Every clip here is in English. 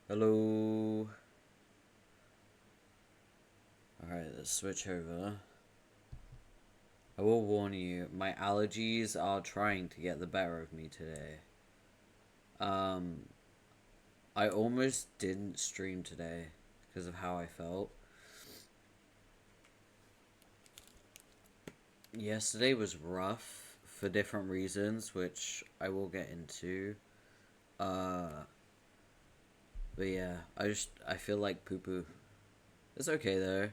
Hello. Alright, let's switch over. I will warn you, my allergies are trying to get the better of me today. Um, I almost didn't stream today because of how I felt. Yesterday was rough for different reasons, which I will get into. Uh, but yeah, I feel like poo poo. It's okay though.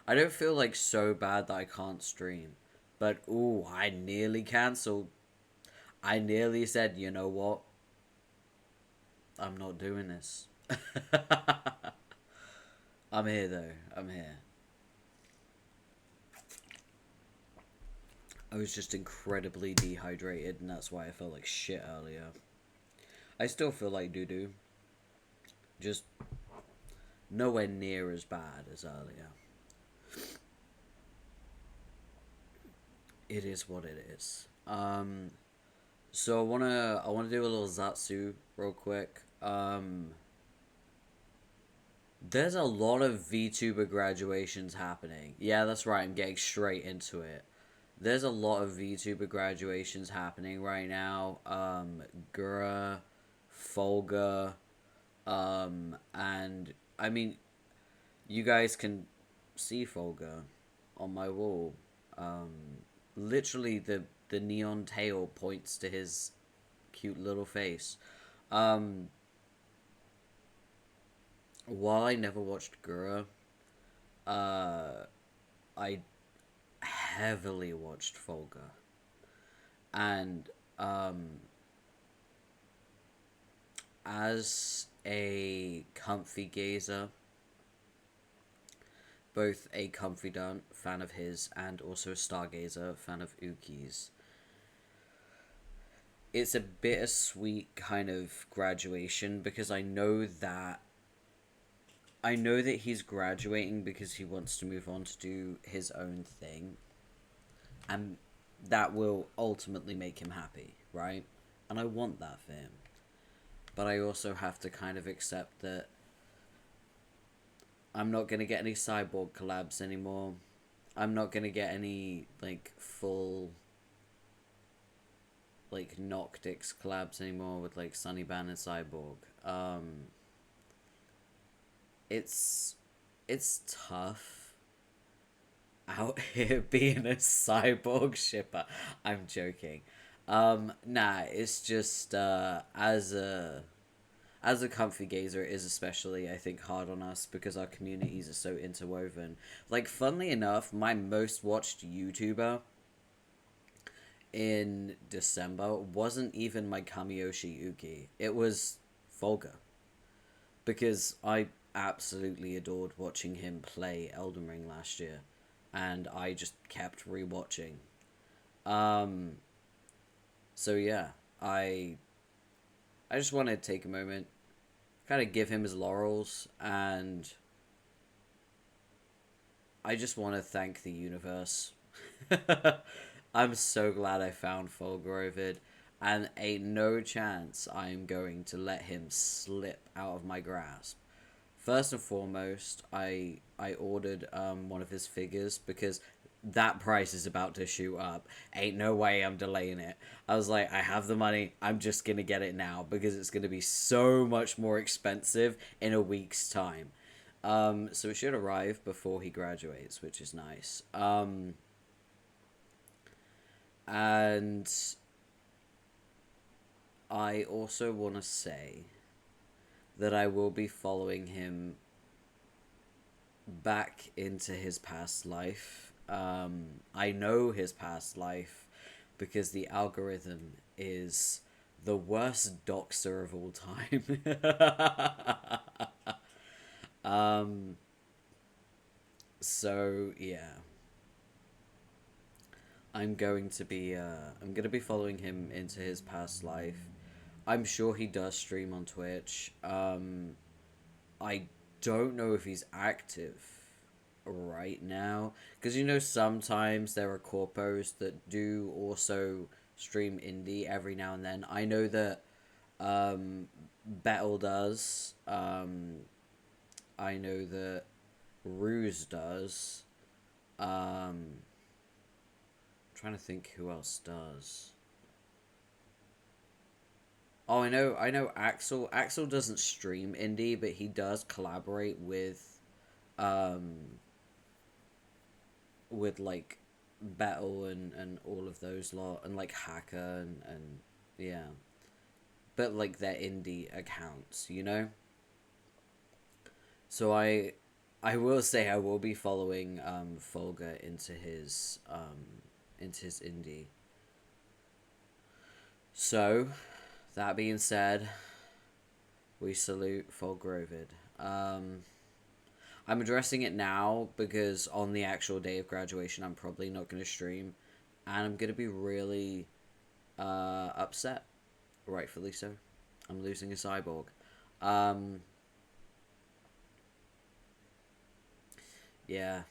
I don't feel like so bad that I can't stream. But ooh, I nearly cancelled. I nearly said, you know what? I'm not doing this. I'm here though. I'm here. I was just incredibly dehydrated, and that's why I felt like shit earlier. I still feel like doo doo. Just nowhere near as bad as earlier. It is what it is. So I wanna do a little Zatsu real quick. There's a lot of VTuber graduations happening. Yeah, that's right. I'm getting straight into it. There's a lot of VTuber graduations happening right now. Gura, Folga, and I mean, you guys can see Folga on my wall. Um, Literally, the neon tail points to his cute little face. Um, while I never watched Gura, uh, I heavily watched Folga, and as a comfy gazer, both a confidant fan of his and also a stargazer fan of Uki's, it's a bittersweet kind of graduation because I know that he's graduating because he wants to move on to do his own thing, and that will ultimately make him happy, right? And I want that for him. But I also have to kind of accept that I'm not going to get any cyborg collabs anymore. I'm not going to get any, like, full, like, Noctix collabs anymore with, like, Sunnyban and Cyborg. It's, it's tough out here being a cyborg shipper. I'm joking. Nah, it's just, as a comfy gazer, it is especially, I think, hard on us because our communities are so interwoven. Like, funnily enough, my most watched YouTuber in December wasn't even my Kamiyoshi Uki. It was Folga. Because I absolutely adored watching him play Elden Ring last year. And I just kept rewatching. Um, so yeah, I I just want to take a moment, kind of give him his laurels, and I just want to thank the universe. I'm so glad I found Fulgrovid, and ain't no chance I'm going to let him slip out of my grasp. First and foremost, I ordered one of his figures because that price is about to shoot up. Ain't no way I'm delaying it. I was like, I have the money. I'm just gonna get it now because it's gonna be so much more expensive in a week's time. So it should arrive before he graduates, which is nice. And I also want to say that I will be following him back into his past life. I know his past life because the algorithm is the worst doxer of all time. um, so yeah, I'm gonna be following him into his past life. I'm sure he does stream on Twitch. I don't know if he's active right now because you know sometimes there are corpos that do also stream indie every now and then. I know that Battle does. I know that Ruse does. Trying to think who else does. Oh, I know Axel. Axel doesn't stream indie, but he does collaborate um, with like Battle and all of those lot, and like Hacker and yeah, but like their indie accounts, you know. So I will say I will be following Folger into his indie. So that being said, we salute Folgrovid. I'm addressing it now because on the actual day of graduation, I'm probably not going to stream, and I'm going to be really upset. Rightfully so. I'm losing a cyborg. Um, yeah.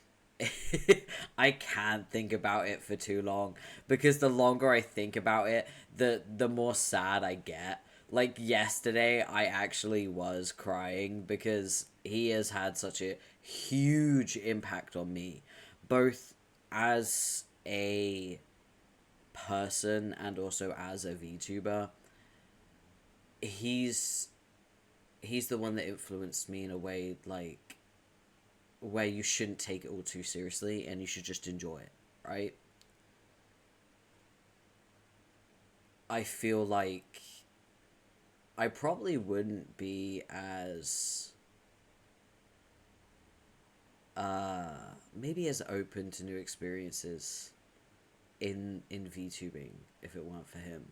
I can't think about it for too long because the longer I think about it, the more sad I get. Like yesterday, I actually was crying because he has had such a huge impact on me, both as a person and also as a VTuber. He's he's the one that influenced me in a way like where you shouldn't take it all too seriously and you should just enjoy it, right? I feel like I probably wouldn't be as maybe as open to new experiences in VTubing if it weren't for him.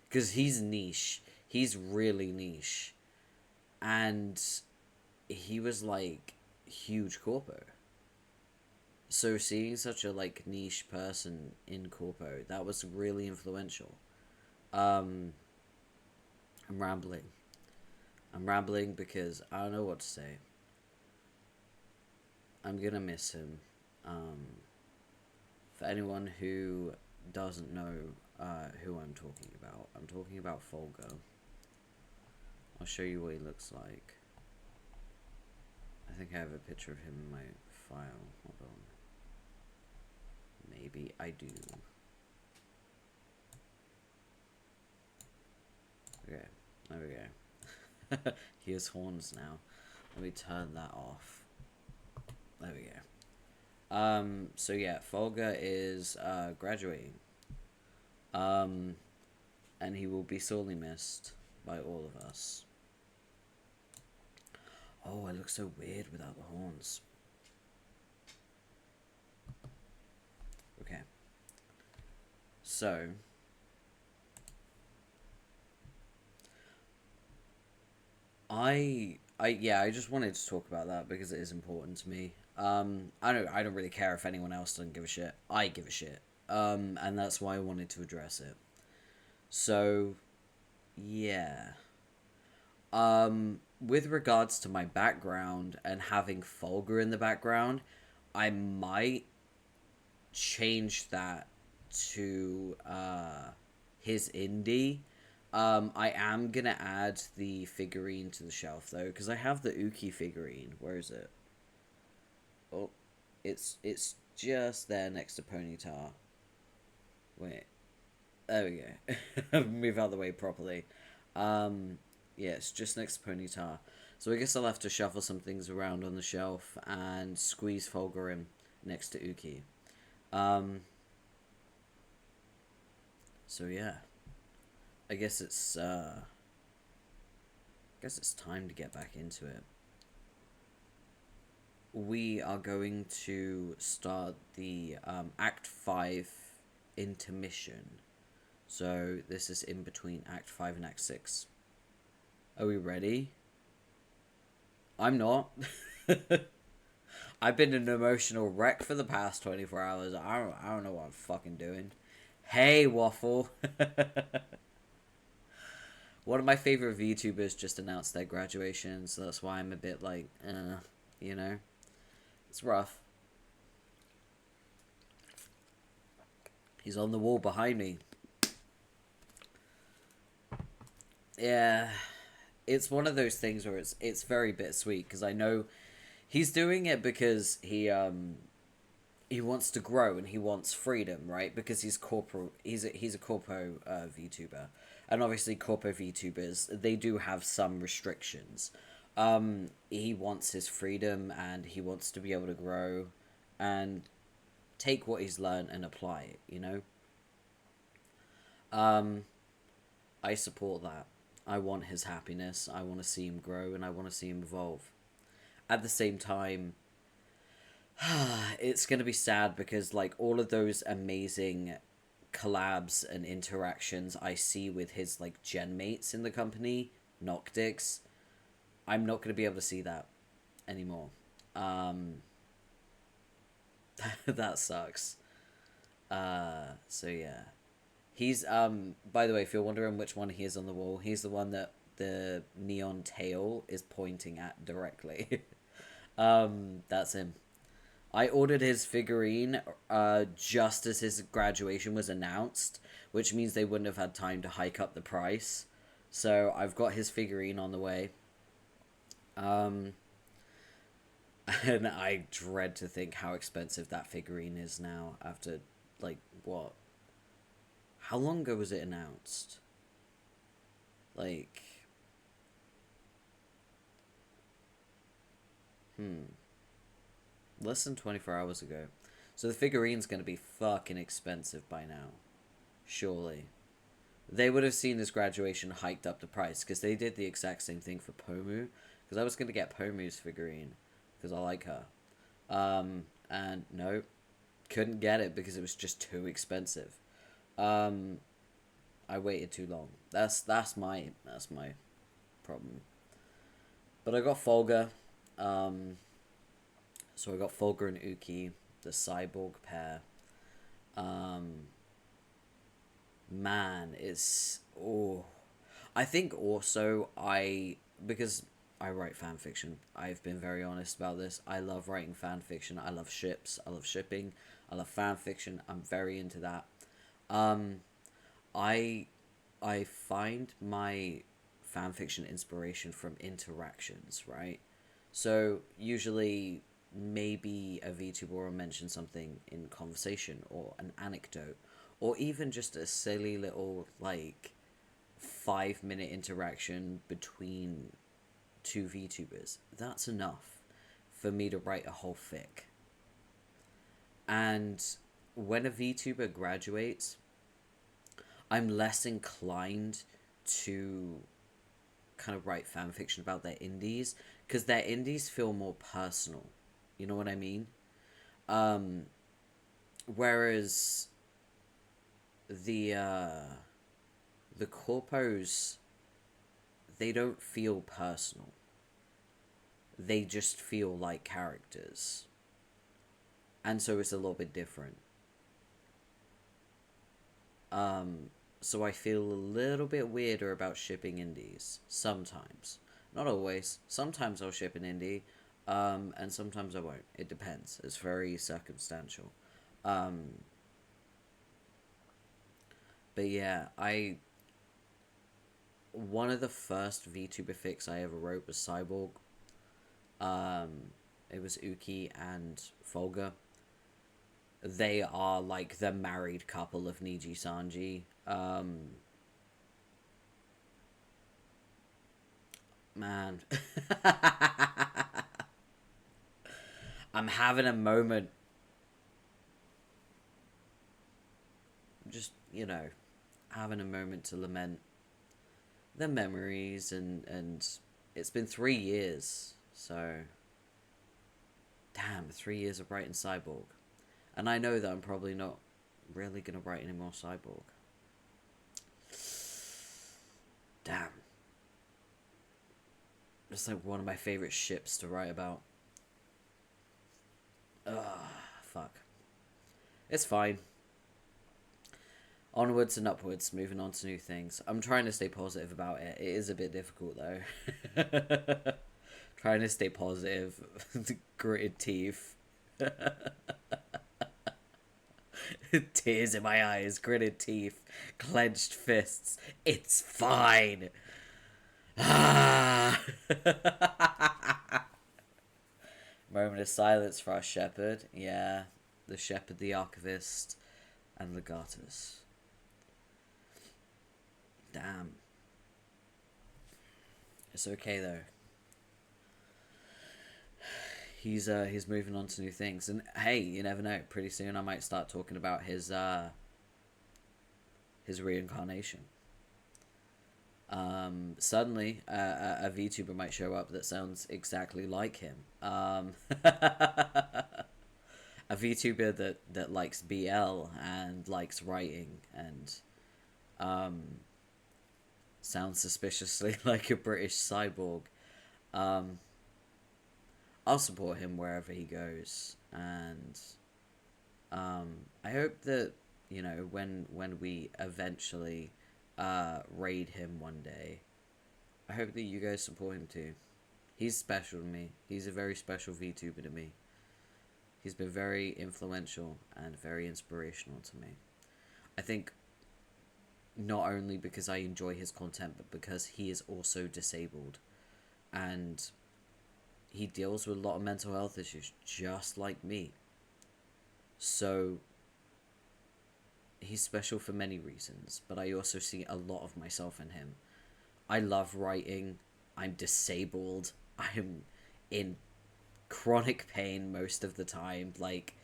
Cuz he's niche. He's really niche. And he was like huge corpo. So seeing such a like niche person in corpo, that was really influential. Um I'm rambling. I'm rambling because I don't know what to say. I'm gonna miss him. Um, for anyone who doesn't know who I'm talking about Folgo. I'll show you what he looks like. I think I have a picture of him in my file. Hold on. Maybe I do. Okay, there we go. He has horns now. Let me turn that off. There we go. So yeah, Folga is graduating. And he will be sorely missed by all of us. Oh, I look so weird without the horns. Okay. So I just wanted to talk about that because it is important to me. I don't really care if anyone else doesn't give a shit. I give a shit. And that's why I wanted to address it. So, yeah. With regards to my background and having Folger in the background, I might change that to his indie. I am gonna add the figurine to the shelf though, because I have the Uki figurine. Where is it? Oh, it's just there next to Ponyta. Wait, there we go. Move out of the way properly. Yeah, it's just next to Ponyta. So I guess I'll have to shuffle some things around on the shelf and squeeze Folger in next to Uki. So yeah, I guess it's time to get back into it. We are going to start the Act 5 intermission. So this is in between Act 5 and Act 6. Are we ready? I'm not. I've been an emotional wreck for the past 24 hours. I don't know what I'm fucking doing. Hey, Waffle. One of my favorite VTubers just announced their graduation, so that's why I'm a bit like, you know? It's rough. He's on the wall behind me. Yeah, it's one of those things where it's very bittersweet because I know he's doing it because he wants to grow and he wants freedom, right? Because he's a corpo VTuber, and obviously corpo VTubers, they do have some restrictions. He wants his freedom and he wants to be able to grow and take what he's learned and apply it. Um, I support that. I want his happiness. I want to see him grow and I want to see him evolve. At the same time, it's going to be sad because like all of those amazing collabs and interactions I see with his like gen mates in the company, Noctix, I'm not going to be able to see that anymore. Um, that sucks. So yeah. He's by the way, if you're wondering which one he is on the wall, he's the one that the neon tail is pointing at directly. That's him. I ordered his figurine just as his graduation was announced, which means they wouldn't have had time to hike up the price. So I've got his figurine on the way. Um, and I dread to think how expensive that figurine is now after, like, what? How long ago was it announced? Like, less than 24 hours ago. So the figurine's going to be fucking expensive by now. Surely. They would have seen this graduation hiked up the price because they did the exact same thing for Pomu. Because I was going to get Pomu's figurine because I like her. And no, couldn't get it because it was just too expensive. I waited too long. That's my problem. But I got Folga. So I got Folga and Uki, the cyborg pair. Man, it's I think also because I write fan fiction. I've been very honest about this. I love writing fan fiction. I love ships. I love shipping. I love fan fiction. I'm very into that. Um, I I find my fan fiction inspiration from interactions, right? So usually maybe a VTuber will mention something in conversation or an anecdote or even just a silly little like 5 minute interaction between two VTubers. That's enough for me to write a whole fic. And when a VTuber graduates, I'm less inclined to kind of write fan fiction about their indies because their indies feel more personal. You know what I mean? Um, Whereas the corpos, they don't feel personal. They just feel like characters, and so it's a little bit different. So I feel a little bit weirder about shipping indies sometimes. Not always. Sometimes I'll ship an indie, and sometimes I won't. It depends. It's very circumstantial. Um, but yeah, one of the first VTuber fics I ever wrote was Cyborg. Um, it was Uki and Folga. They are like the married couple of Niji Sanji. Man, I'm having a moment. Just having a moment to lament the memories and it's been 3 years. So damn, 3 years of writing Cyborg. And I know that I'm probably not really going to write any more Cyborg. Damn. It's like one of my favorite ships to write about. Ugh, fuck. It's fine. Onwards and upwards, moving on to new things. I'm trying to stay positive about it. It is a bit difficult though. Trying to stay positive. Gritted teeth. Tears in my eyes, gritted teeth, clenched fists. It's fine. Ah! Moment of silence for our shepherd. Yeah, the shepherd, the archivist, and Legatus. Damn. It's okay though. He's moving on to new things, and hey, you never know. Pretty soon, I might start talking about his reincarnation. Suddenly, a VTuber might show up that sounds exactly like him. A VTuber that likes BL and likes writing and sounds suspiciously like a British cyborg. I'll support him wherever he goes, and I hope that, you know, when we eventually raid him one day, I hope that you guys support him too. He's special to me. He's a very special VTuber to me. He's been very influential and very inspirational to me. I think not only because I enjoy his content, but because he is also disabled, and he deals with a lot of mental health issues just like me. So he's special for many reasons, but I also see a lot of myself in him. I love writing. I'm disabled. I'm in chronic pain most of the time. Like,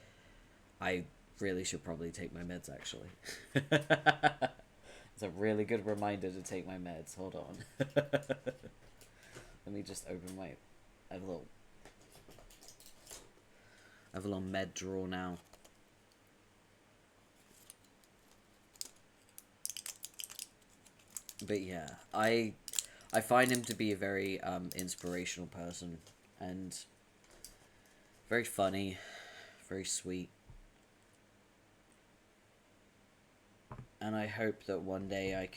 I really should probably take my meds, actually. It's a really good reminder to take my meds. Hold on. Let me just open my... I have a little med drawer now. But yeah, I find him to be a very inspirational person, and very funny, very sweet. And I hope that one day I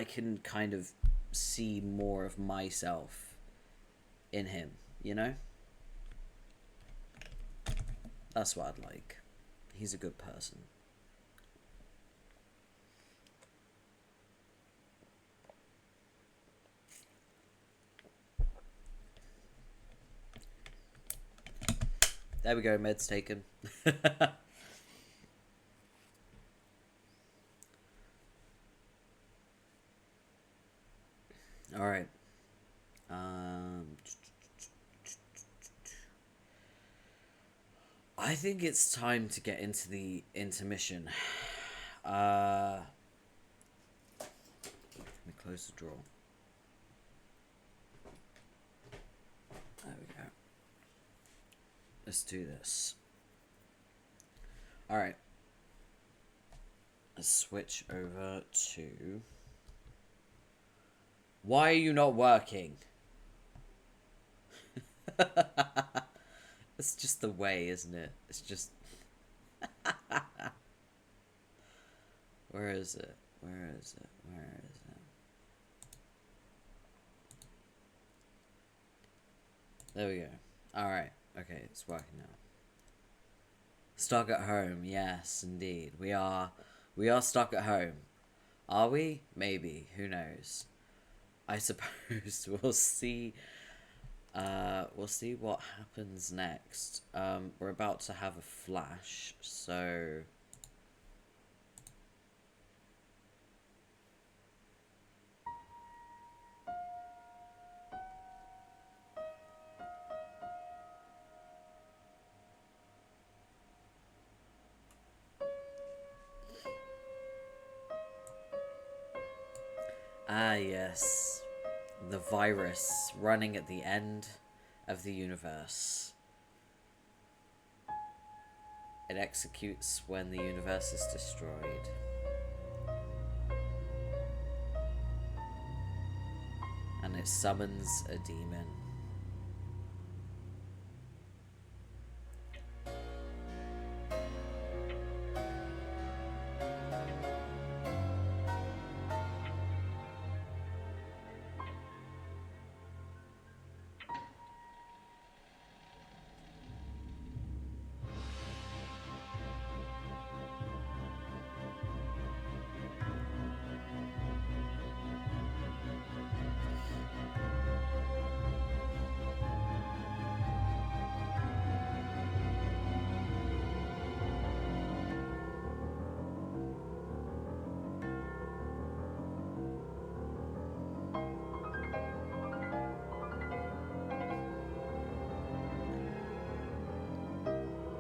can kind of see more of myself in him, you know? That's what I'd like. He's a good person. There we go, meds taken. Alright. I think it's time to get into the intermission. Let me close the drawer. There we go. Let's do this. Alright. Let's switch over to... Why are you not working? It's just the way, isn't it? It's just... Where is it? Where is it? Where is it? There we go. Alright. Okay, it's working now. Stuck at home. Yes, indeed. We are stuck at home. Are we? Maybe. Who knows? I suppose we'll see. We'll see what happens next. We're about to have a flash, so... Ah, yes. The virus running at the end of the universe. It executes when the universe is destroyed. And it summons a demon.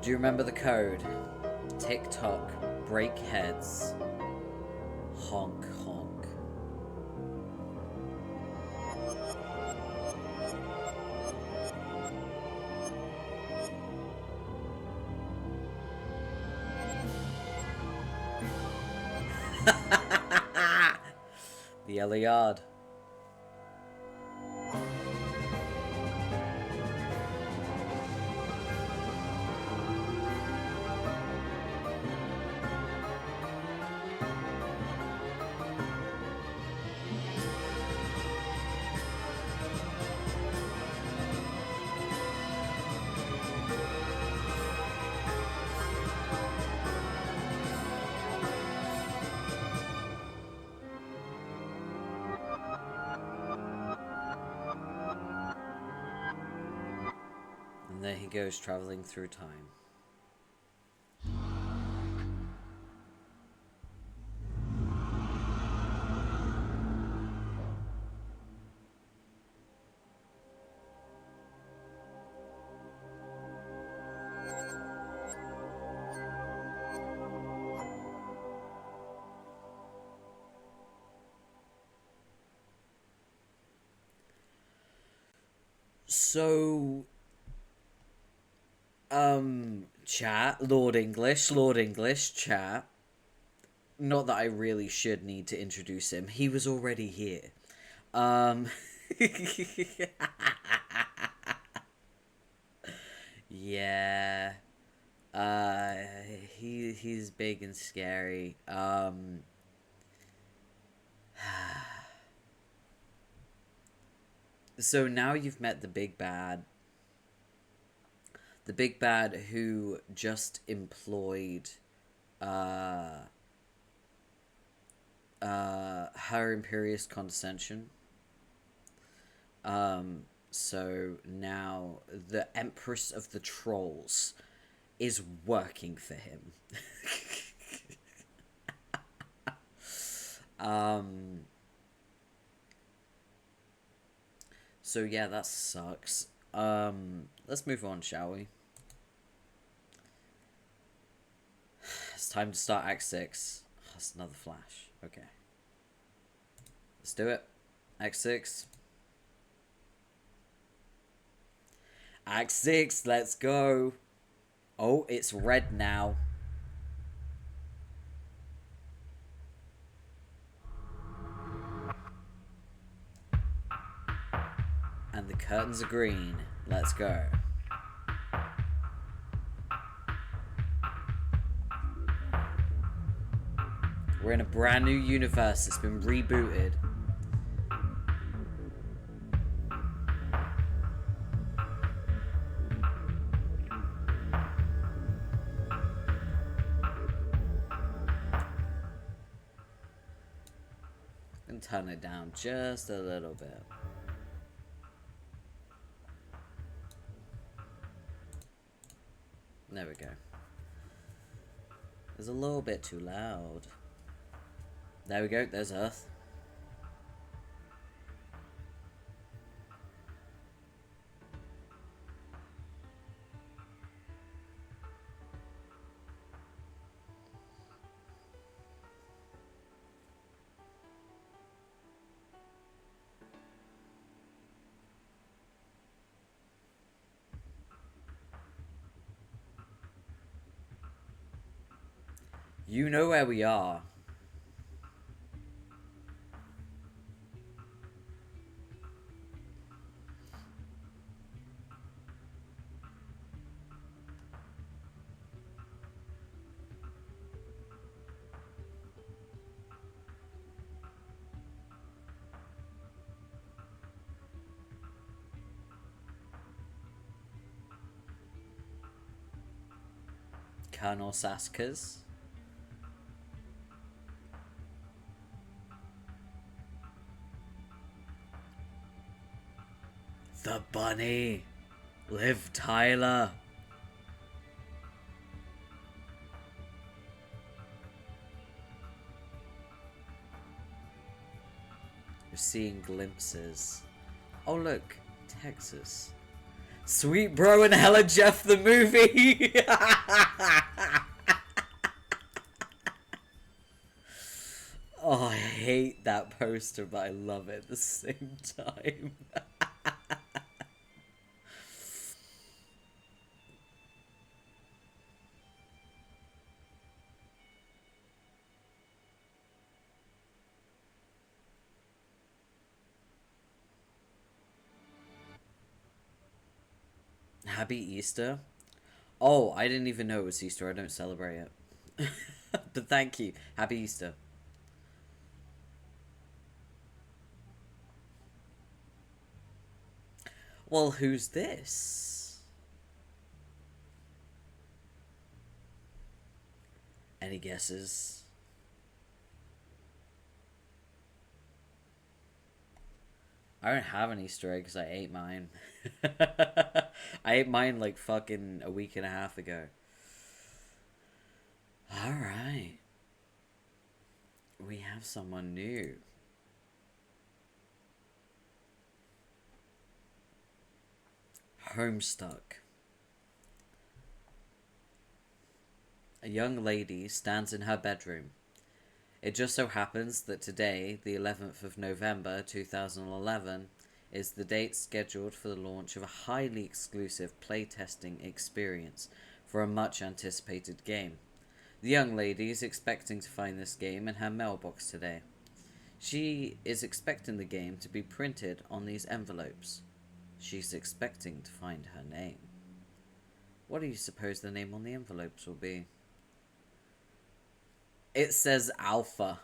Do you remember the code? Tick tock, break heads, honk honk. The Ellot. And there he goes, traveling through time. So, chat, Lord English, chat. Not that I really should need to introduce him. He was already here. Yeah. He's big and scary. So now you've met the big bad. The big bad who just employed Her Imperious Condescension. So now the Empress of the Trolls is working for him. So yeah, that sucks. Let's move on, shall we? It's time to start Act 6. Oh, that's another flash. Okay. Let's do it. Act 6. Act 6, let's go. Oh, it's red now. And the curtains are green. Let's go. We're in a brand new universe. It's been rebooted. And turn it down just a little bit. There we go. It's a little bit too loud. There we go, there's Earth. You know where we are. Colonel Saska's. The bunny. Liv Tyler. We're seeing glimpses. Oh look, Texas. Sweet Bro and Hella Jeff the movie. Oh, I hate that poster, but I love it at the same time. Happy Easter? Oh, I didn't even know it was Easter. I don't celebrate it. But thank you. Happy Easter. Well, who's this? Any guesses? I don't have an Easter egg because I ate mine. I ate mine like fucking a week and a half ago. Alright. We have someone new. Homestuck. A young lady stands in her bedroom. It just so happens that today, the 11th of November 2011, is the date scheduled for the launch of a highly exclusive playtesting experience for a much anticipated game. The young lady is expecting to find this game in her mailbox today. She is expecting the game to be printed on these envelopes. She's expecting to find her name. What do you suppose the name on the envelopes will be? It says Alpha.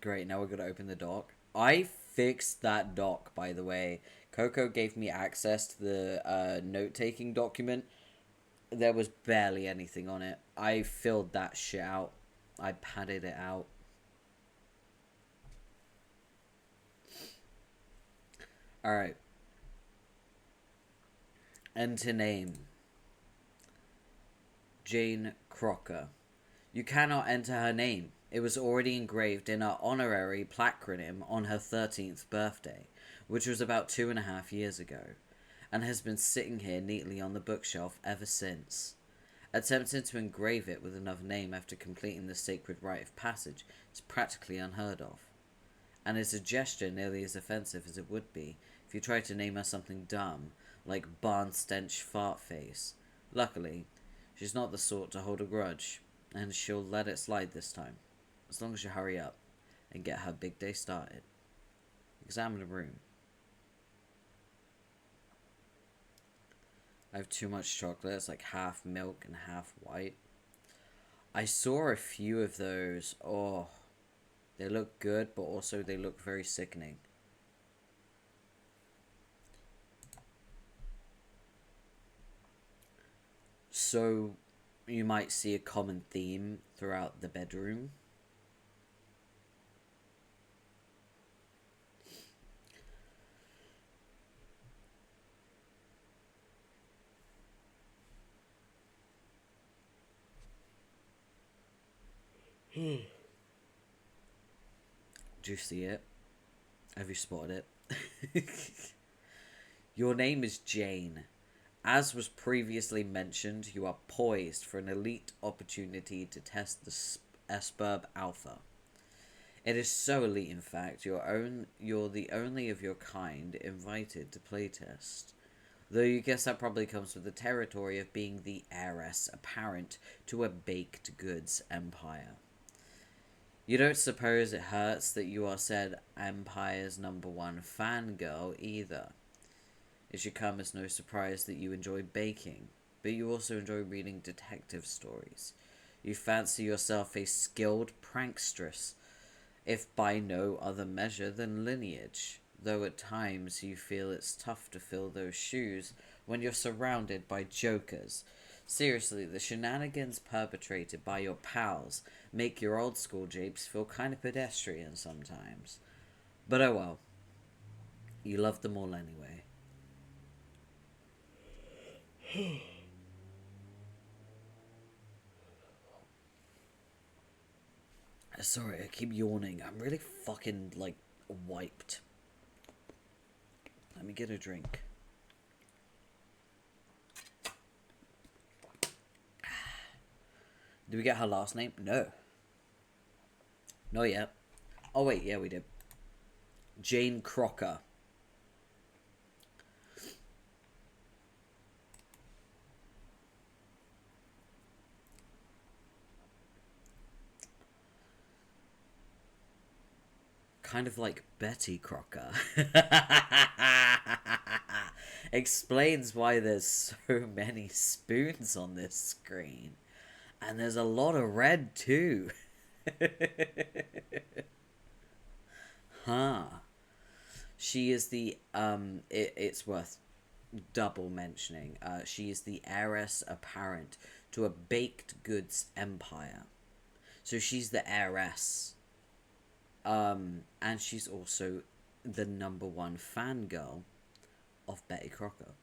Great, now we're gonna open the dock. I fixed that dock, by the way. Coco gave me access to the note-taking document. There was barely anything on it. I filled that shit out. I padded it out. Alright. Enter name. Jane Crocker. You cannot enter her name. It was already engraved in her honorary placronym on her 13th birthday, which was about 2.5 years ago, and has been sitting here neatly on the bookshelf ever since. Attempting to engrave it with another name after completing the sacred rite of passage is practically unheard of, and is a gesture nearly as offensive as it would be if you tried to name her something dumb, like Barn Stench Fart Face. Luckily, she's not the sort to hold a grudge, and she'll let it slide this time, as long as you hurry up and get her big day started. Examine the room. I have too much chocolate. It's like half milk and half white. I saw a few of those. Oh, they look good, but also they look very sickening. So, you might see a common theme throughout the bedroom. Do you see it? Have you spotted it? Your name is Jane. As was previously mentioned, you are poised for an elite opportunity to test the Asperb Alpha. It is so elite, in fact, you're the only of your kind invited to playtest. Though you guess that probably comes with the territory of being the heiress apparent to a baked goods empire. You don't suppose it hurts that you are said empire's #1 fangirl either. It should come as no surprise that you enjoy baking, but you also enjoy reading detective stories. You fancy yourself a skilled prankstress, if by no other measure than lineage, though at times you feel it's tough to fill those shoes when you're surrounded by jokers. Seriously, the shenanigans perpetrated by your pals make your old school japes feel kind of pedestrian sometimes. But oh well, you love them all anyway. Sorry, I keep yawning. I'm really fucking, like, wiped. Let me get a drink. Did we get her last name? No. Not yet. Oh, wait, yeah, we did. Jane Crocker. Kind of like Betty Crocker. Explains why there's so many spoons on this screen. And there's a lot of red too. Huh. She is the it's worth double mentioning. She is the heiress apparent to a baked goods empire. So she's the heiress. And she's also the #1 fangirl of Betty Crocker.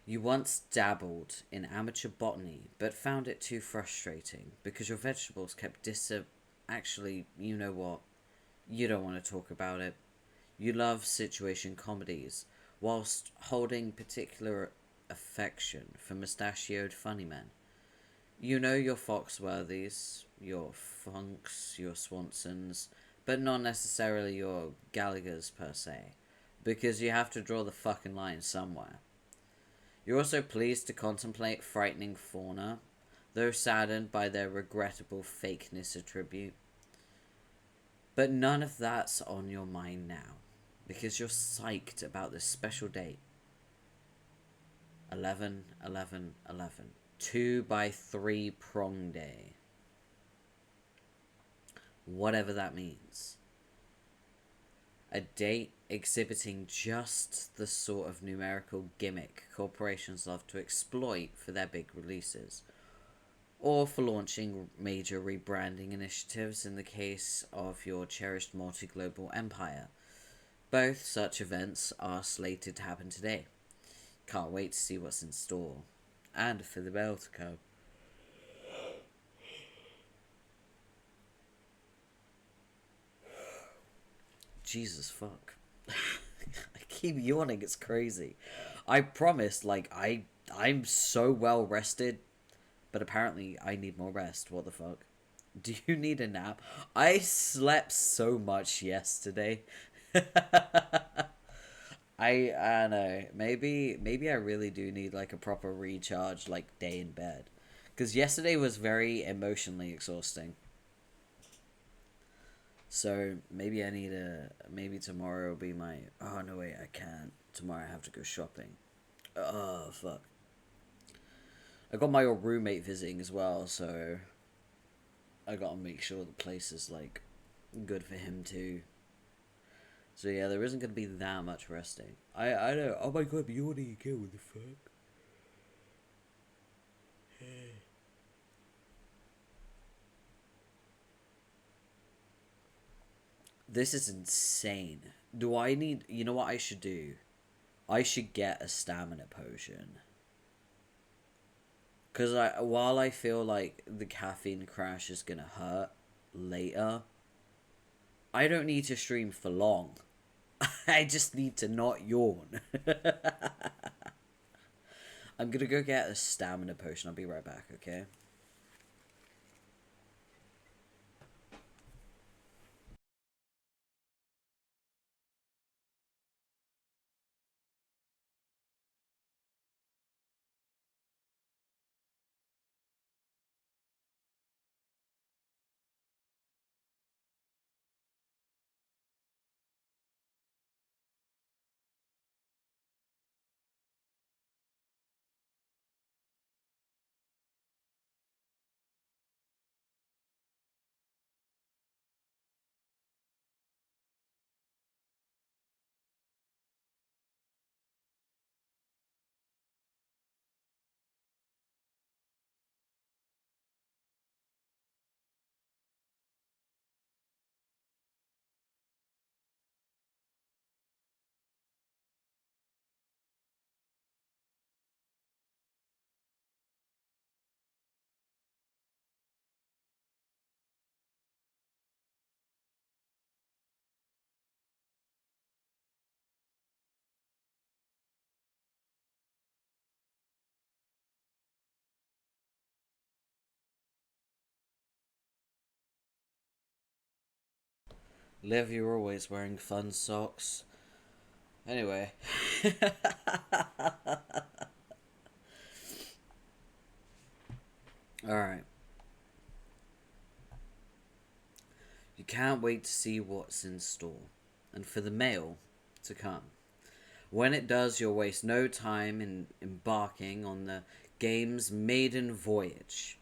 You once dabbled in amateur botany, but found it too frustrating because your vegetables kept Actually, you know what? You don't want to talk about it. You love situation comedies, whilst holding particular affection for mustachioed funny men. You know your Foxworthys, your Funks, your Swansons, but not necessarily your Gallaghers per se, because you have to draw the fucking line somewhere. You're also pleased to contemplate frightening fauna, though saddened by their regrettable fakeness attribute. But none of that's on your mind now, because you're psyched about this special date. 11/11/11. 2x3 prong day. Whatever that means. A date exhibiting just the sort of numerical gimmick corporations love to exploit for their big releases, or for launching major rebranding initiatives in the case of your cherished multi-global empire. Both such events are slated to happen today. Can't wait to see what's in store. And for the bell to come. Jesus fuck. I keep yawning, it's crazy. I promised, like, I'm so well rested, but apparently I need more rest. What the fuck? Do you need a nap? I slept so much yesterday. I know. Maybe I really do need like a proper recharge, like day in bed, because yesterday was very emotionally exhausting. So maybe I need maybe tomorrow will be my. Oh no, wait, I can't. Tomorrow I have to go shopping. Oh fuck. I got my old roommate visiting as well, so I gotta make sure the place is like good for him too. So yeah, there isn't gonna be that much resting. I know. Oh my god, you yawning again? What the fuck? This is insane. Do I need? You know what I should do? I should get a stamina potion. Cause while I feel like the caffeine crash is gonna hurt later, I don't need to stream for long. I just need to not yawn. I'm gonna go get a stamina potion. I'll be right back, okay? Liv, you're always wearing fun socks. Anyway. Alright. You can't wait to see what's in store, and for the mail to come. When it does, you'll waste no time in embarking on the game's maiden voyage.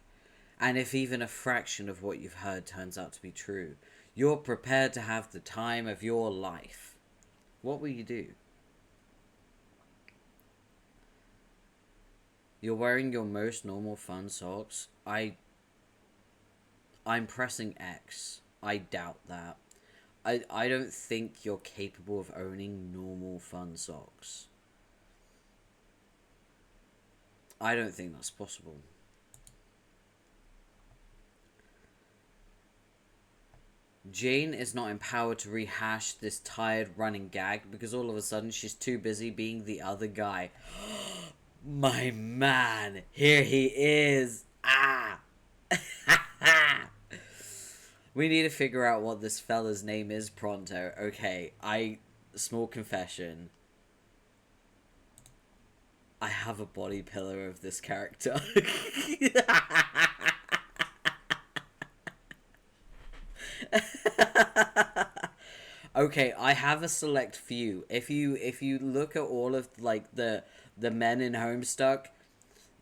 And if even a fraction of what you've heard turns out to be true, you're prepared to have the time of your life. What will you do? You're wearing your most normal fun socks. I'm pressing X. I doubt that. I don't think you're capable of owning normal fun socks. I don't think that's possible. Jane is not empowered to rehash this tired running gag because all of a sudden she's too busy being the other guy. My man, here he is. Ah! We need to figure out what this fella's name is pronto. Okay, small confession. I have a body pillow of this character. Okay, I have a select few. If you look at all of like the men in Homestuck,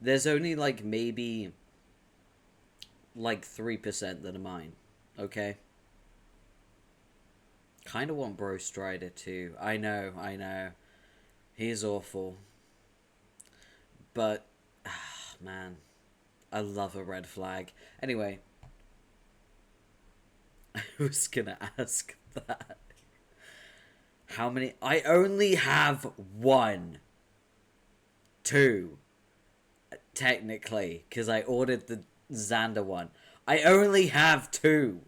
there's only like maybe like 3% that are mine. Okay. Kind of want Bro Strider too. I know. He's awful. But, man. I love a red flag. Anyway. I was gonna ask that. How many? I only have one. Two. Technically. Because I ordered the Xander one. I only have two.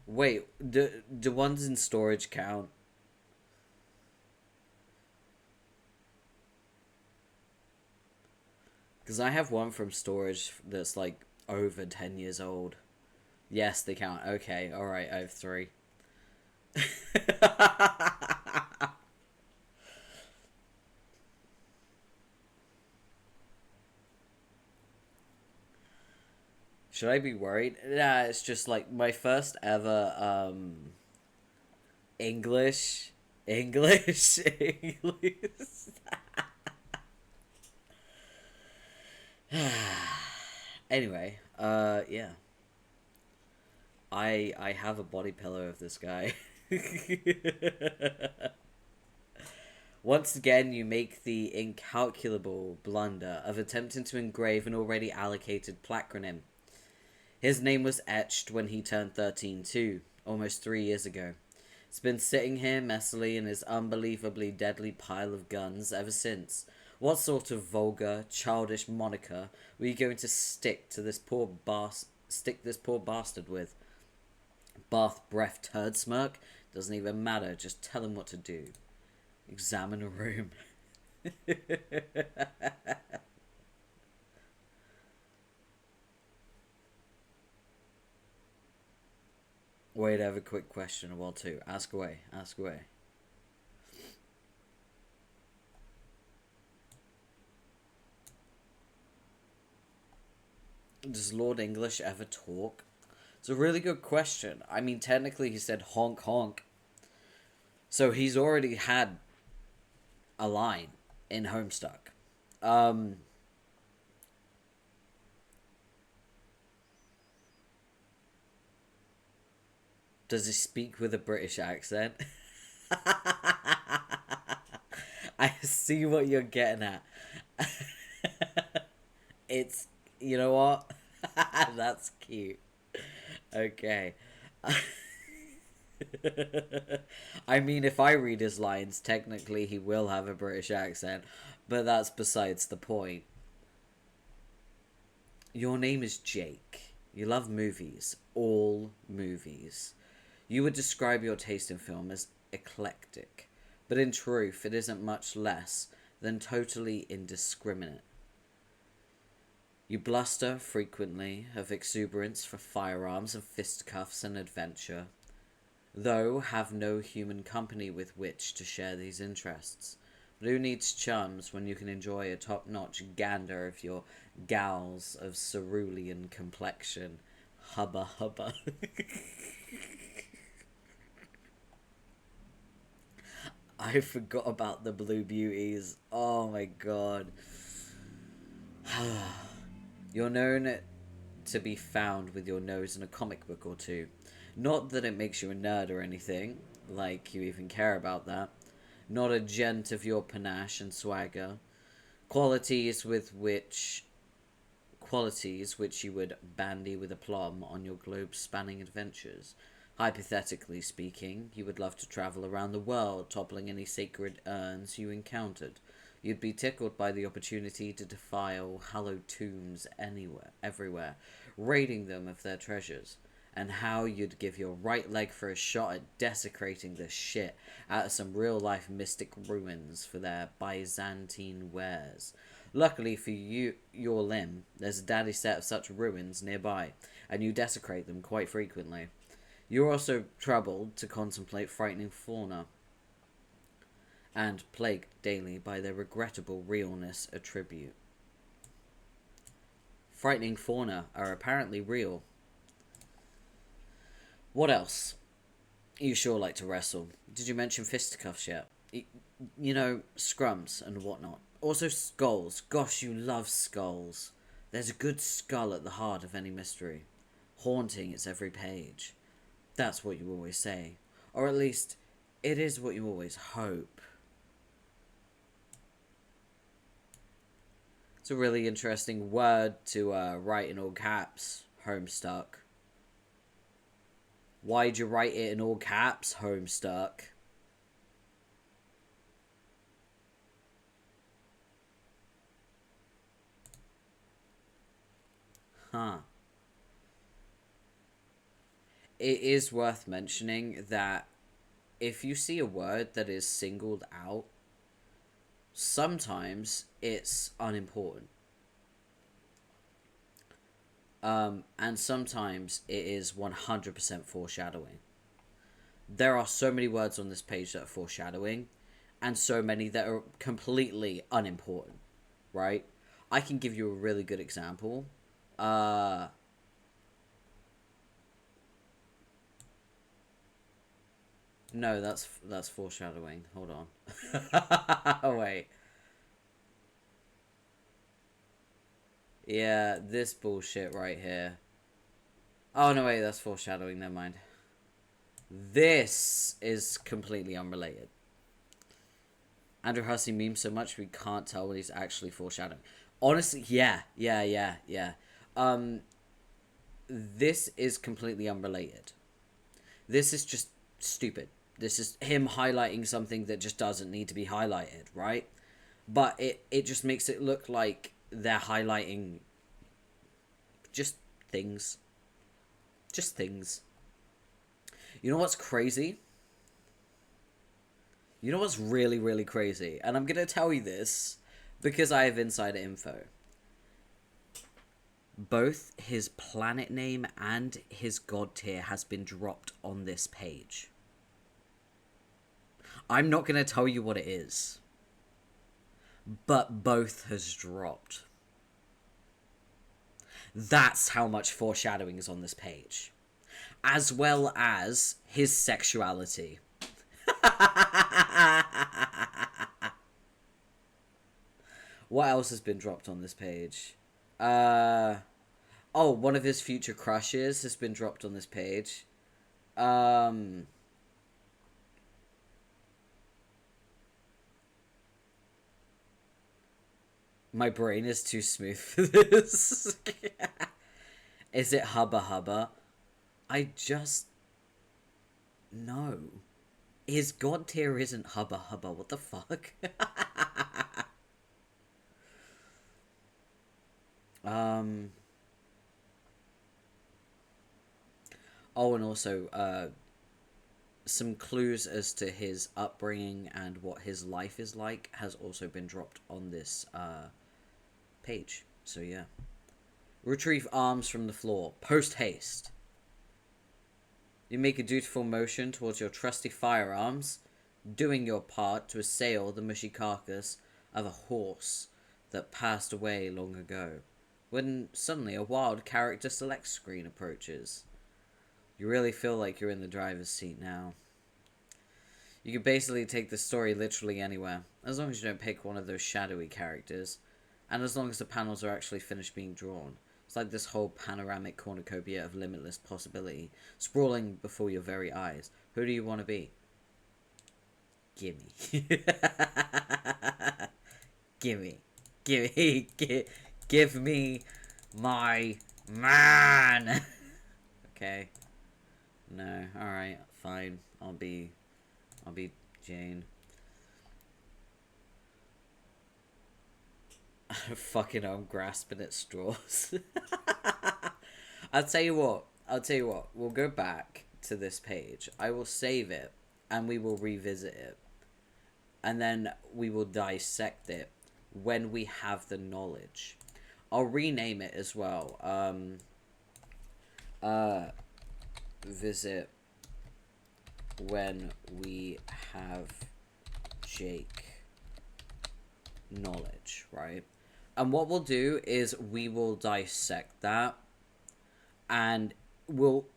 Wait, do ones in storage count? Because I have one from storage that's like over 10 years old. Yes, they count. Okay, alright, I have three. Should I be worried? Nah, it's just like my first ever English. English. Anyway, yeah. I have a body pillow of this guy. Once again, you make the incalculable blunder of attempting to engrave an already allocated placronym. His name was etched when he turned 13 too, almost 3 years ago. It's been sitting here messily in his unbelievably deadly pile of guns ever since. What sort of vulgar, childish moniker were you going to stick this poor bastard with? Bath breath turd smirk? Doesn't even matter, just tell him what to do. Examine a room. Wait, I have a quick question or two. Ask away, ask away. Does Lord English ever talk? It's a really good question. I mean, technically he said honk honk. So he's already had a line in Homestuck. Does he speak with a British accent? I see what you're getting at. It's, you know what? That's cute. Okay. I mean, if I read his lines, technically he will have a British accent, but that's besides the point. Your name is Jake. You love movies. All movies. You would describe your taste in film as eclectic, but in truth it isn't much less than totally indiscriminate. You bluster frequently of exuberance for firearms and fisticuffs and adventure, though have no human company with which to share these interests. But who needs chums when you can enjoy a top-notch gander of your gals of cerulean complexion? Hubba hubba. I forgot about the blue beauties. Oh my god. You're known to be found with your nose in a comic book or two. Not that it makes you a nerd or anything, like you even care about that. Not a gent of your panache and swagger. Qualities which you would bandy with aplomb on your globe-spanning adventures. Hypothetically speaking, you would love to travel around the world, toppling any sacred urns you encountered. You'd be tickled by the opportunity to defile hallowed tombs everywhere, raiding them of their treasures, and how you'd give your right leg for a shot at desecrating the shit out of some real-life mystic ruins for their Byzantine wares. Luckily for your limb, there's a daddy set of such ruins nearby, and you desecrate them quite frequently. You're also troubled to contemplate frightening fauna, and plagued daily by their regrettable realness attribute. Frightening fauna are apparently real. What else? You sure like to wrestle. Did you mention fisticuffs yet? You know, scrums and whatnot. Also skulls. Gosh, you love skulls. There's a good skull at the heart of any mystery, haunting its every page. That's what you always say. Or at least, it is what you always hope. It's a really interesting word to write in all caps, Homestuck. Why'd you write it in all caps, Homestuck? Huh. It is worth mentioning that if you see a word that is singled out, sometimes it's unimportant. And sometimes it is 100% foreshadowing. There are so many words on this page that are foreshadowing, and so many that are completely unimportant, right? I can give you a really good example. No, that's foreshadowing. Hold on. Oh, wait. Yeah, this bullshit right here. Oh, no, wait, that's foreshadowing. Never mind. This is completely unrelated. Andrew Hussey memes so much we can't tell what he's actually foreshadowing. Honestly, yeah. This is completely unrelated. This is just stupid. This is him highlighting something that just doesn't need to be highlighted, right? But it just makes it look like they're highlighting just things. Just things. You know what's crazy? You know what's really, really crazy? And I'm going to tell you this because I have insider info. Both his planet name and his god tier has been dropped on this page. I'm not going to tell you what it is, but both has dropped. That's how much foreshadowing is on this page, as well as his sexuality. What else has been dropped on this page? Oh, one of his future crushes has been dropped on this page. My brain is too smooth for this. Is it Hubba Hubba? I just... No. His god tier isn't Hubba Hubba. What the fuck? Oh, and also, some clues as to his upbringing and what his life is like has also been dropped on this page. So yeah. Retrieve arms from the floor. Post haste. You make a dutiful motion towards your trusty firearms, doing your part to assail the mushy carcass of a horse that passed away long ago, when suddenly a wild character select screen approaches. You really feel like you're in the driver's seat now. You can basically take the story literally anywhere, as long as you don't pick one of those shadowy characters, and as long as the panels are actually finished being drawn. It's like this whole panoramic cornucopia of limitless possibility, sprawling before your very eyes. Who do you want to be? Gimme. Gimme. Gimme. Give me my man. Okay. No. Alright. Fine. I'll be Jane. Fucking I'm grasping at straws. I'll tell you what. We'll go back to this page. I will save it and we will revisit it. And then we will dissect it when we have the knowledge. I'll rename it as well. Visit when we have Jake knowledge, right? And what we'll do is we will dissect that, and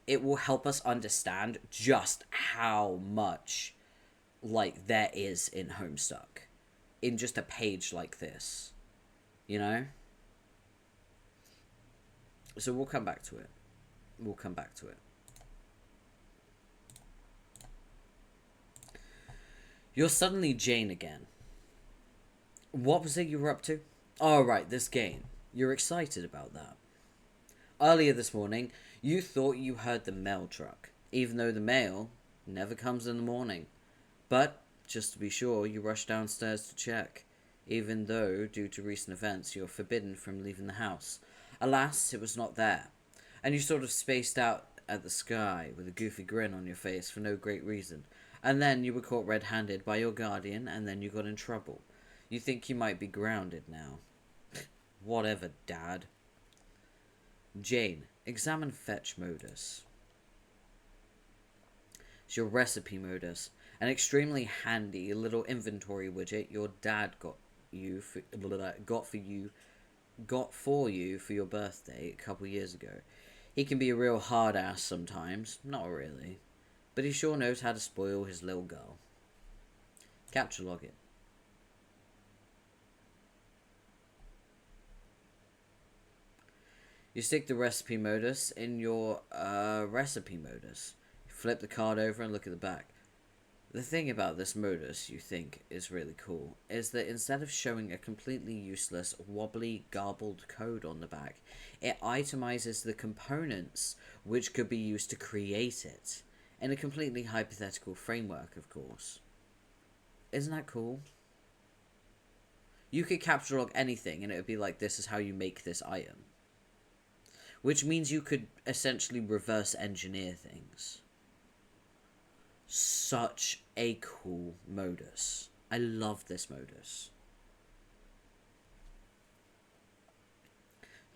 it will help us understand just how much like there is in Homestuck in just a page like this, you know? So we'll come back to it. You're suddenly Jane again. What was it you were up to? Oh, right, this game. You're excited about that. Earlier this morning, you thought you heard the mail truck, even though the mail never comes in the morning. But, just to be sure, you rushed downstairs to check, even though, due to recent events, you're forbidden from leaving the house. Alas, it was not there, and you sort of spaced out at the sky with a goofy grin on your face for no great reason. And then you were caught red-handed by your guardian, and then you got in trouble. You think you might be grounded now. Whatever, Dad. Jane, examine fetch modus. It's your recipe modus, an extremely handy little inventory widget your dad got for you for your birthday a couple years ago. He can be a real hard ass sometimes, not really, but he sure knows how to spoil his little girl. Capture log it. You stick the recipe modus in your recipe modus. You flip the card over and look at the back. The thing about this modus you think is really cool is that instead of showing a completely useless, wobbly, garbled code on the back, it itemizes the components which could be used to create it, in a completely hypothetical framework, of course. Isn't that cool? You could capture log anything and it would be like, this is how you make this item. Which means you could essentially reverse engineer things. Such a cool modus. I love this modus.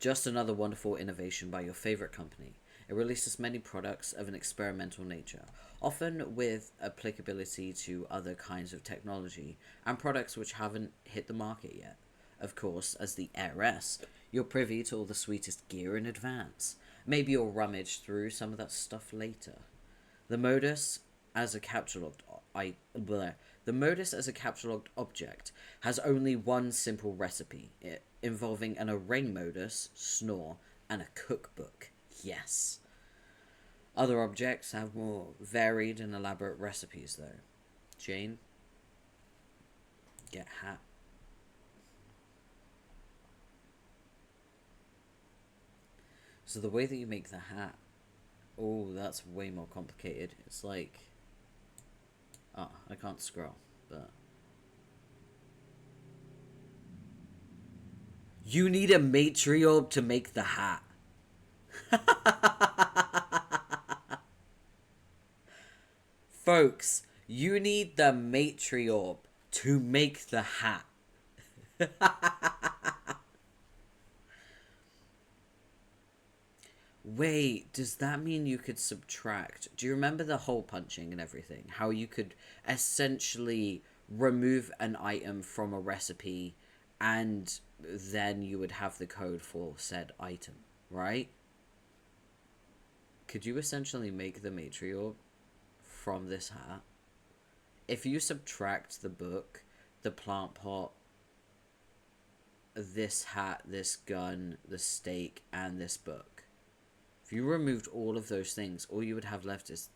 Just another wonderful innovation by your favorite company. It releases many products of an experimental nature, often with applicability to other kinds of technology, and products which haven't hit the market yet. Of course, as the heiress, you're privy to all the sweetest gear in advance. Maybe you'll rummage through some of that stuff later. The modus as a capture logged object has only one simple recipe, involving an array modus, snore, and a cookbook. Yes. Other objects have more varied and elaborate recipes, though. Jane, get hat. So the way that you make the hat, oh, that's way more complicated. It's like, oh, I can't scroll, but you need a matriarch to make the hat. Folks, you need the matriarch to make the hat. Wait, does that mean you could subtract? Do you remember the hole punching and everything? How you could essentially remove an item from a recipe and then you would have the code for said item, right? Could you essentially make the matriarch from this hat? If you subtract the book, the plant pot, this hat, this gun, the steak, and this book, if you removed all of those things, all you would have left is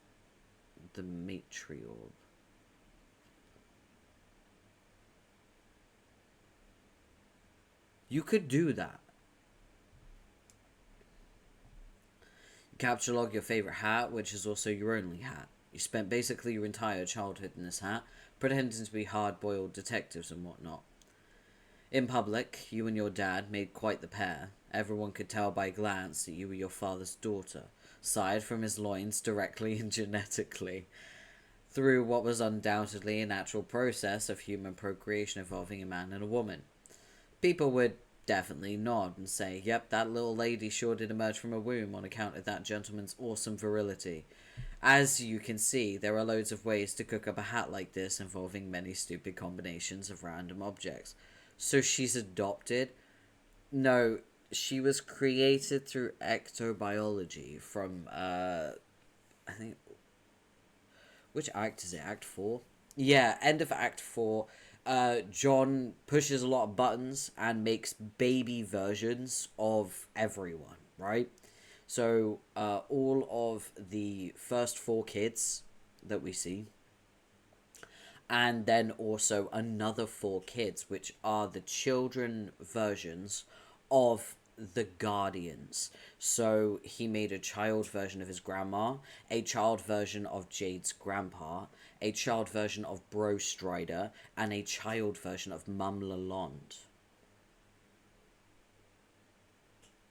the matriarch. You could do that. Capture log your favorite hat, which is also your only hat. You spent basically your entire childhood in this hat, pretending to be hard-boiled detectives and whatnot. In public, you and your dad made quite the pair. Everyone could tell by glance that you were your father's daughter, sired from his loins directly and genetically, through what was undoubtedly a natural process of human procreation involving a man and a woman. People would definitely nod and say, yep, that little lady sure did emerge from a womb on account of that gentleman's awesome virility. As you can see, there are loads of ways to cook up a hat like this involving many stupid combinations of random objects. So she's adopted? No, she was created through ectobiology from, I think, which act is it? Act 4? Yeah, end of Act 4. John pushes a lot of buttons and makes baby versions of everyone, right? So, all of the first 4 kids that we see, and then also another 4 kids, which are the children versions of the Guardians. So he made a child version of his grandma, a child version of Jade's grandpa, a child version of Bro Strider, and a child version of Mum Lalonde.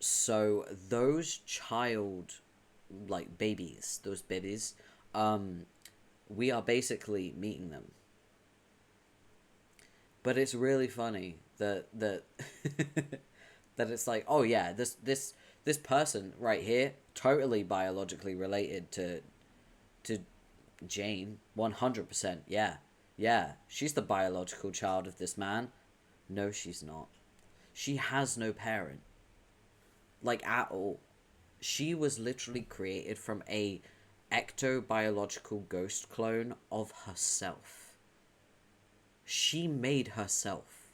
So those child, like babies, those babies, we are basically meeting them. But it's really funny that that it's like, oh yeah, this person right here, totally biologically related to Jane, 100%. Yeah, she's the biological child of this man. No, she's not. She has no parent, like, at all. She was literally created from a ectobiological ghost clone of herself. She made herself.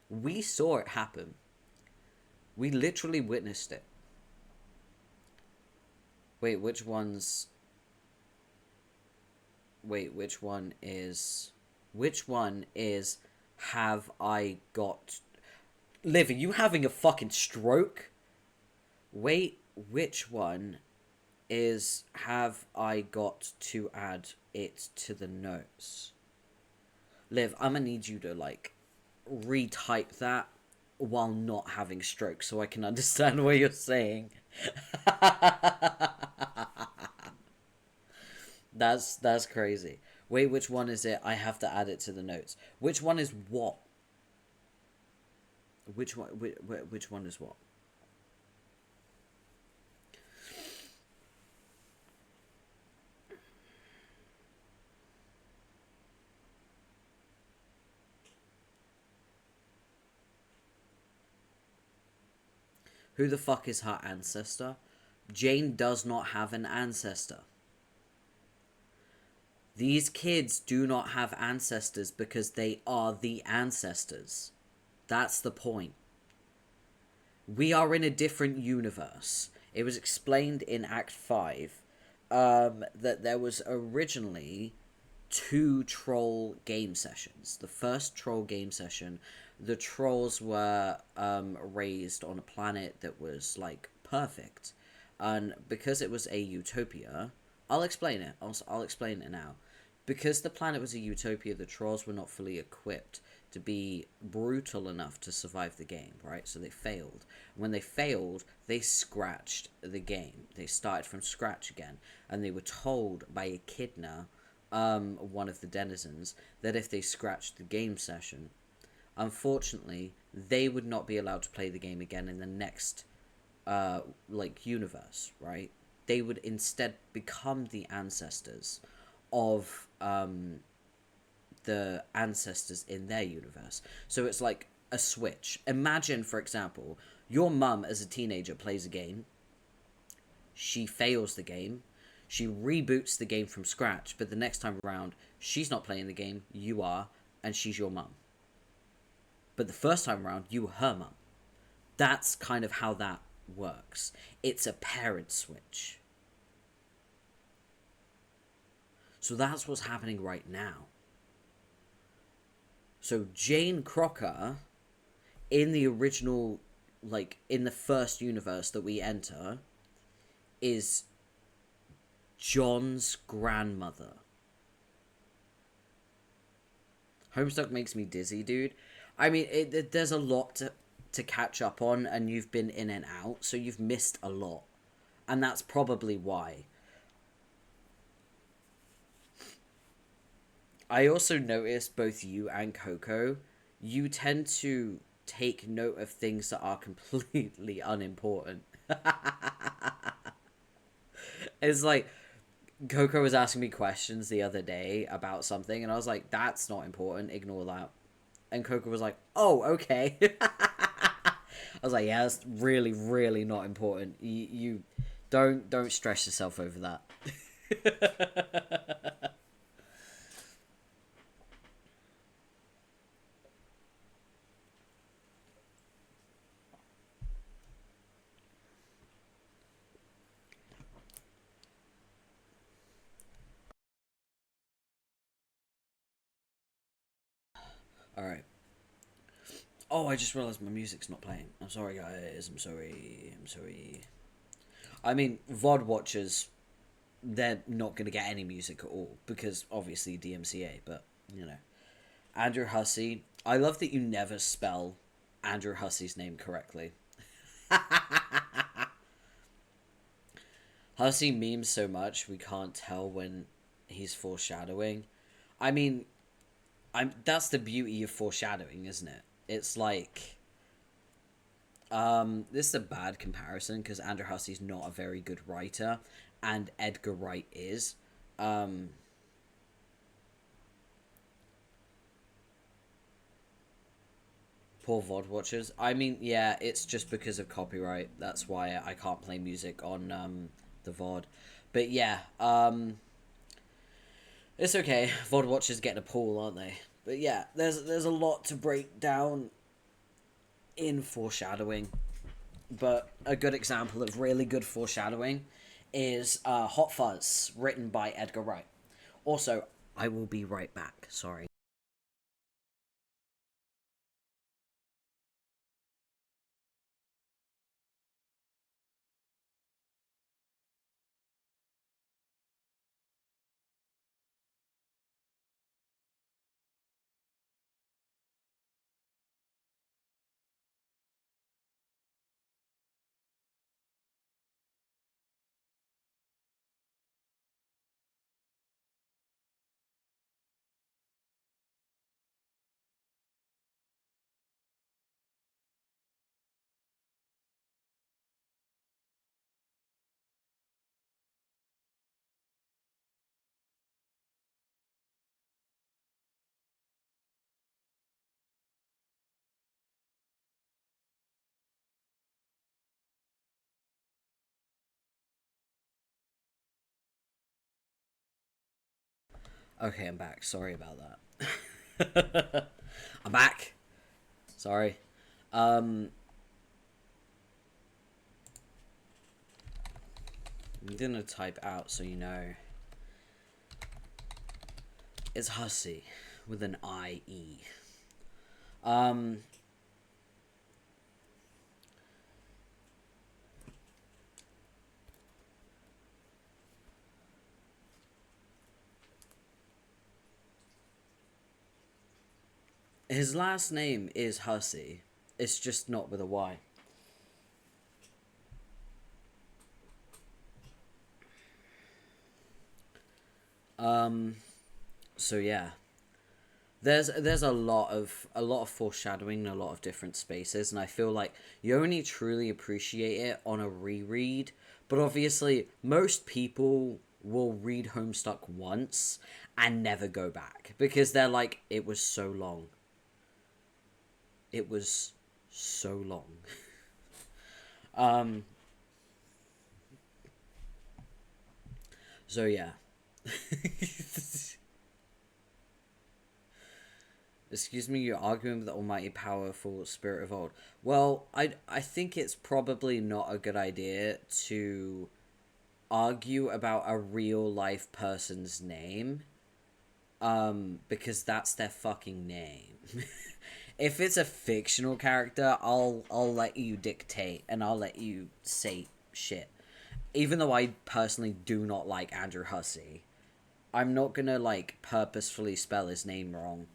We saw it happen. We literally witnessed it. Wait, which one is have I got... Liv, are you having a fucking stroke? Wait, which one is have I got to add it to the notes? Liv, I'm gonna need you to, like, retype that while not having stroke so I can understand what you're saying. That's crazy. Wait, which one is it? I have to add it to the notes. Which one is what? Which one is what? Who the fuck is her ancestor? Jane does not have an ancestor. These kids do not have ancestors because they are the ancestors. That's the point. We are in a different universe. It was explained in Act 5 that there was originally 2 troll game sessions. The first troll game session, the trolls were raised on a planet that was, like, perfect. And because it was a utopia, I'll explain it. I'll explain it now. Because the planet was a utopia, the trolls were not fully equipped. to be brutal enough to survive the game, right? So they failed. When they failed, they scratched the game. They started from scratch again, and they were told by Echidna, one of the denizens, that if they scratched the game session, unfortunately, they would not be allowed to play the game again in the next, universe, right? They would instead become the ancestors of, the ancestors in their universe. So it's like a switch. Imagine, for example, your mum as a teenager plays a game. She fails the game. She reboots the game from scratch, but the next time around, she's not playing the game, you are, and she's your mum. But the first time around, you were her mum. That's kind of how that works. It's a parent switch. So that's what's happening right now. So Jane Crocker, in the original, like, in the first universe that we enter, is John's grandmother. Homestuck makes me dizzy, dude. I mean, there's a lot to catch up on, and you've been in and out, so you've missed a lot. And that's probably why. I also noticed both you and Coco, you tend to take note of things that are completely unimportant. It's like, Coco was asking me questions the other day about something, and I was like, that's not important, ignore that. And Coco was like, oh, okay. I was like, yeah, that's really, really not important. You don't stress yourself over that. All right. Oh, I just realized my music's not playing. I'm sorry, guys. I'm sorry. I'm sorry. I mean, VOD watchers, they're not going to get any music at all because obviously DMCA, but, you know. Andrew Hussey. I love that you never spell Andrew Hussey's name correctly. Hussey memes so much we can't tell when he's foreshadowing. I mean, that's the beauty of foreshadowing, isn't it? It's like, this is a bad comparison because Andrew Hussey's not a very good writer, and Edgar Wright is. Poor VOD watchers. I mean, yeah, it's just because of copyright. That's why I can't play music on the VOD. But yeah, it's okay. VOD watchers get a pool, aren't they? But yeah, there's a lot to break down in foreshadowing. But a good example of really good foreshadowing is Hot Fuzz, written by Edgar Wright. Also, I will be right back. Sorry. Okay, I'm back. Sorry about that. I'm back. Sorry. I'm gonna type out so you know. It's Hussey with an IE. Um, His last name is Hussey. It's just not with a Y. So yeah. There's a lot of foreshadowing in a lot of different spaces, and I feel like you only truly appreciate it on a reread. But obviously, most people will read Homestuck once and never go back because they're like, it was so long. It was so long. um. So yeah. Excuse me, you're arguing with the almighty powerful spirit of old. Well, I think it's probably not a good idea to argue about a real life person's name, because that's their fucking name. If it's a fictional character, I'll let you dictate and I'll let you say shit. Even though I personally do not like Andrew Hussey, I'm not gonna like purposefully spell his name wrong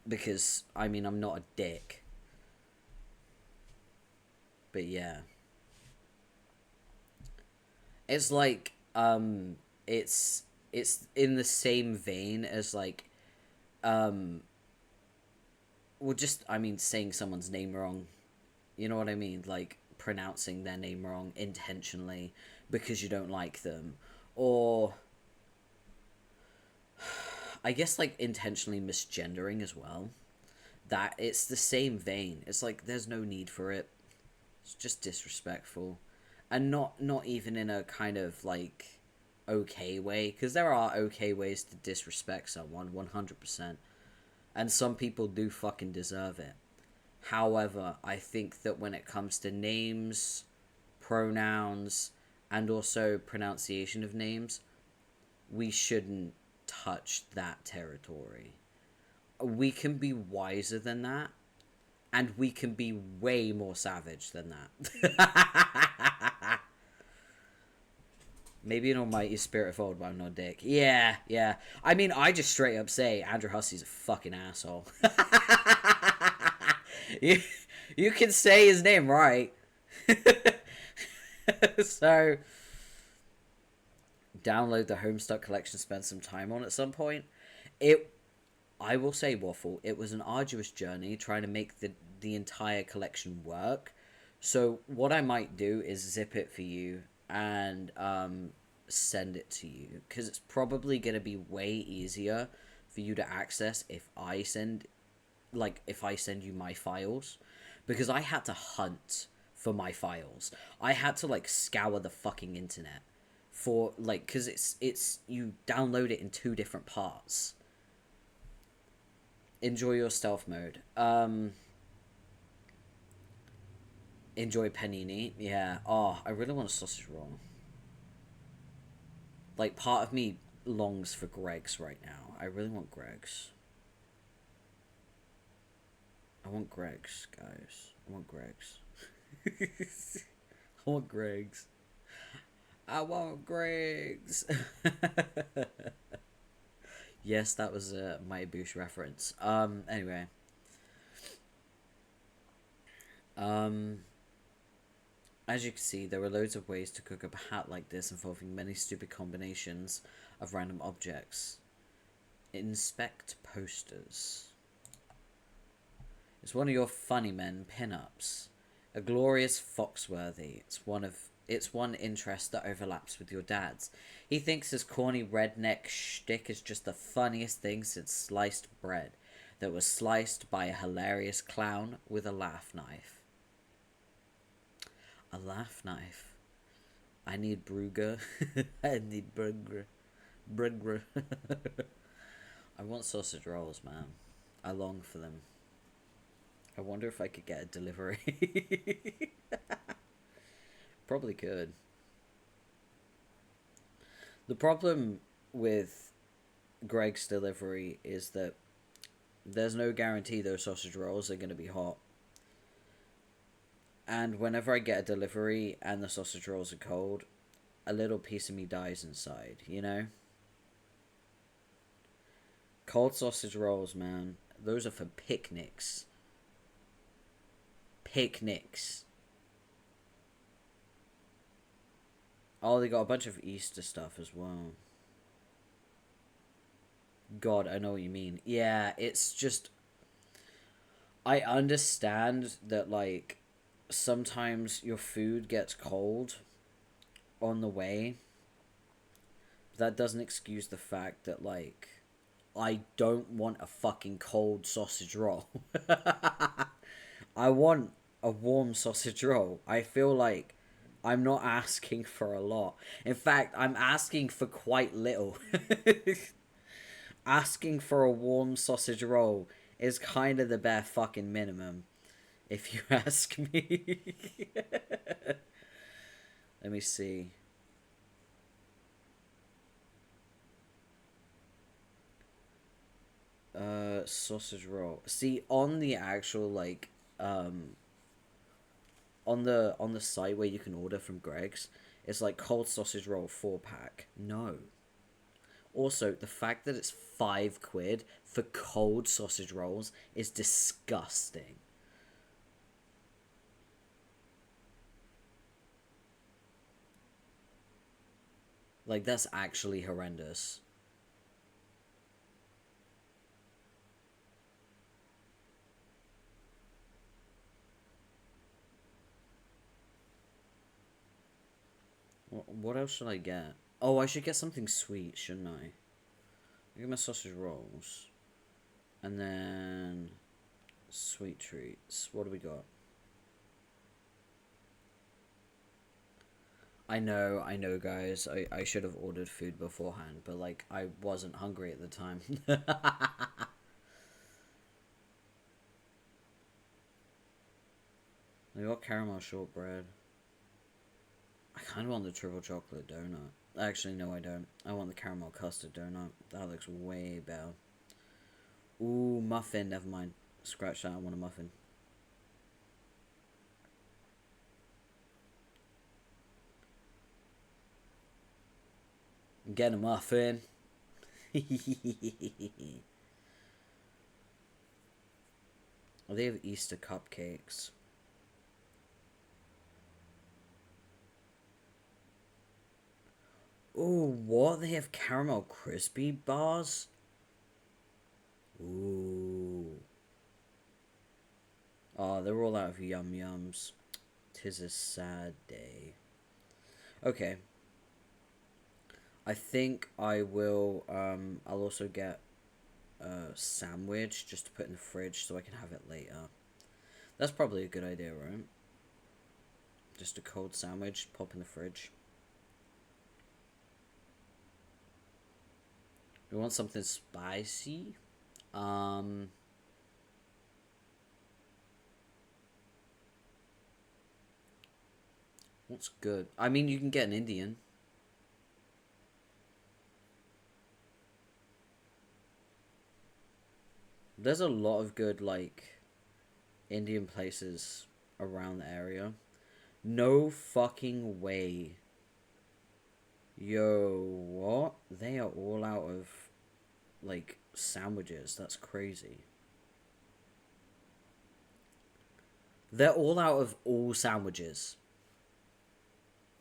because I mean I'm not a dick. But yeah. It's like it's in the same vein as like um well just I mean saying someone's name wrong. You know what I mean? Like pronouncing their name wrong intentionally because you don't like them, or I guess like intentionally misgendering as well. That it's the same vein. It's like there's no need for it. It's just disrespectful, and not even in a kind of like okay way, because there are okay ways to disrespect someone 100%, and some people do fucking deserve it. However, I think that when it comes to names, pronouns, and also pronunciation of names, we shouldn't touch that territory. We can be wiser than that, and we can be way more savage than that. Maybe an almighty spirit of old, but I'm not a dick. Yeah, yeah. I mean, I just straight up say Andrew Hussey's a fucking asshole. you, you can say his name right. So, download the Homestuck collection, spend some time on at some point. It, I will say, Waffle, it was an arduous journey trying to make the entire collection work. So what I might do is zip it for you and send it to you, because it's probably going to be way easier for you to access if I send you my files, because I had to hunt for my files. I had to like scour the fucking internet for like, because it's you download it in two different parts. Enjoy your stealth mode. Enjoy panini. Yeah. Oh, I really want a sausage roll. Like, part of me longs for Greg's right now. I really want Greg's. I want Greg's, guys. I want Greg's. I want Greg's. I want Greg's. Yes, that was a Mighty Boosh reference. Anyway. As you can see, there are loads of ways to cook up a hat like this involving many stupid combinations of random objects. Inspect posters. It's one of your funny men pin-ups. A glorious Foxworthy. It's one interest that overlaps with your dad's. He thinks his corny redneck shtick is just the funniest thing since sliced bread that was sliced by a hilarious clown with a laugh knife. A laugh knife. I need Brugger. I need Brugger. Brugger. I want sausage rolls, man. I long for them. I wonder if I could get a delivery. Probably could. The problem with Greg's delivery is that there's no guarantee those sausage rolls are going to be hot. And whenever I get a delivery and the sausage rolls are cold, a little piece of me dies inside, you know? Cold sausage rolls, man. Those are for picnics. Picnics. Oh, they got a bunch of Easter stuff as well. God, I know what you mean. Yeah, it's just... I understand that, like, sometimes your food gets cold on the way. But that doesn't excuse the fact that, like, I don't want a fucking cold sausage roll. I want a warm sausage roll. I feel like I'm not asking for a lot. In fact, I'm asking for quite little. Asking for a warm sausage roll is kind of the bare fucking minimum, if you ask me. Let me see. Sausage roll. See, on the actual, like, on the site where you can order from Greg's, it's like cold sausage roll 4-pack. No. Also, the fact that it's £5 for cold sausage rolls is disgusting. Like, that's actually horrendous. What else should I get? Oh, I should get something sweet, shouldn't I? I get my sausage rolls. And then... sweet treats. What do we got? I know, guys. I should have ordered food beforehand, but, like, I wasn't hungry at the time. I got caramel shortbread. I kind of want the triple chocolate donut. Actually, no, I don't. I want the caramel custard donut. That looks way better. Ooh, muffin. Never mind. Scratch that. I want a muffin. Get a muffin. Oh, they have Easter cupcakes. Ooh, what? They have caramel crispy bars? Ooh. Oh, they're all out of yum yums. 'Tis a sad day. Okay. I think I will, I'll also get a sandwich just to put in the fridge so I can have it later. That's probably a good idea, right? Just a cold sandwich, pop in the fridge. We want something spicy. What's good? I mean, you can get an Indian. There's a lot of good, like, Indian places around the area. No fucking way. Yo, what? They are all out of, like, sandwiches. That's crazy. They're all out of all sandwiches.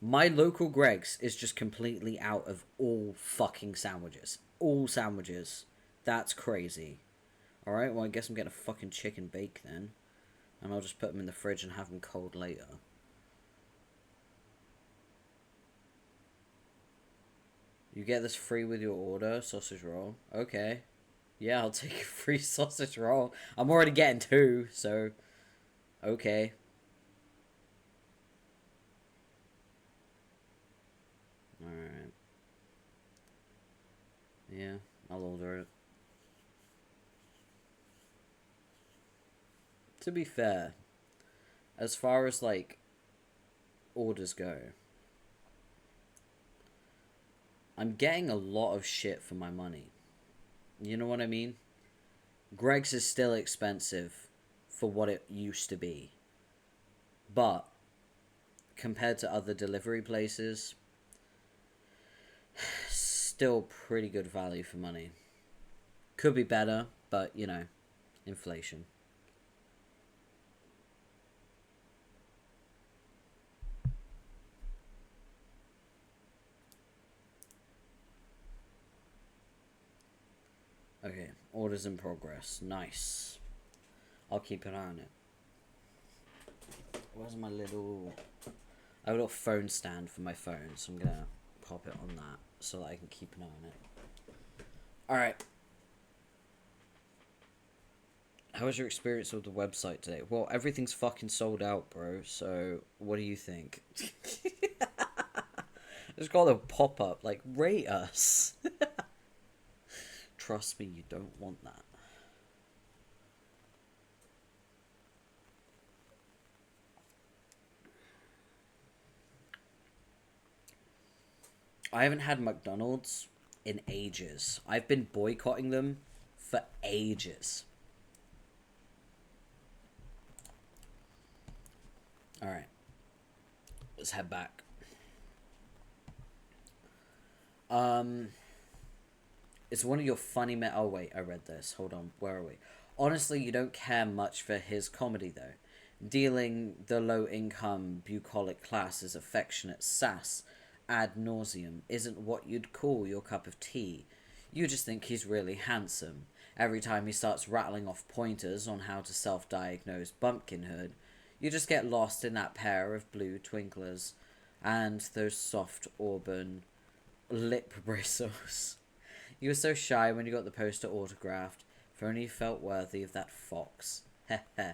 My local Greg's is just completely out of all fucking sandwiches. All sandwiches. That's crazy. Alright, well, I guess I'm getting a fucking chicken bake then. And I'll just put them in the fridge and have them cold later. You get this free with your order, sausage roll. Okay. Yeah, I'll take a free sausage roll. I'm already getting 2, so... okay. Alright. Yeah, I'll order it. To be fair, as far as, like, orders go, I'm getting a lot of shit for my money. You know what I mean? Greg's is still expensive for what it used to be. But, compared to other delivery places, still pretty good value for money. Could be better, but, you know. Inflation. Okay, orders in progress. Nice. I'll keep an eye on it. Where's my little... I have a little phone stand for my phone, so I'm gonna pop it on that so that I can keep an eye on it. Alright. How was your experience with the website today? Well, everything's fucking sold out, bro, so what do you think? Just got a pop-up, like, rate us. Trust me, you don't want that. I haven't had McDonald's in ages. I've been boycotting them for ages. Alright. Let's head back. It's one of your funny oh wait, I read this. Hold on, where are we? Honestly, you don't care much for his comedy though. Dealing the low-income bucolic class as affectionate sass ad nauseum isn't what you'd call your cup of tea. You just think he's really handsome. Every time he starts rattling off pointers on how to self-diagnose bumpkinhood, you just get lost in that pair of blue twinklers and those soft auburn lip bristles. You were so shy when you got the poster autographed. If only you felt worthy of that fox. Heh heh.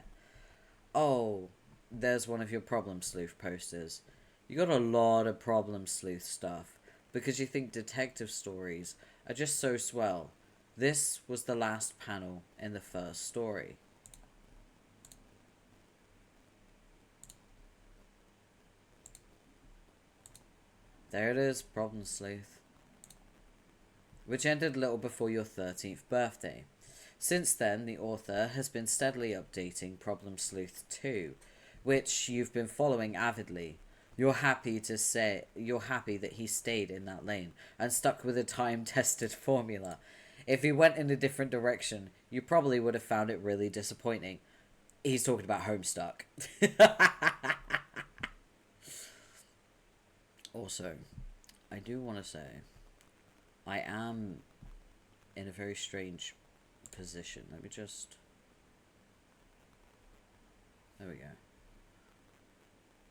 Oh, there's one of your Problem Sleuth posters. You got a lot of Problem Sleuth stuff, because you think detective stories are just so swell. This was the last panel in the first story. There it is, Problem Sleuth. Which ended a little before your 13th birthday. Since then, the author has been steadily updating Problem Sleuth 2, which you've been following avidly. You're happy that he stayed in that lane and stuck with a time-tested formula. If he went in a different direction, you probably would have found it really disappointing. He's talking about Homestuck. Also, I do want to say, I am in a very strange position. Let me just... There we go.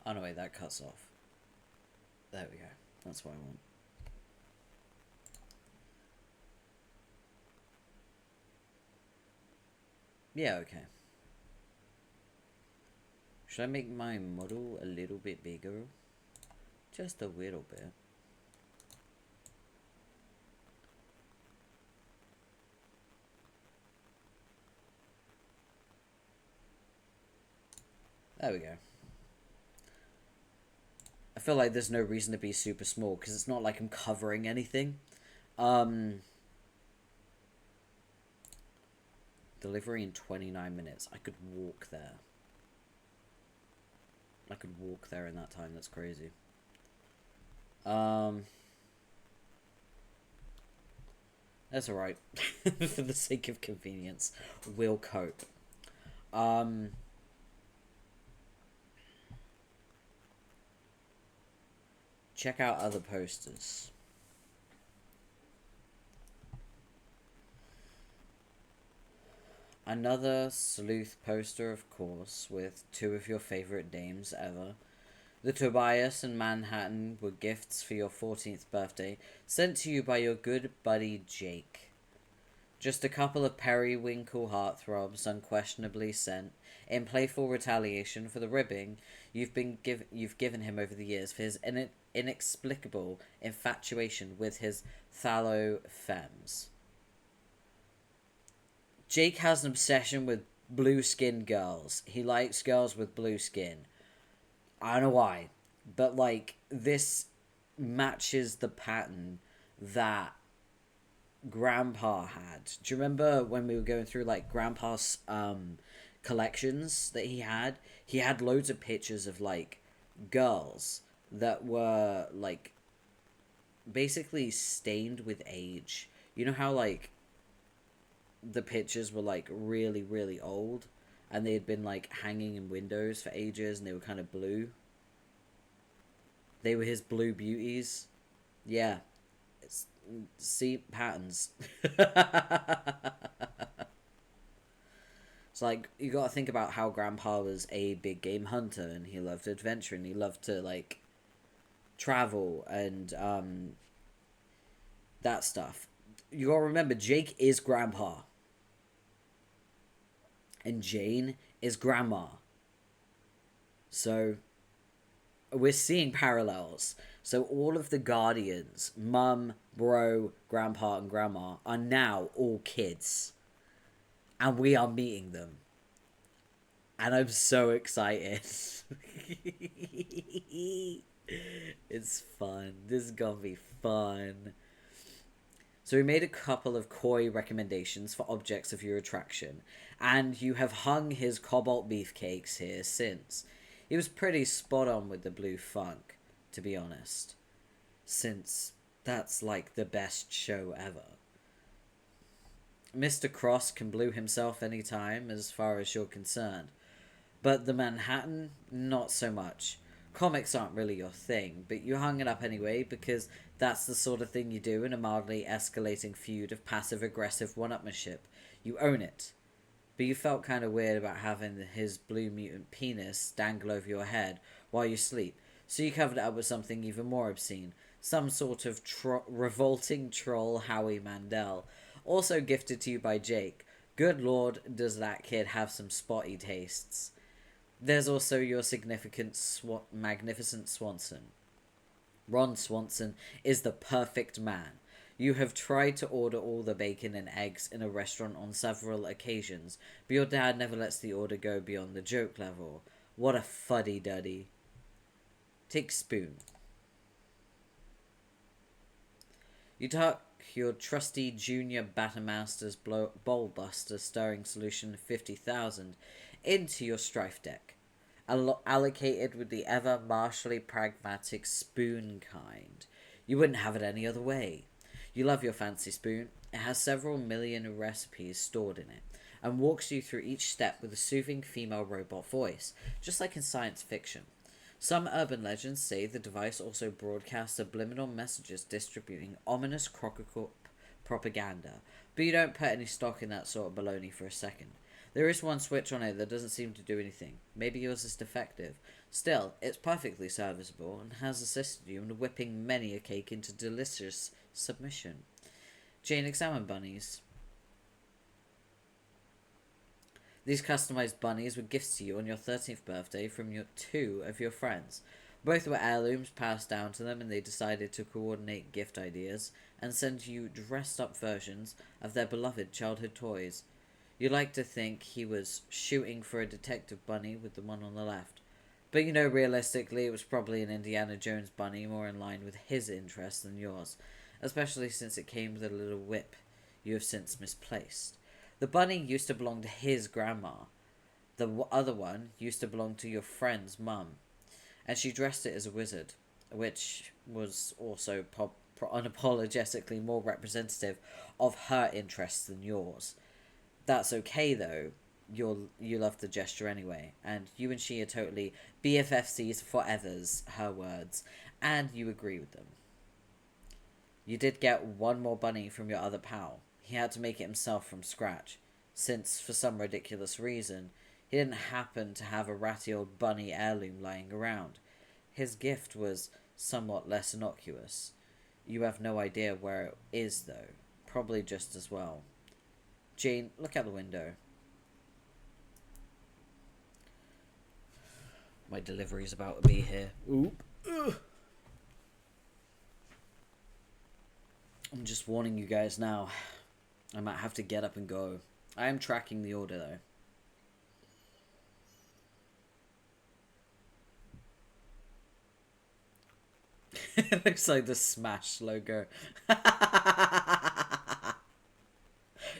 Oh no, wait, that cuts off. There we go. That's what I want. Yeah, okay. Should I make my model a little bit bigger? Just a little bit. There we go. I feel like there's no reason to be super small, because it's not like I'm covering anything. Delivery in 29 minutes. I could walk there. I could walk there in that time. That's crazy. That's alright. For the sake of convenience, we'll cope. Check out other posters. Another sleuth poster, of course, with two of your favorite names ever. The Tobias and Manhattan were gifts for your 14th birthday, sent to you by your good buddy Jake. Just a couple of periwinkle heartthrobs unquestionably sent in playful retaliation for the ribbing you've given him over the years for his inexplicable infatuation with his thallo femmes. Jake has an obsession with blue-skinned girls. He likes girls with blue skin. I don't know why, but like this matches the pattern that Grandpa had. Do you remember when we were going through like Grandpa's collections that he had? He had loads of pictures of like girls that were like basically stained with age. You know how like the pictures were like really, really old, and they had been like hanging in windows for ages, and they were kind of blue. They were his blue beauties. Yeah, see patterns. It's like you got to think about how Grandpa was a big game hunter, and he loved adventure, and he loved to like travel and that stuff. You got to remember, Jake is Grandpa, and Jane is Grandma. So we're seeing parallels. So all of the Guardians, Mum, Bro, Grandpa, and Grandma, are now all kids. And we are meeting them. And I'm so excited. It's fun. This is gonna be fun. So we made a couple of coy recommendations for objects of your attraction, and you have hung his cobalt beefcakes here since. He was pretty spot on with the blue funk, to be honest, since that's like the best show ever. Mr. Cross can blue himself anytime as far as you're concerned, but the Manhattan, not so much. Comics aren't really your thing, but you hung it up anyway because that's the sort of thing you do in a mildly escalating feud of passive-aggressive one-upmanship. You own it. But you felt kind of weird about having his blue mutant penis dangle over your head while you sleep, so you covered it up with something even more obscene. Some sort of revolting troll Howie Mandel, also gifted to you by Jake. Good lord, does that kid have some spotty tastes. There's also your significant magnificent Swanson. Ron Swanson is the perfect man. You have tried to order all the bacon and eggs in a restaurant on several occasions, but your dad never lets the order go beyond the joke level. What a fuddy-duddy. Take spoon. You tuck your trusty Junior Battermaster's Bowl Buster Stirring Solution 50,000 into your strife deck, allocated with the ever martially pragmatic spoon kind. You wouldn't have it any other way. You love your fancy spoon. It has several million recipes stored in it, and walks you through each step with a soothing female robot voice, just like in science fiction. Some urban legends say the device also broadcasts subliminal messages distributing ominous crococorp propaganda, but you don't put any stock in that sort of baloney for a second. There is one switch on it that doesn't seem to do anything. Maybe yours is defective. Still, it's perfectly serviceable and has assisted you in whipping many a cake into delicious submission. Jane, examine bunnies. These customized bunnies were gifts to you on your 13th birthday from two of your friends. Both were heirlooms passed down to them, and they decided to coordinate gift ideas and send you dressed up versions of their beloved childhood toys. You like to think he was shooting for a detective bunny with the one on the left. But you know, realistically, it was probably an Indiana Jones bunny more in line with his interests than yours, especially since it came with a little whip you have since misplaced. The bunny used to belong to his grandma. The other one used to belong to your friend's mum, and she dressed it as a wizard, which was also unapologetically more representative of her interests than yours. That's okay, though. You love the gesture anyway, and you and she are totally BFFCs forevers, her words, and you agree with them. You did get one more bunny from your other pal. He had to make it himself from scratch, since, for some ridiculous reason, he didn't happen to have a ratty old bunny heirloom lying around. His gift was somewhat less innocuous. You have no idea where it is, though. Probably just as well. Jane, look out the window. My delivery's about to be here. Oop. Ugh. I'm just warning you guys now. I might have to get up and go. I am tracking the order, though. It looks like the Smash logo.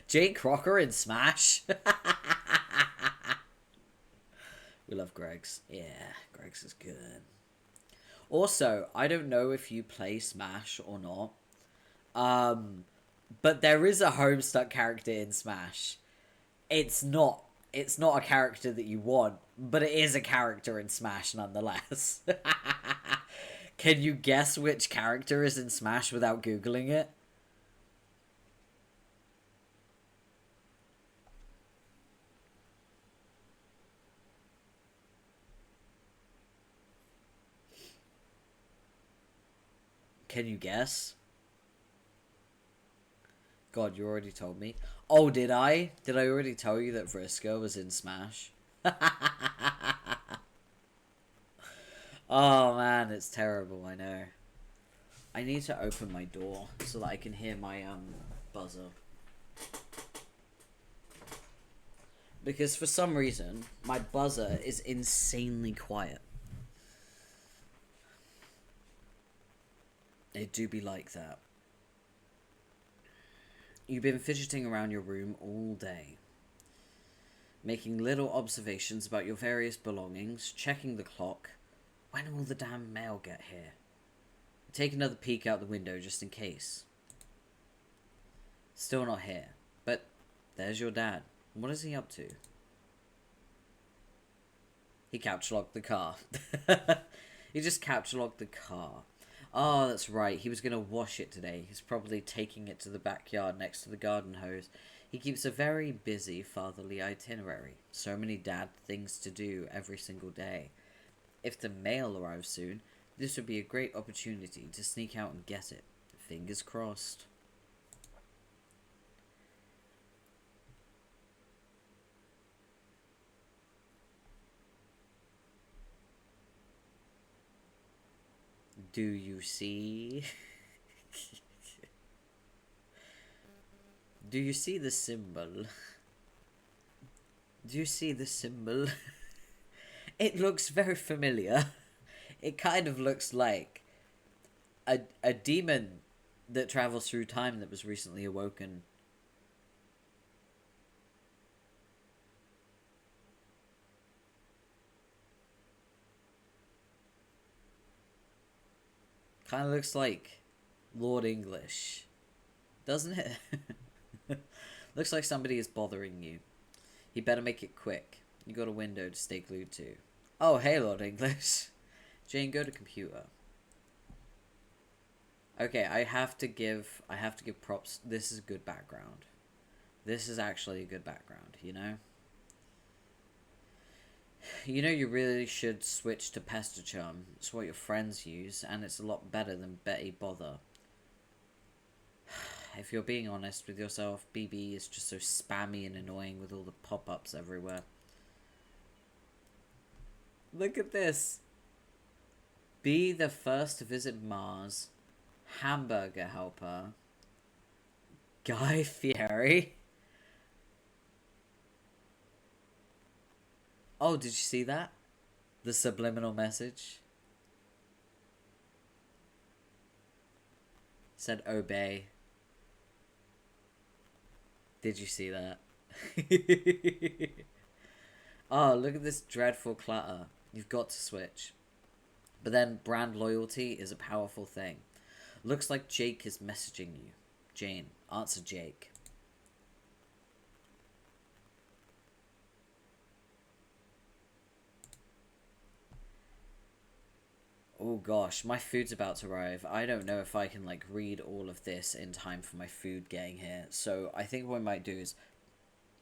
Jake Crocker in Smash. We love Greg's. Yeah, Greg's is good. Also, I don't know if you play Smash or not. But there is a Homestuck character in Smash. It's not. It's not a character that you want, but it is a character in Smash nonetheless. Can you guess which character is in Smash without Googling it? Can you guess? God, you already told me. Oh, did I? Did I already tell you that Vriska was in Smash? Oh man, it's terrible, I know. I need to open my door so that I can hear my buzzer. Because for some reason, my buzzer is insanely quiet. It do be like that. You've been fidgeting around your room all day, making little observations about your various belongings, checking the clock. When will the damn mail get here? Take another peek out the window just in case. Still not here. But there's your dad. What is he up to? He couch locked the car. He just couch locked the car. Oh, that's right. He was going to wash it today. He's probably taking it to the backyard next to the garden hose. He keeps a very busy fatherly itinerary. So many dad things to do every single day. If the mail arrives soon, this would be a great opportunity to sneak out and get it. Fingers crossed. Do you see? Do you see the symbol? Do you see the symbol? It looks very familiar. It kind of looks like a demon that travels through time that was recently awoken. Kind of looks like Lord English, doesn't it? Looks like somebody is bothering you. You better make it quick. You got a window to stay glued to. Oh, hey, Lord English. Jane, go to computer. Okay, I have to give props. This is a good background. This is actually a good background, you know? You know you really should switch to Pester Charm. It's what your friends use, and it's a lot better than Betty Bother. If you're being honest with yourself, BB is just so spammy and annoying with all the pop-ups everywhere. Look at this. Be the first to visit Mars. Hamburger helper. Guy Fieri. Oh, did you see that? The subliminal message. Said obey. Did you see that? Oh, look at this dreadful clutter. You've got to switch. But then brand loyalty is a powerful thing. Looks like Jake is messaging you. Jane, answer Jake. Oh gosh, my food's about to arrive. I don't know if I can like read all of this in time for my food getting here. So I think what I might do is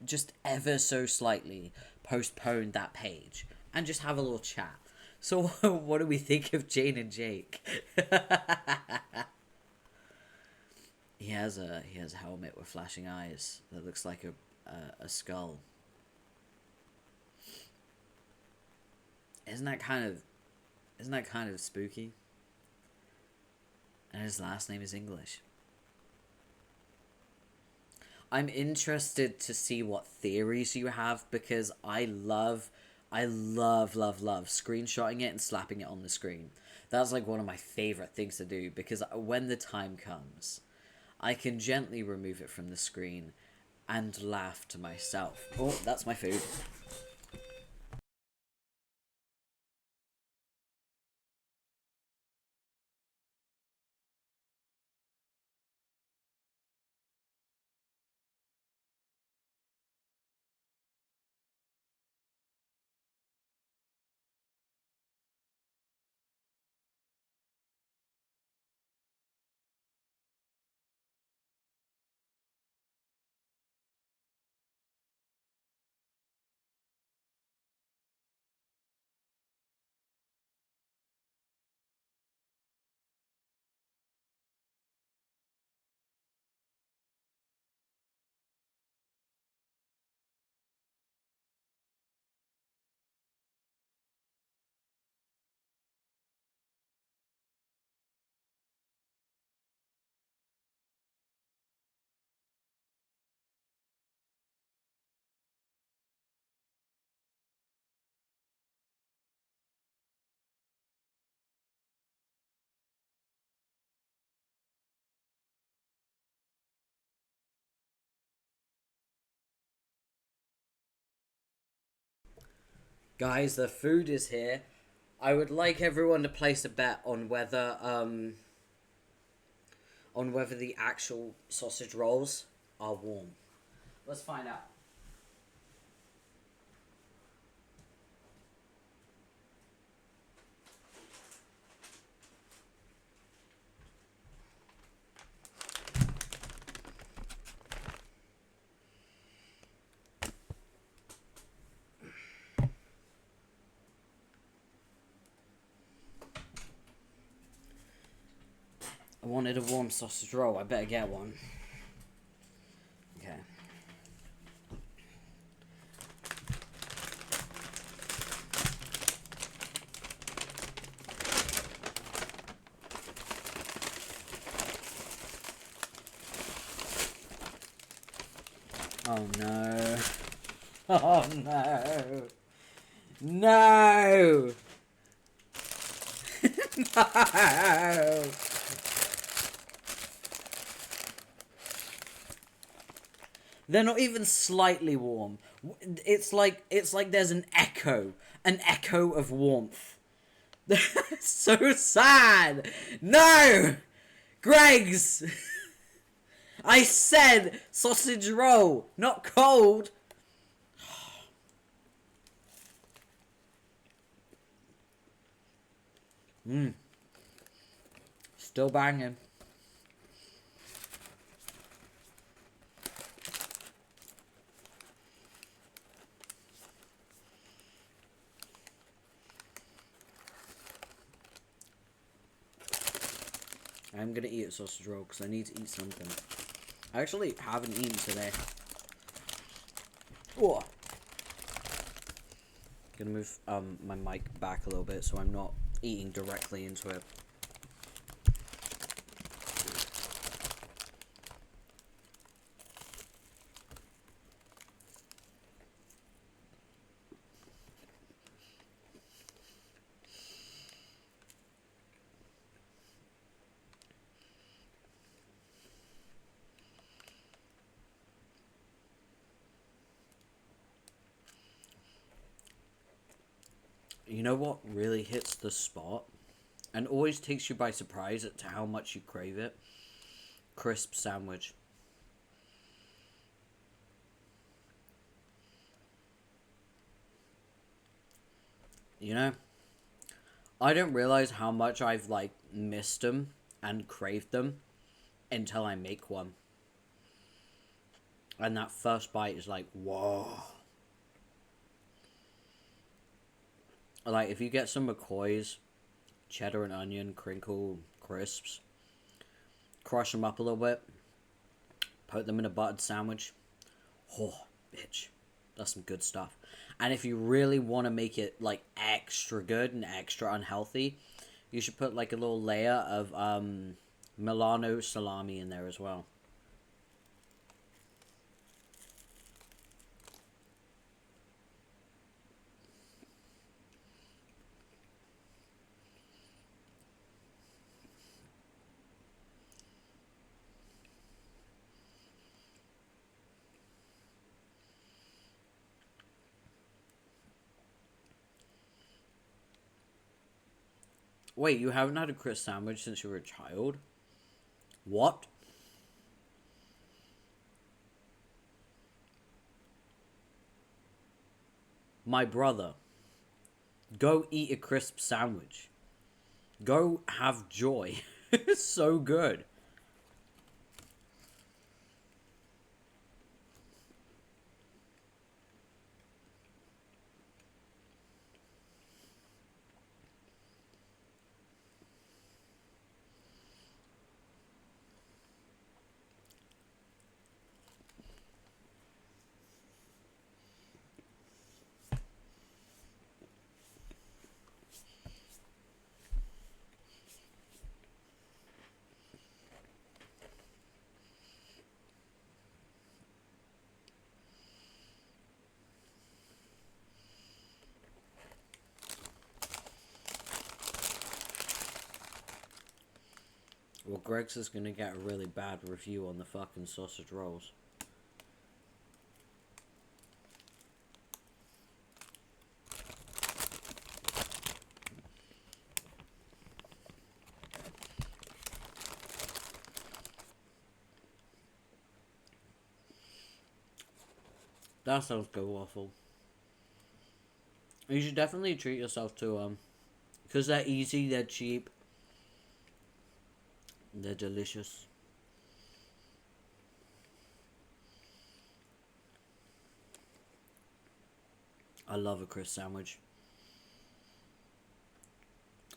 just ever so slightly postpone that page and just have a little chat. So what do we think of Jane and Jake? He has a helmet with flashing eyes that looks like a skull. Isn't that kind of spooky? And his last name is English. I'm interested to see what theories you have because I love screenshotting it and slapping it on the screen. That's like one of my favorite things to do because when the time comes, I can gently remove it from the screen and laugh to myself. Oh, that's my food. Guys, the food is here. I would like everyone to place a bet on whether the actual sausage rolls are warm. Let's find out. I wanted a warm sausage roll. I better get one. Okay. Oh no. Oh no. No! No! They're not even slightly warm. It's like there's an echo of warmth. So sad. No, Greg's. I said sausage roll, not cold. Still banging. I'm gonna eat a sausage roll because I need to eat something. I actually haven't eaten today. Oh. Gonna move my mic back a little bit so I'm not eating directly into it. You know what really hits the spot and always takes you by surprise at how much you crave it? Crisp sandwich. You know, I don't realize how much I've like missed them and craved them until I make one. And that first bite is like, whoa. Like, if you get some McCoy's cheddar and onion crinkle crisps, crush them up a little bit, put them in a buttered sandwich. Oh, bitch. That's some good stuff. And if you really want to make it, like, extra good and extra unhealthy, you should put, like, a little layer of Milano salami in there as well. Wait, you haven't had a crisp sandwich since you were a child? What? My brother, go eat a crisp sandwich. Go have joy. It's so good. Well, Greg's is gonna get a really bad review on the fucking sausage rolls. That sounds good, Waffle. You should definitely treat yourself to because they're easy, they're cheap, they're delicious. I love a crisp sandwich.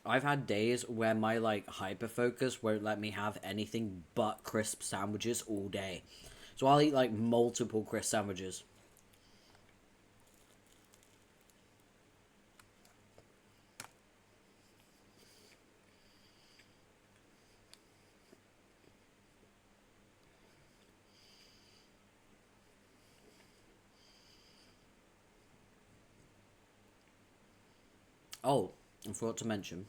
I've had days where my like hyperfocus won't let me have anything but crisp sandwiches all day. So I'll eat like multiple crisp sandwiches. Oh, I forgot to mention,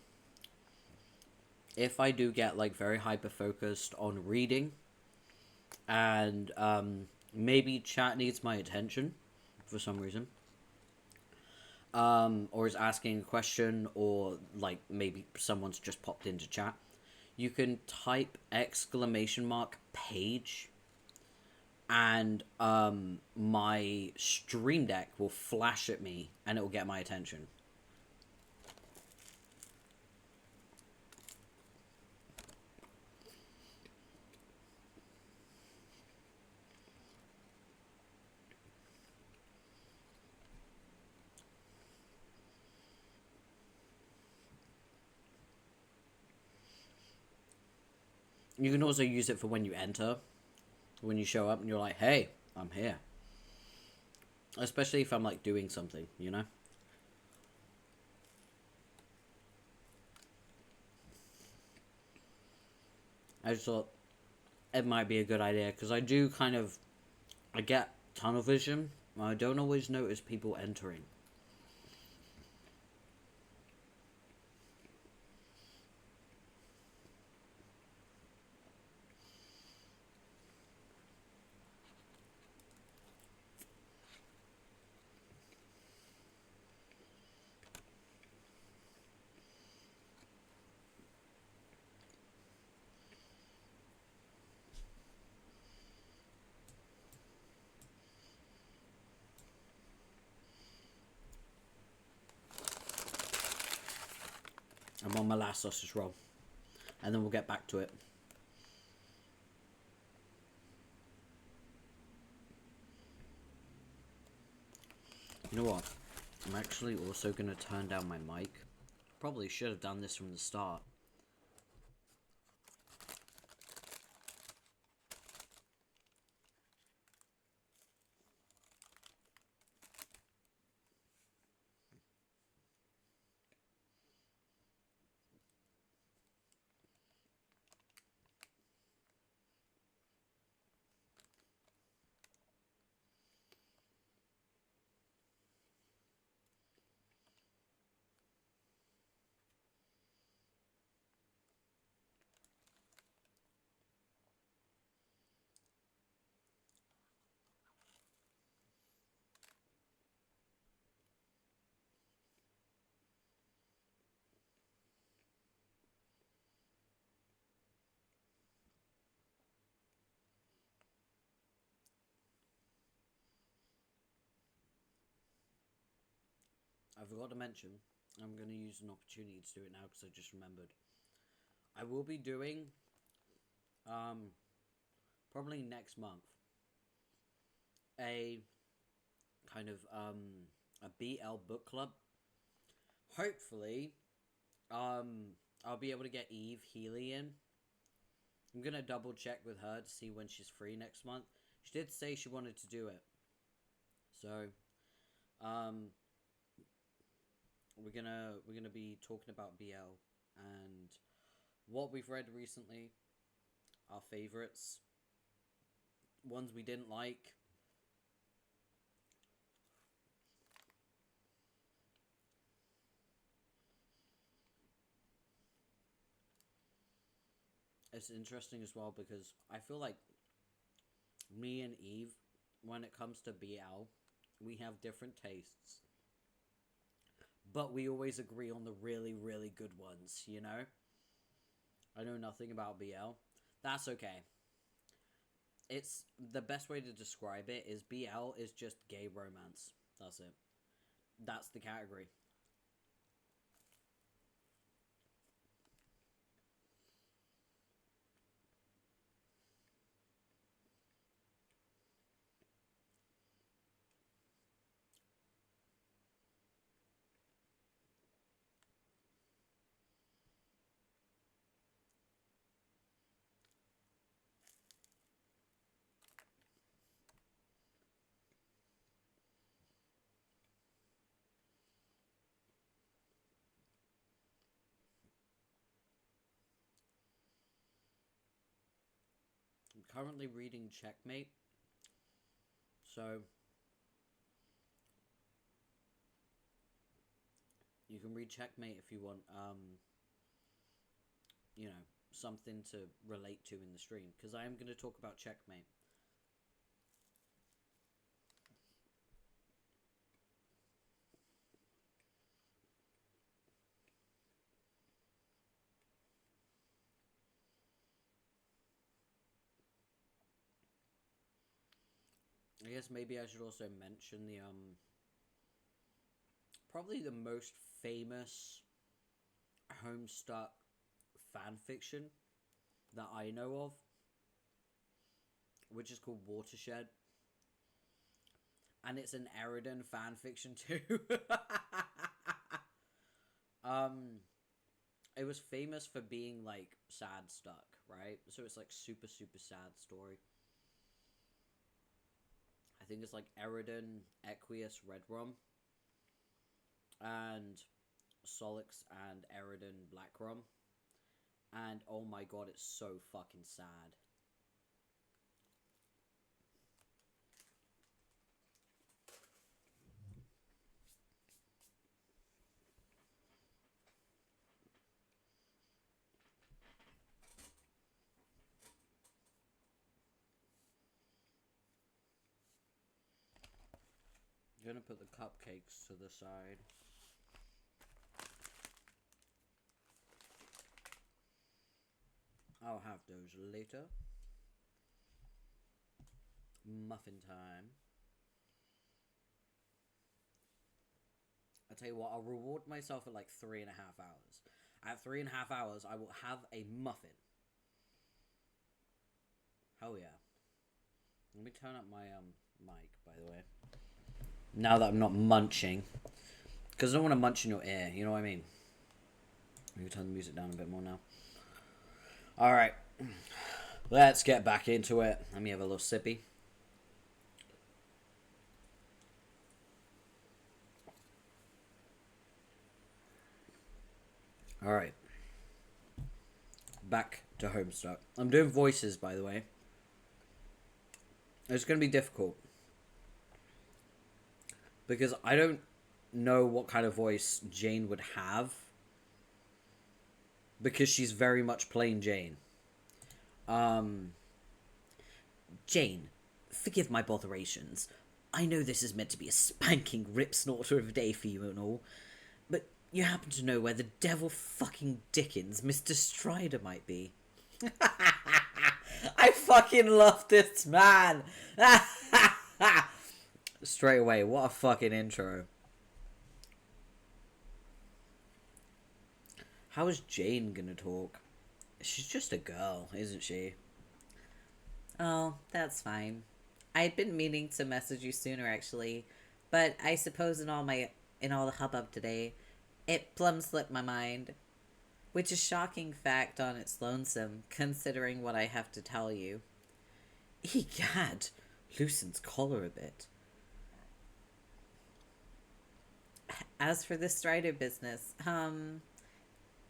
if I do get like very hyper focused on reading and maybe chat needs my attention for some reason, or is asking a question, or like maybe someone's just popped into chat, you can type exclamation mark page, and my stream deck will flash at me and it will get my attention. You can also use it for when you enter, when you show up and you're like, hey, I'm here. Especially if I'm like doing something, you know? I just thought it might be a good idea because I do kind of, I get tunnel vision. I don't always notice people entering. I'm on my last sausage roll, and then we'll get back to it. You know what? I'm actually also going to turn down my mic. Probably should have done this from the start. I forgot to mention, I'm going to use an opportunity to do it now because I just remembered. I will be doing, probably next month, a kind of, a BL book club. Hopefully, I'll be able to get Eve Healy in. I'm going to double check with her to see when she's free next month. She did say she wanted to do it. So, um, we're gonna be talking about BL and what we've read recently, our favorites, ones we didn't like. It's interesting as well because I feel like me and Eve, when it comes to BL, we have different tastes, but we always agree on the really, really good ones, you know? I know nothing about BL. That's okay. It's the best way to describe it is BL is just gay romance. That's it. That's the category. I'm currently reading Checkmate. So you can read Checkmate if you want you know, something to relate to in the stream, because I am going to talk about Checkmate. I guess maybe I should also mention the probably the most famous Homestuck fan fiction that I know of, which is called Watershed, and it's an Eridan fan fiction too. It was famous for being like sad stuck, right? So it's like super super sad story. I think it's like Eridan, Equius, Redrum, and Solix and Eridan, Blackrum. And oh my god, it's so fucking sad. I'm gonna put the cupcakes to the side. I'll have those later. Muffin time. I tell you what, I'll reward myself at like 3.5 hours. At 3.5 hours, I will have a muffin. Hell yeah. Let me turn up my mic, by the way. Now that I'm not munching. Because I don't want to munch in your ear, you know what I mean? Let me turn the music down a bit more now. Alright. Let's get back into it. Let me have a little sippy. Alright. Back to Homestuck. I'm doing voices, by the way. It's going to be difficult. Because I don't know what kind of voice Jane would have. Because she's very much plain Jane. Jane, forgive my botherations. I know this is meant to be a spanking rip snorter of a day for you and all, but you happen to know where the devil fucking Dickens Mr. Strider might be? I fucking love this man! Straight away, what a fucking intro. How is Jane gonna talk? She's just a girl, isn't she? Oh, that's fine. I'd been meaning to message you sooner actually, but I suppose in all the hubbub today, it plumb slipped my mind. Which is shocking fact on its lonesome, considering what I have to tell you. Egad, loosens collar a bit. As for this Strider business,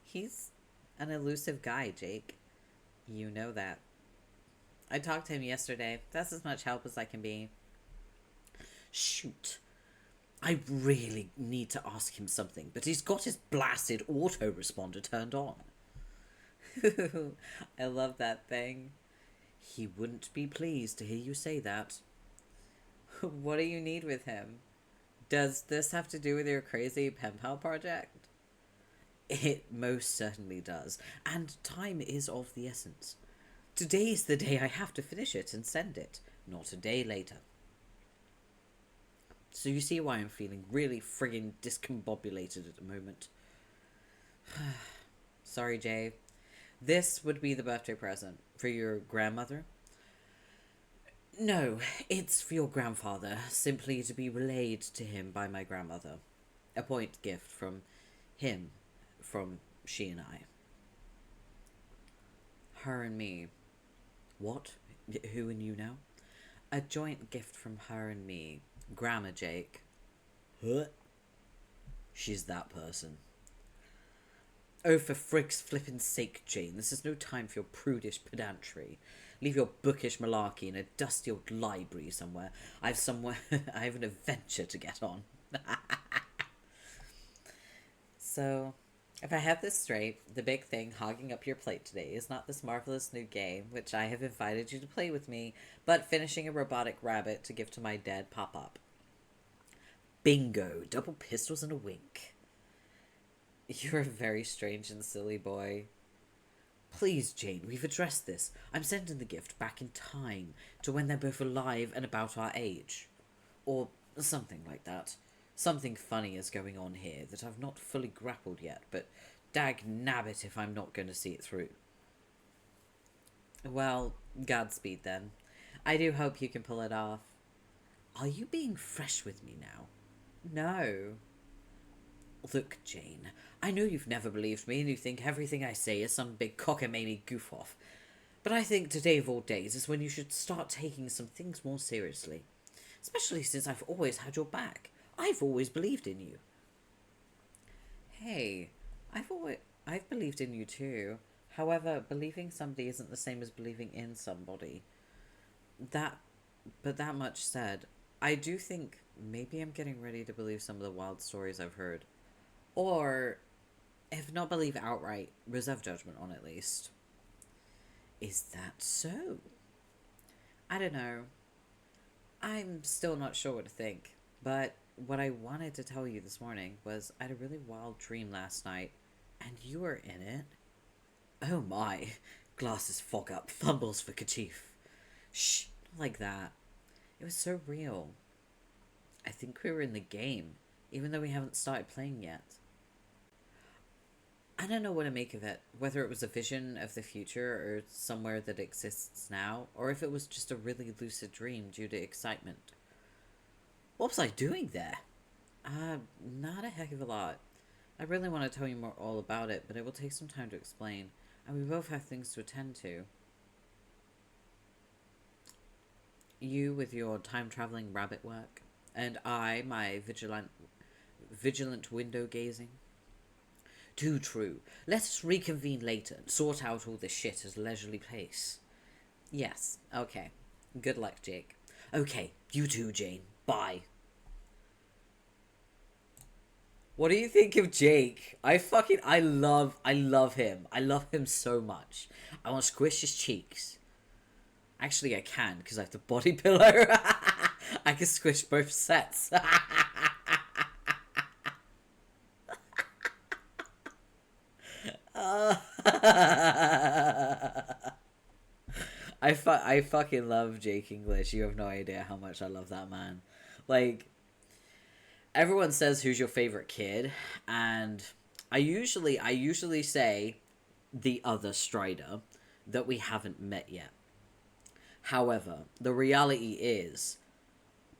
he's an elusive guy, Jake. You know that. I talked to him yesterday. That's as much help as I can be. Shoot. I really need to ask him something, but he's got his blasted autoresponder turned on. I love that thing. He wouldn't be pleased to hear you say that. What do you need with him? Does this have to do with your crazy pen pal project? It most certainly does, and time is of the essence. Today's the day I have to finish it and send it, not a day later. So you see why I'm feeling really friggin' discombobulated at the moment. Sorry, Jay. This would be the birthday present for your grandmother. No, it's for your grandfather, simply to be relayed to him by my grandmother. A point gift from him, from she and I. Her and me. What? Who and you now? A joint gift from her and me. Grandma Jake. Huh? She's that person. Oh, for frig's flippin' sake, Jane, this is no time for your prudish pedantry. Leave your bookish malarkey in a dusty old library somewhere. I have an adventure to get on. So, if I have this straight, the big thing hogging up your plate today is not this marvelous new game, which I have invited you to play with me, but finishing a robotic rabbit to give to my dead pop-up. Bingo! Double pistols and a wink. You're a very strange and silly boy. Please, Jane, we've addressed this. I'm sending the gift back in time to when they're both alive and about our age. Or something like that. Something funny is going on here that I've not fully grappled yet, but dag nabbit if I'm not going to see it through. Well, Godspeed then. I do hope you can pull it off. Are you being fresh with me now? No. Look, Jane, I know you've never believed me and you think everything I say is some big cockamamie goof-off. But I think today of all days is when you should start taking some things more seriously. Especially since I've always had your back. I've always believed in you. Hey, I've believed in you too. However, believing somebody isn't the same as believing in somebody. But that much said, I do think maybe I'm getting ready to believe some of the wild stories I've heard. Or, if not believe outright, reserve judgment on at least. Is that so? I don't know. I'm still not sure what to think, but what I wanted to tell you this morning was I had a really wild dream last night, and you were in it. Oh my, glasses fog up, fumbles for kerchief. Shh, not like that. It was so real. I think we were in the game, even though we haven't started playing yet. I don't know what to make of it, whether it was a vision of the future or somewhere that exists now, or if it was just a really lucid dream due to excitement. What was I doing there? Not a heck of a lot. I really want to tell you more all about it, but it will take some time to explain, and we both have things to attend to. You with your time-traveling rabbit work, and I, my vigilant window gazing. Too true. Let us reconvene later and sort out all this shit at a leisurely pace. Yes, okay. Good luck, Jake. Okay, you too, Jane. Bye. What do you think of Jake? I love him. I love him so much. I want to squish his cheeks. Actually, I can, because I have the body pillow. I can squish both sets. I fucking love Jake English. You have no idea how much I love that man. Like, everyone says who's your favorite kid, and I usually say the other Strider that we haven't met yet. However, the reality is,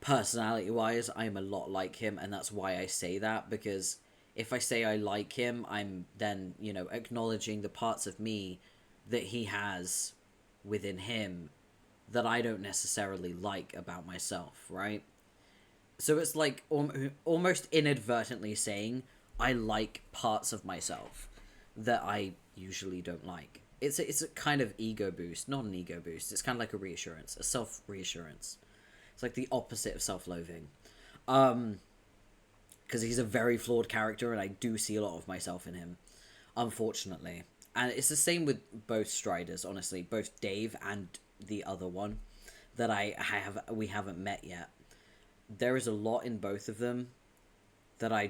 personality-wise, I'm a lot like him, and that's why I say that, because if I say I like him, I'm then, acknowledging the parts of me that he has within him that I don't necessarily like about myself, right? So it's like almost inadvertently saying I like parts of myself that I usually don't like. It's a kind of ego boost, not an ego boost. It's kind of like a reassurance, a self-reassurance. It's like the opposite of self-loathing. Because he's a very flawed character, and I do see a lot of myself in him, unfortunately. And it's the same with both Striders, honestly, both Dave and the other one that we haven't met yet. There is a lot in both of them that I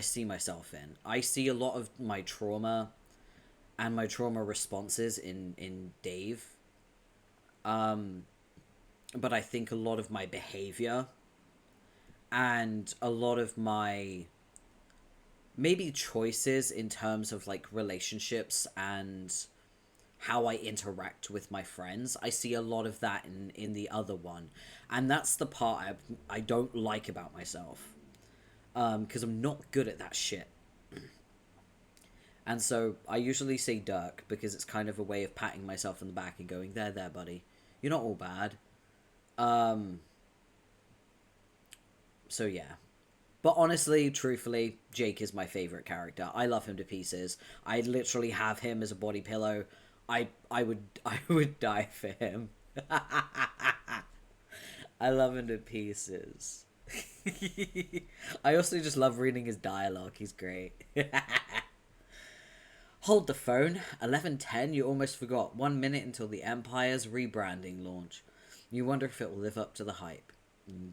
see myself in. I see a lot of my trauma and my trauma responses in Dave. But I think a lot of my behavior and a lot of my maybe choices in terms of like relationships and how I interact with my friends, I see a lot of that in the other one, and that's the part I don't like about myself, because I'm not good at that shit. And so I usually say Dirk because it's kind of a way of patting myself on the back and going, there, buddy. You're not all bad. So yeah. But honestly, truthfully, Jake is my favorite character. I love him to pieces. I literally have him as a body pillow. I would die for him. I love him to pieces. I also just love reading his dialogue. He's great. Hold the phone. 11:10. You almost forgot. 1 minute until the Empire's rebranding launch. You wonder if it will live up to the hype.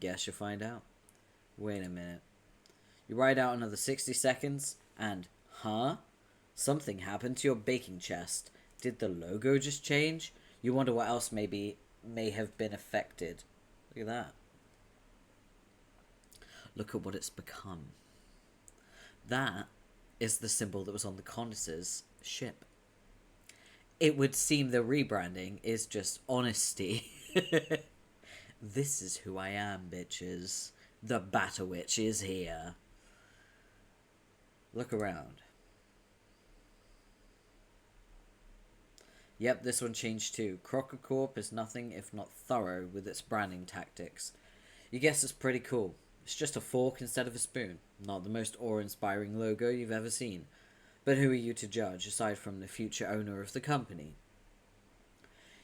Guess you'll find out. Wait a minute. You ride out another 60 seconds, and, huh? Something happened to your baking chest. Did the logo just change? You wonder what else may have been affected. Look at that. Look at what it's become. That is the symbol that was on the Condes's ship. It would seem the rebranding is just honesty. This is who I am, bitches. The Batter Witch is here. Look around. Yep, this one changed too. Crocker Corp is nothing if not thorough with its branding tactics. You guess it's pretty cool. It's just a fork instead of a spoon. Not the most awe-inspiring logo you've ever seen. But who are you to judge, aside from the future owner of the company?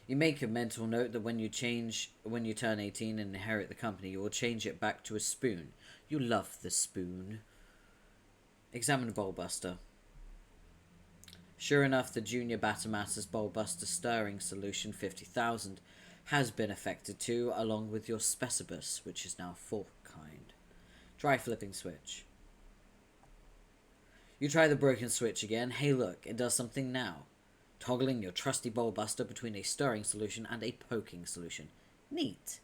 You make a mental note that when you turn 18 and inherit the company, you will change it back to a spoon. You love the spoon. Examine Bowlbuster. Sure enough, the Junior Battermaster's Bowlbuster Stirring Solution 50,000 has been affected too, along with your Specibus, which is now fork kind. Try flipping switch. You try the broken switch again. Hey look, it does something now. Toggling your trusty Bowlbuster between a stirring solution and a poking solution. Neat.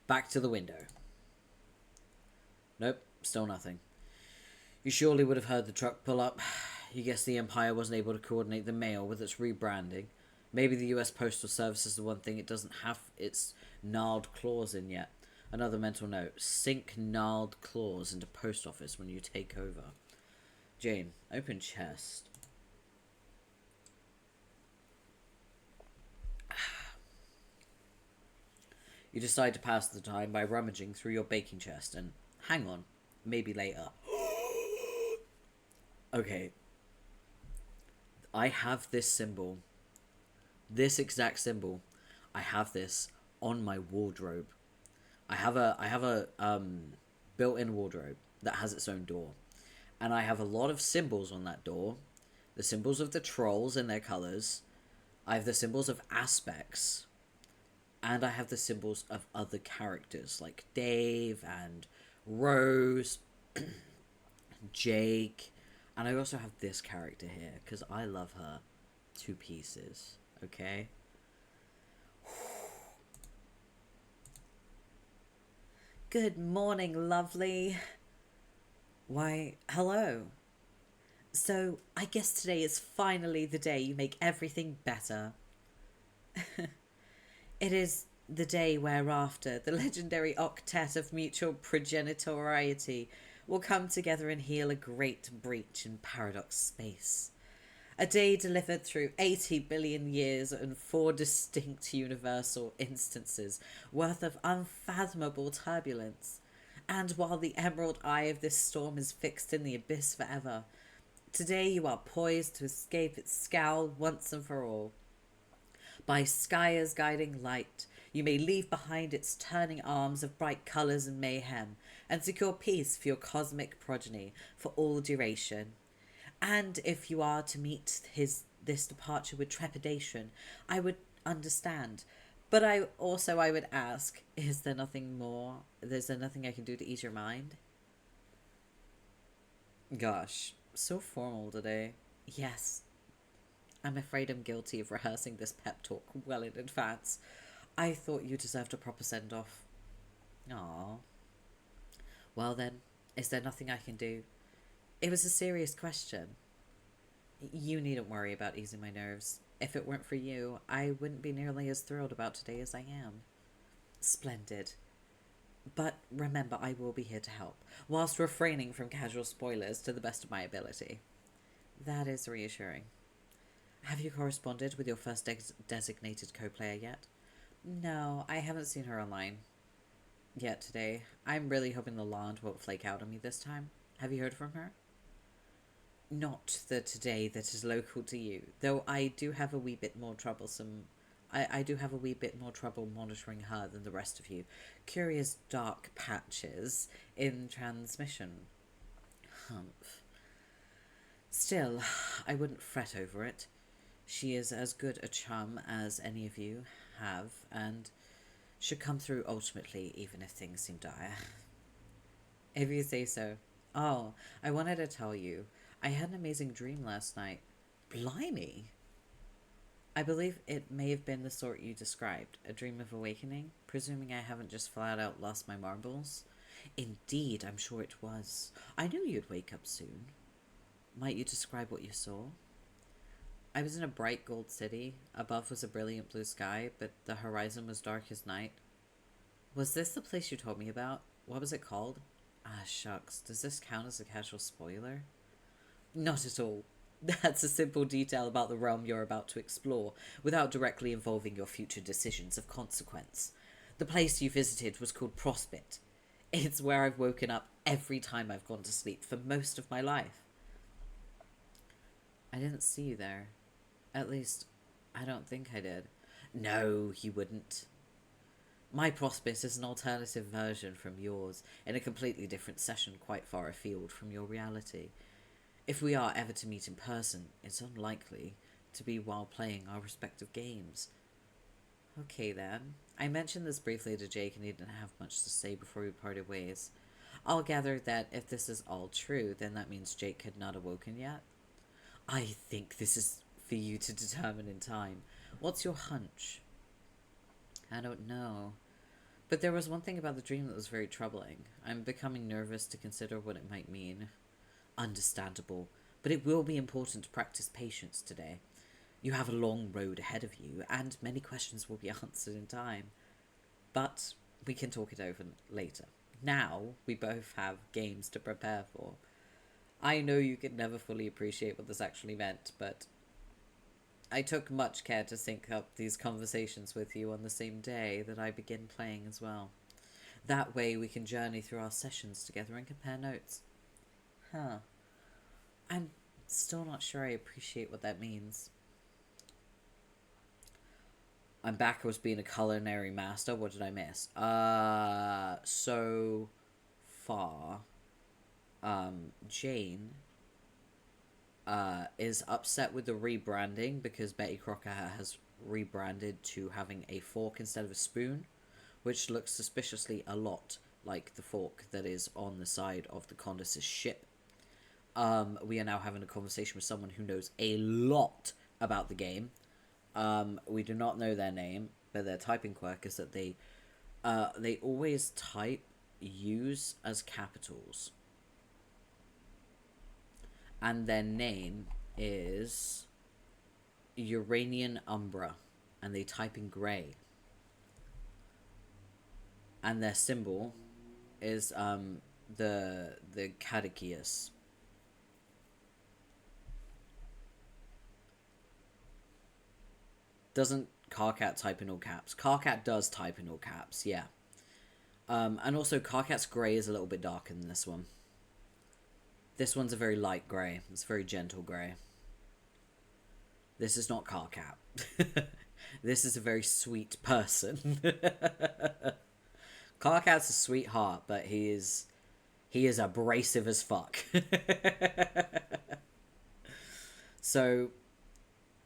Back to the window. Nope, still nothing. You surely would have heard the truck pull up. You guess the Empire wasn't able to coordinate the mail with its rebranding. Maybe the US Postal Service is the one thing it doesn't have its gnarled claws in yet. Another mental note. Sink gnarled claws into post office when you take over. Jane, open chest. You decide to pass the time by rummaging through your baking chest and hang on, maybe later. Okay. I have this symbol. This exact symbol. I have this on my wardrobe. I have a built-in wardrobe that has its own door. And I have a lot of symbols on that door. The symbols of the trolls and their colours. I have the symbols of aspects. And I have the symbols of other characters like Dave and Rose, Jake, and I also have this character here because I love her to pieces, okay? Good morning, lovely. Why, hello. So, I guess today is finally the day you make everything better. It is the day whereafter the legendary octet of mutual progenitoriety will come together and heal a great breach in paradox space. A day delivered through 80 billion years and 4 distinct universal instances worth of unfathomable turbulence. And while the emerald eye of this storm is fixed in the abyss forever, today you are poised to escape its scowl once and for all. By Skyre's guiding light, you may leave behind its turning arms of bright colours and mayhem, and secure peace for your cosmic progeny for all duration. And if you are to meet this departure with trepidation, I would understand. But I would ask, is there nothing more? Is there nothing I can do to ease your mind? Gosh, so formal today. Yes, I'm afraid I'm guilty of rehearsing this pep talk well in advance. I thought you deserved a proper send-off. Aw. Well then, is there nothing I can do? It was a serious question. You needn't worry about easing my nerves. If it weren't for you, I wouldn't be nearly as thrilled about today as I am. Splendid. But remember, I will be here to help, whilst refraining from casual spoilers to the best of my ability. That is reassuring. Have you corresponded with your first designated co-player yet? No, I haven't seen her online yet today. I'm really hoping the Land won't flake out on me this time. Have you heard from her? Not the today that is local to you, though I do have a wee bit more troublesome. I do have a wee bit more trouble monitoring her than the rest of you. Curious dark patches in transmission. Humph. Still, I wouldn't fret over it. She is as good a chum as any of you have, and should come through ultimately, even if things seem dire. If you say so. Oh, I wanted to tell you, I had an amazing dream last night. Blimey! I believe it may have been the sort you described, a dream of awakening, presuming I haven't just flat out lost my marbles. Indeed, I'm sure it was. I knew you'd wake up soon. Might you describe what you saw? I was in a bright gold city. Above was a brilliant blue sky, but the horizon was dark as night. Was this the place you told me about? What was it called? Ah, shucks. Does this count as a casual spoiler? Not at all. That's a simple detail about the realm you're about to explore, without directly involving your future decisions of consequence. The place you visited was called Prospect. It's where I've woken up every time I've gone to sleep for most of my life. I didn't see you there. At least, I don't think I did. No, you wouldn't. My Prospect is an alternative version from yours, in a completely different session quite far afield from your reality. If we are ever to meet in person, it's unlikely to be while playing our respective games. Okay then. I mentioned this briefly to Jake and he didn't have much to say before we parted ways. I'll gather that if this is all true, then that means Jake had not awoken yet. I think this is for you to determine in time. What's your hunch? I don't know. But there was one thing about the dream that was very troubling. I'm becoming nervous to consider what it might mean. Understandable, but it will be important to practice patience today. You have a long road ahead of you, and many questions will be answered in time. But we can talk it over later. Now, we both have games to prepare for. I know you could never fully appreciate what this actually meant, but I took much care to sync up these conversations with you on the same day that I begin playing as well. That way we can journey through our sessions together and compare notes. Huh. I'm still not sure I appreciate what that means. I'm back. I was being a culinary master. What did I miss? So far, Jane is upset with the rebranding because Betty Crocker has rebranded to having a fork instead of a spoon, which looks suspiciously a lot like the fork that is on the side of the Condis' ship. We are now having a conversation with someone who knows a lot about the game. We do not know their name, but their typing quirk is that they always type use as capitals. And their name is Uranian Umbra, and they type in grey. And their symbol is the catechius. Doesn't Carcat type in all caps? Carcat does type in all caps, yeah. And also Carcat's grey is a little bit darker than this one. This one's a very light grey. It's a very gentle grey. This is not Carcat. This is a very sweet person. Carcat's a sweetheart, but he is abrasive as fuck. So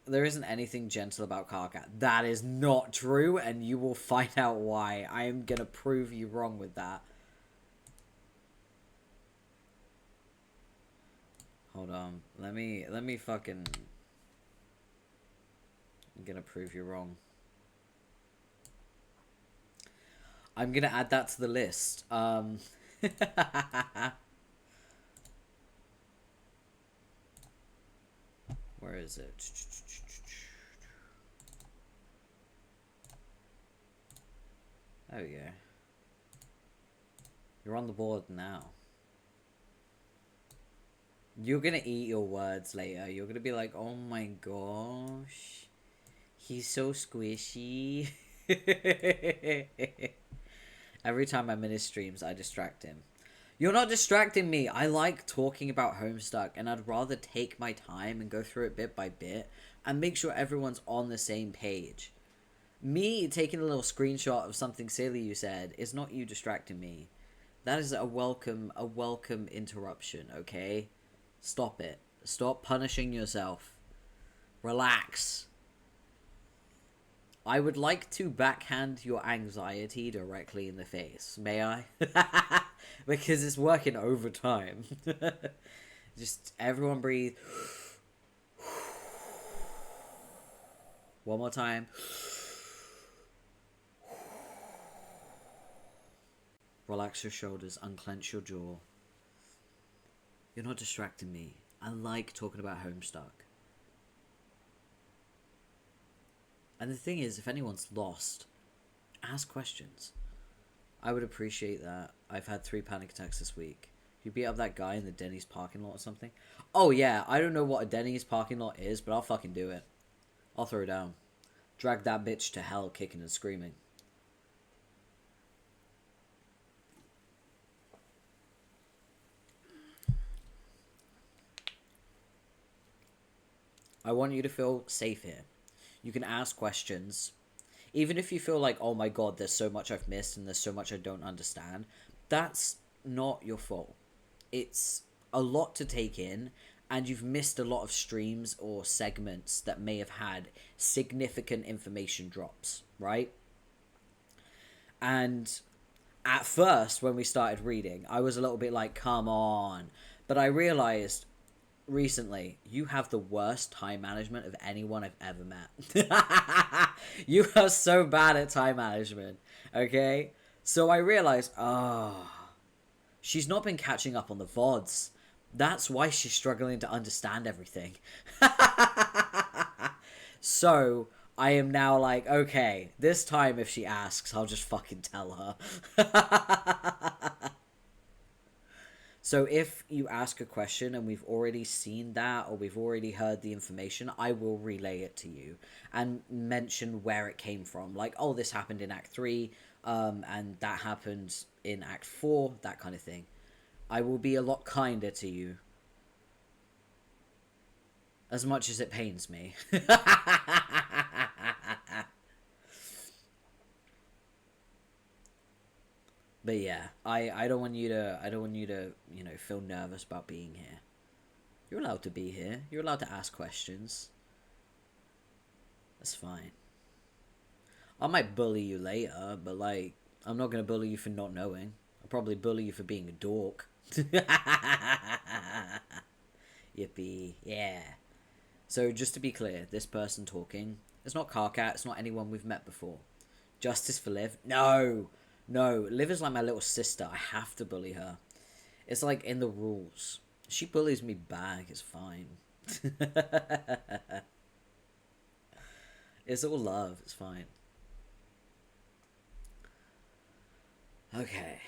there isn't anything gentle about Carcat. That is not true, and you will find out why. I am gonna prove you wrong with that. Hold on. Let me fucking... I'm gonna prove you wrong. I'm gonna add that to the list. Where is it? There we go. You're on the board now. You're gonna eat your words later. You're gonna be like, oh my gosh. He's so squishy. Every time I'm in his streams, I distract him. You're not distracting me. I like talking about Homestuck, and I'd rather take my time and go through it bit by bit and make sure everyone's on the same page. Me taking a little screenshot of something silly you said is not you distracting me. That is a welcome interruption, okay? Stop it. Stop punishing yourself. Relax. I would like to backhand your anxiety directly in the face. May I? Because it's working overtime. Just everyone breathe. One more time. Relax your shoulders, unclench your jaw. You're not distracting me. I like talking about Homestuck. And the thing is, if anyone's lost, ask questions. I would appreciate that. I've had 3 panic attacks this week. You beat up that guy in the Denny's parking lot or something? Oh yeah, I don't know what a Denny's parking lot is, but I'll fucking do it. I'll throw down. Drag that bitch to hell kicking and screaming. I want you to feel safe here. You can ask questions. Even if you feel like, oh my god, there's so much I've missed and there's so much I don't understand. That's not your fault. It's a lot to take in, and you've missed a lot of streams or segments that may have had significant information drops, right? And at first, when we started reading, I was a little bit like, come on. But I realized recently, you have the worst time management of anyone I've ever met. You are so bad at time management, okay? So I realized, she's not been catching up on the VODs. That's why she's struggling to understand everything. So I am now like, okay, this time if she asks, I'll just fucking tell her. So if you ask a question and we've already seen that or we've already heard the information, I will relay it to you and mention where it came from. Like, oh, this happened in Act 3, and that happened in Act 4, that kind of thing. I will be a lot kinder to you. As much as it pains me. But yeah, I don't want you to, you know, feel nervous about being here. You're allowed to be here. You're allowed to ask questions. That's fine. I might bully you later, but like, I'm not gonna bully you for not knowing. I'll probably bully you for being a dork. Yippee, yeah. So just to be clear, this person talking, it's not Carcat, it's not anyone we've met before. Justice for Liv? No! No, Liv is like my little sister. I have to bully her. It's like in the rules. She bullies me back, it's fine. It's all love, it's fine. Okay.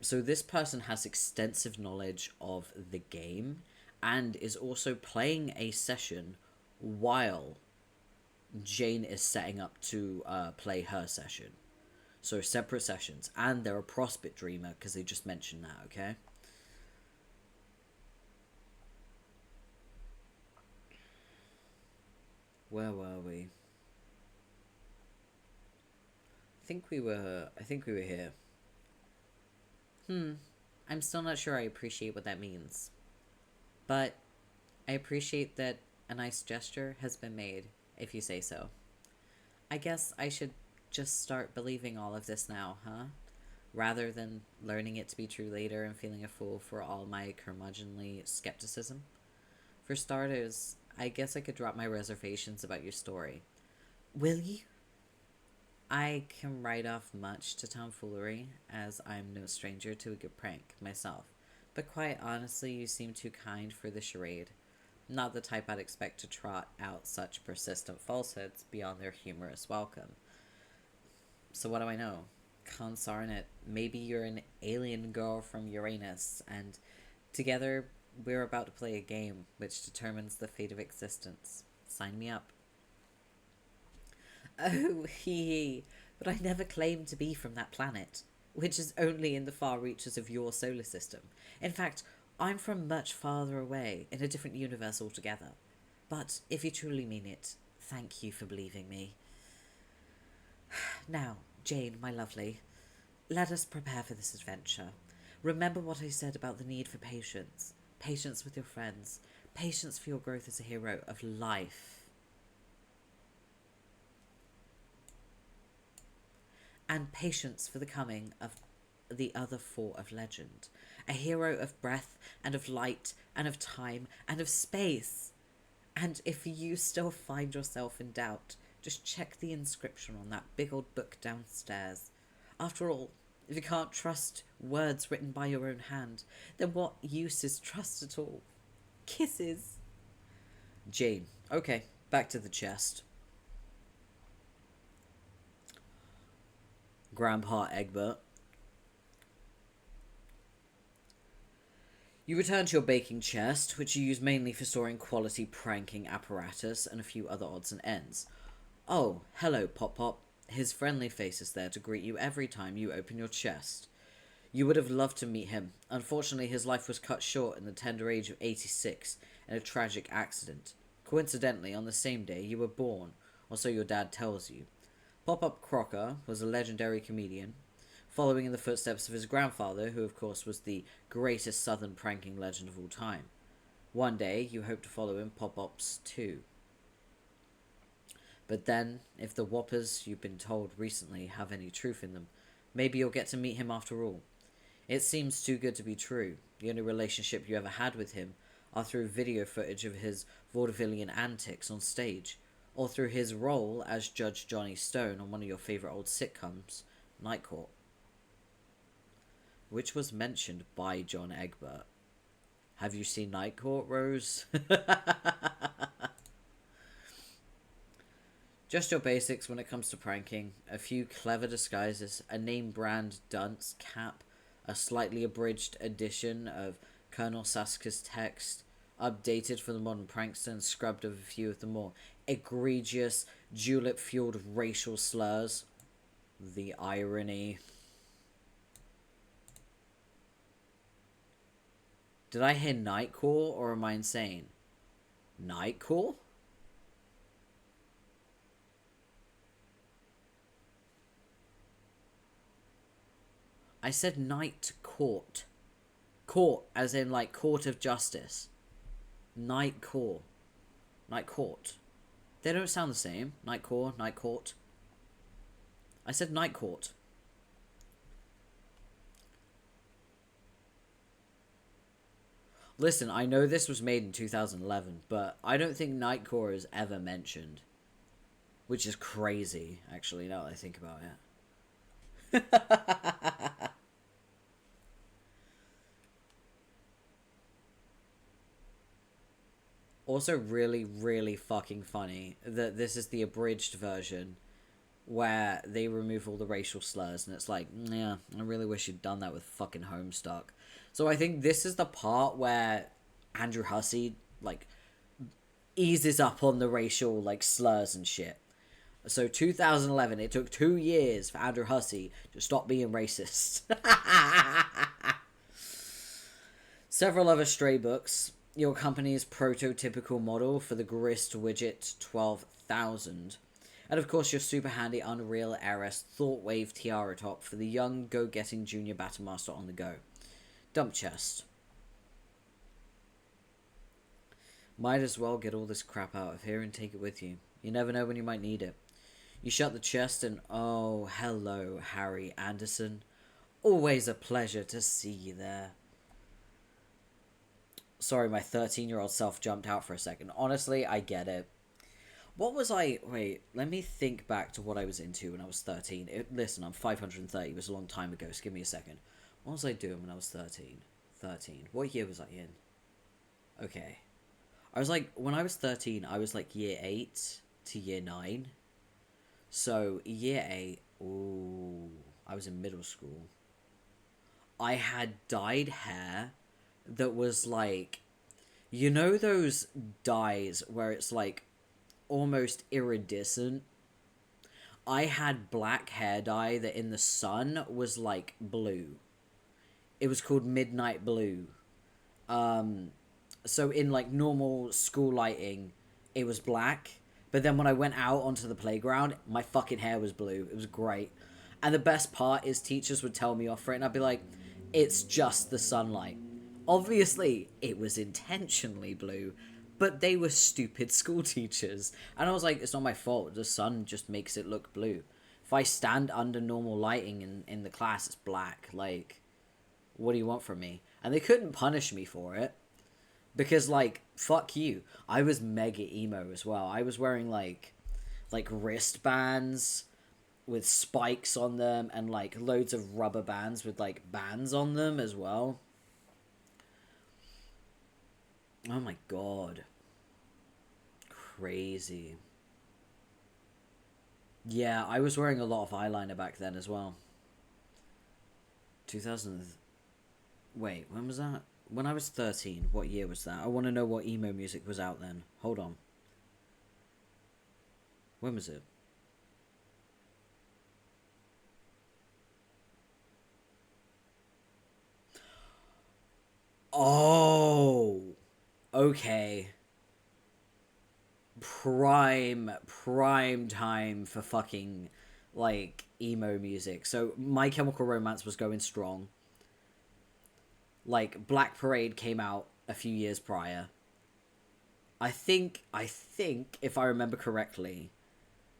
So this person has extensive knowledge of the game and is also playing a session while Jane is setting up to play her session. So separate sessions. And they're a Prospect Dreamer, because they just mentioned that, okay? Where were we? I think we were here. I'm still not sure I appreciate what that means. But I appreciate that a nice gesture has been made, if you say so. I guess I should just start believing all of this now, huh? rather than learning it to be true later and feeling a fool for all my curmudgeonly skepticism? For starters, I guess I could drop my reservations about your story. Will you? I can write off much to tomfoolery, as I'm no stranger to a good prank myself. But quite honestly, you seem too kind for the charade. Not the type I'd expect to trot out such persistent falsehoods beyond their humorous welcome. So what do I know? Consarn it, maybe you're an alien girl from Uranus, and together we're about to play a game which determines the fate of existence. Sign me up. Oh, hee hee, but I never claimed to be from that planet, which is only in the far reaches of your solar system. In fact, I'm from much farther away, in a different universe altogether. But if you truly mean it, thank you for believing me. Now, Jane, my lovely, let us prepare for this adventure. Remember what I said about the need for patience. Patience with your friends. Patience for your growth as a hero of life. And patience for the coming of the other four of legend. A hero of breath and of light and of time and of space. And if you still find yourself in doubt, just check the inscription on that big old book downstairs. After all, if you can't trust words written by your own hand, then what use is trust at all? Kisses. Jane, okay, back to the chest. Grandpa Egbert. You return to your baking chest, which you use mainly for storing quality pranking apparatus and a few other odds and ends. Oh, hello, Pop Pop. His friendly face is there to greet you every time you open your chest. You would have loved to meet him. Unfortunately, his life was cut short in the tender age of 86 in a tragic accident. Coincidentally, on the same day you were born, or so your dad tells you. Pop-Up Crocker was a legendary comedian, following in the footsteps of his grandfather, who of course was the greatest southern pranking legend of all time. One day, you hope to follow in Pop-Ups too. But then, if the whoppers you've been told recently have any truth in them, maybe you'll get to meet him after all. It seems too good to be true. The only relationship you ever had with him are through video footage of his vaudevillian antics on stage, or through his role as Judge Johnny Stone on one of your favourite old sitcoms, Night Court, which was mentioned by John Egbert. Have you seen Night Court, Rose? Just your basics when it comes to pranking. A few clever disguises, a name brand dunce cap, a slightly abridged edition of Colonel Sasuke's text, updated for the modern prankster and scrubbed of a few of the more egregious, julep-fueled racial slurs. The irony. Did I hear Nightcore or am I insane? Nightcore? I said night court. Court, as in like court of justice. Night court. Night court. They don't sound the same. Night court, night court. I said night court. Listen, I know this was made in 2011, but I don't think Nightcore is ever mentioned. Which is crazy, actually, now that I think about it. Also really, really fucking funny that this is the abridged version where they remove all the racial slurs, and it's like, yeah, I really wish you'd done that with fucking Homestuck. So I think this is the part where Andrew Hussey, like, eases up on the racial, like, slurs and shit. So 2011, it took 2 years for Andrew Hussey to stop being racist. Several other stray books. Your company's prototypical model for the Grist Widget 12,000. And of course your super handy Unreal Heiress Thoughtwave Tiara Top for the young go-getting junior Battlemaster on the go. Dump chest. Might as well get all this crap out of here and take it with you. You never know when you might need it. You shut the chest and oh, hello, Harry Anderson. Always a pleasure to see you there. Sorry, my 13-year-old self jumped out for a second. Honestly, I get it. What was I... Wait, let me think back to what I was into when I was 13. Listen, I'm 530. It was a long time ago, so give me a second. What was I doing when I was 13? 13. What year was I in? Okay. I was like... When I was 13, I was like year 8 to year 9. So, year 8... Ooh... I was in middle school. I had dyed hair that was like... You know those dyes where it's like almost iridescent? I had black hair dye that in the sun was like blue. It was called midnight blue. So in like normal school lighting, it was black. But then when I went out onto the playground, my fucking hair was blue. It was great. And the best part is teachers would tell me off for it, and I'd be like, it's just the sunlight. Obviously, it was intentionally blue, but they were stupid school teachers. And I was like, it's not my fault. The sun just makes it look blue. If I stand under normal lighting in the class, it's black. Like, what do you want from me? And they couldn't punish me for it. Because, like, fuck you. I was mega emo as well. I was wearing, like wristbands with spikes on them and, like, loads of rubber bands with, like, bands on them as well. Oh my god. Crazy. Yeah, I was wearing a lot of eyeliner back then as well. 2000... Wait, when was that? When I was 13, what year was that? I want to know what emo music was out then. Hold on. When was it? Oh! Okay. Prime time for fucking, like, emo music. So, My Chemical Romance was going strong. Like, Black Parade came out a few years prior. I think, if I remember correctly,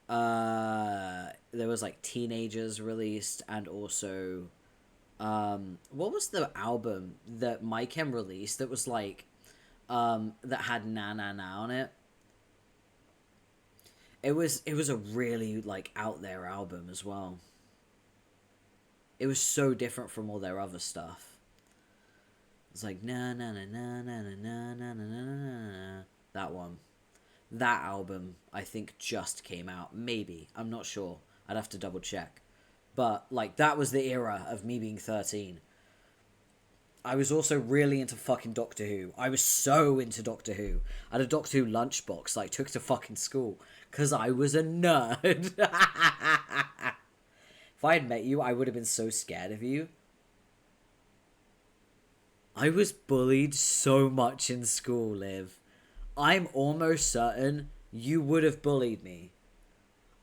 there was, like, Teenagers released, and also, what was the album that My Chem released that was, like, that had Na Na Na on it? It was a really, like, out there album as well. It was so different from all their other stuff. It's like na na na na na na na na na na. That one. That album, I think, just came out. Maybe. I'm not sure. I'd have to double check. But, like, that was the era of me being 13. I was also really into fucking Doctor Who. I was so into Doctor Who. I had a Doctor Who lunchbox, like, took it to fucking school. Because I was a nerd. If I had met you, I would have been so scared of you. I was bullied so much in school, Liv. I'm almost certain you would have bullied me.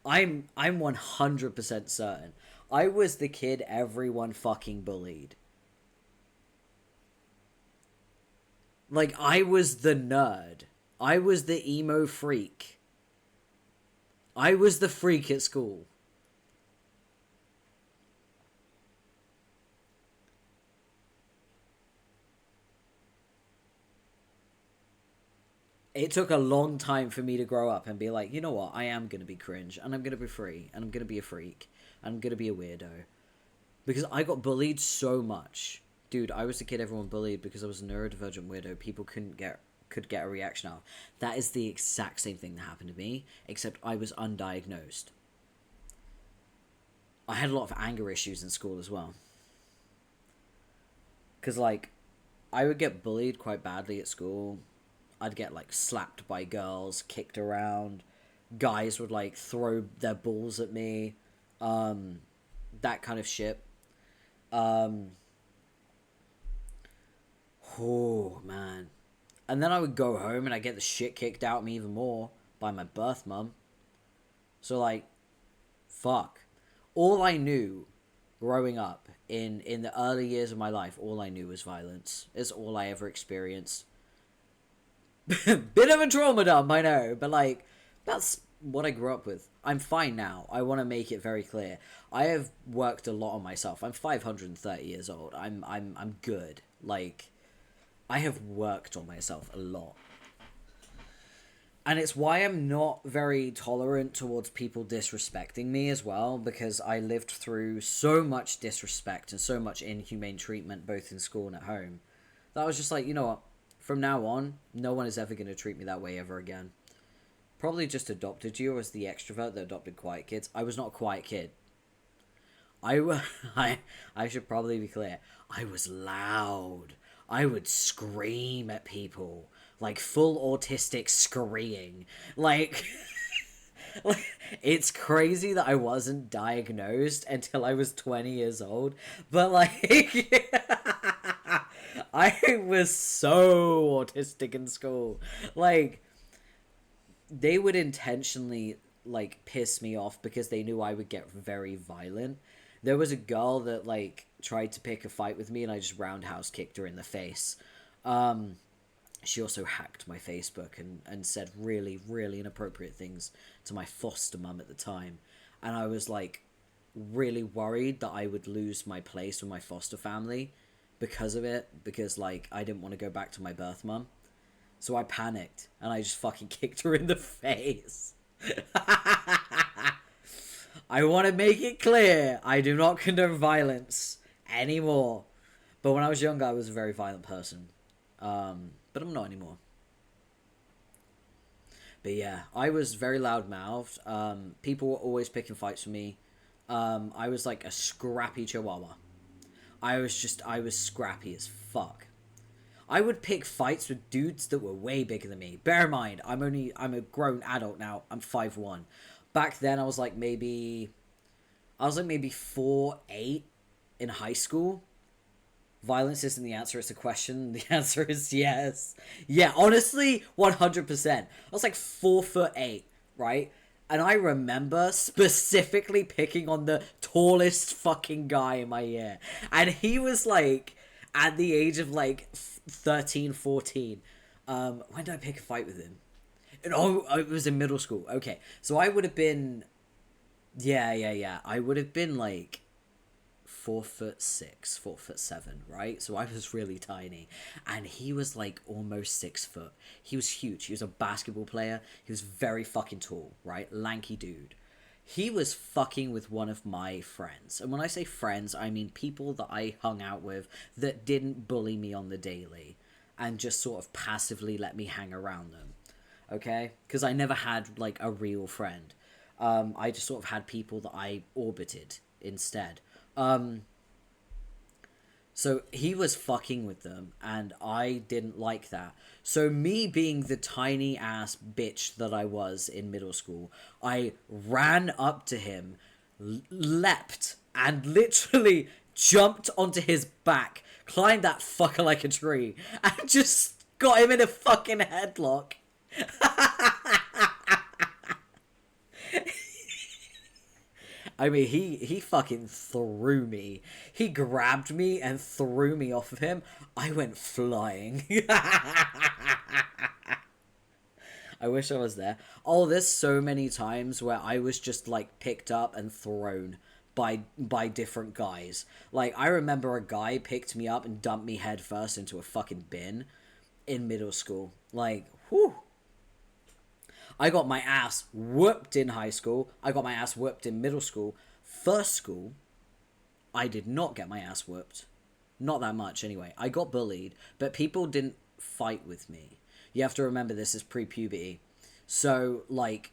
I'm 100% certain. I was the kid everyone fucking bullied. Like, I was the nerd. I was the emo freak. I was the freak at school. It took a long time for me to grow up and be like, you know what, I am going to be cringe, and I'm going to be free, and I'm going to be a freak, and I'm going to be a weirdo. Because I got bullied so much. Dude, I was the kid everyone bullied because I was a neurodivergent weirdo people could get a reaction out of. That is the exact same thing that happened to me, except I was undiagnosed. I had a lot of anger issues in school as well. Because, like, I would get bullied quite badly at school. I'd get, like, slapped by girls, kicked around. Guys would, like, throw their balls at me. That kind of shit. Oh, man. And then I would go home and I'd get the shit kicked out of me even more by my birth mum. So, like, fuck. All I knew growing up in the early years of my life, all I knew was violence. It's all I ever experienced. Bit of a trauma dump, I know, but, like, that's what I grew up with. I'm fine now. I want to make it very clear. I have worked a lot on myself. I'm 530 years old. I'm good. Like, I have worked on myself a lot. And it's why I'm not very tolerant towards people disrespecting me as well, because I lived through so much disrespect and so much inhumane treatment both in school and at home, that I was just like, you know what? From now on, no one is ever going to treat me that way ever again. Probably just adopted you as the extrovert that adopted quiet kids. I was not a quiet kid. I should probably be clear. I was loud. I would scream at people. Like, full autistic screaming. Like, like, it's crazy that I wasn't diagnosed until I was 20 years old. But, like, I was so autistic in school. Like, they would intentionally, like, piss me off because they knew I would get very violent. There was a girl that, like, tried to pick a fight with me, and I just roundhouse kicked her in the face. She also hacked my Facebook and said really, really inappropriate things to my foster mum at the time. And I was, like, really worried that I would lose my place with my foster family because of it. Because, like, I didn't want to go back to my birth mum. So I panicked, and I just fucking kicked her in the face. I want to make it clear, I do not condone violence anymore. But when I was younger, I was a very violent person. But I'm not anymore. But yeah, I was very loud-mouthed. People were always picking fights with me. I was like a scrappy chihuahua. I was scrappy as fuck. I would pick fights with dudes that were way bigger than me. Bear in mind, I'm a grown adult now. I'm 5'1". Back then, I was like maybe 4'8" in high school. Violence isn't the answer, it's a question. The answer is yes. Yeah, honestly, 100%. I was like 4'8", right? And I remember specifically picking on the tallest fucking guy in my year. And he was like, at the age of like 13, 14. When did I pick a fight with him? Oh, it was in middle school. Okay, so I would have been... Yeah. I would have been like 4'6", 4'7", right? So I was really tiny, and he was like almost 6 foot. He was huge. He was a basketball player. He was very fucking tall, right? Lanky dude. He was fucking with one of my friends. And when I say friends, I mean people that I hung out with that didn't bully me on the daily and just sort of passively let me hang around them. Okay? Because I never had like a real friend. I just sort of had people that I orbited instead. So he was fucking with them, and I didn't like that. So me being the tiny ass bitch that I was in middle school, I ran up to him, leapt, and literally jumped onto his back, climbed that fucker like a tree, and just got him in a fucking headlock. I mean, he fucking threw me. He grabbed me and threw me off of him. I went flying. I wish I was there. Oh, there's so many times where I was just, like, picked up and thrown by different guys. Like, I remember a guy picked me up and dumped me head first into a fucking bin in middle school. Like, whew. I got my ass whooped in high school. I got my ass whooped in middle school. First school, I did not get my ass whooped. Not that much, anyway. I got bullied, but people didn't fight with me. You have to remember this is pre-puberty. So, like,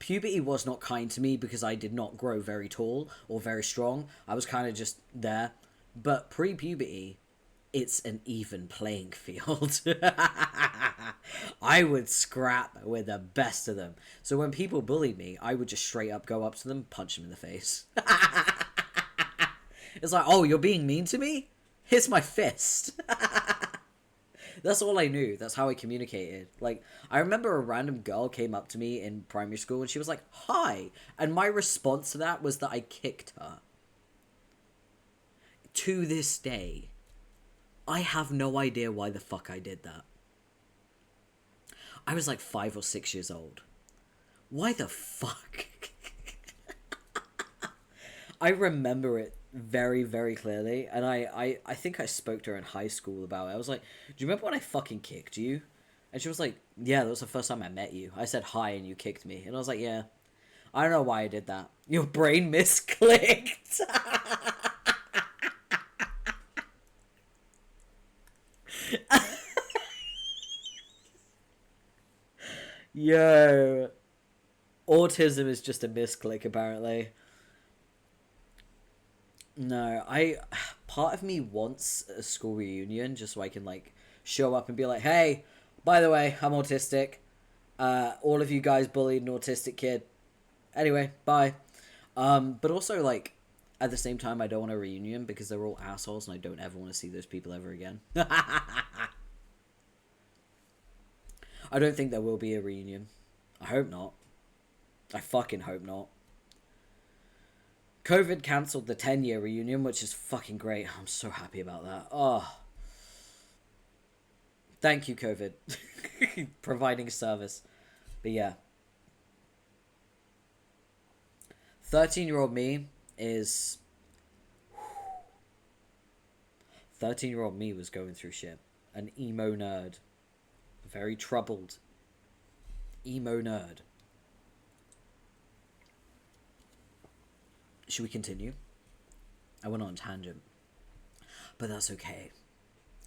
puberty was not kind to me because I did not grow very tall or very strong. I was kind of just there. But pre-puberty, it's an even playing field. I would scrap with the best of them. So when people bullied me, I would just straight up go up to them, punch them in the face. It's like, oh, you're being mean to me? Here's my fist. That's all I knew. That's how I communicated. Like, I remember a random girl came up to me in primary school and she was like, hi. And my response to that was that I kicked her. To this day, I have no idea why the fuck I did that. I was like 5 or 6 years old. Why the fuck? I remember it very, very clearly, and I think I spoke to her in high school about it. I was like, do you remember when I fucking kicked you? And she was like, yeah, that was the first time I met you. I said hi and you kicked me. And I was like, yeah. I don't know why I did that. Your brain misclicked. Yo. Autism is just a misclick, apparently. No, part of me wants a school reunion just so I can, like, show up and be like, hey, by the way, I'm autistic. All of you guys bullied an autistic kid. Anyway, bye. But also, like, at the same time, I don't want a reunion because they're all assholes and I don't ever want to see those people ever again. I don't think there will be a reunion. I hope not. I fucking hope not. COVID cancelled the 10-year reunion, which is fucking great. I'm so happy about that. Oh. Thank you, COVID. Providing service. But yeah. 13-year-old me is... 13-year-old me was going through shit. An emo nerd. Very troubled. Emo nerd. Should we continue? I went on a tangent. But that's okay.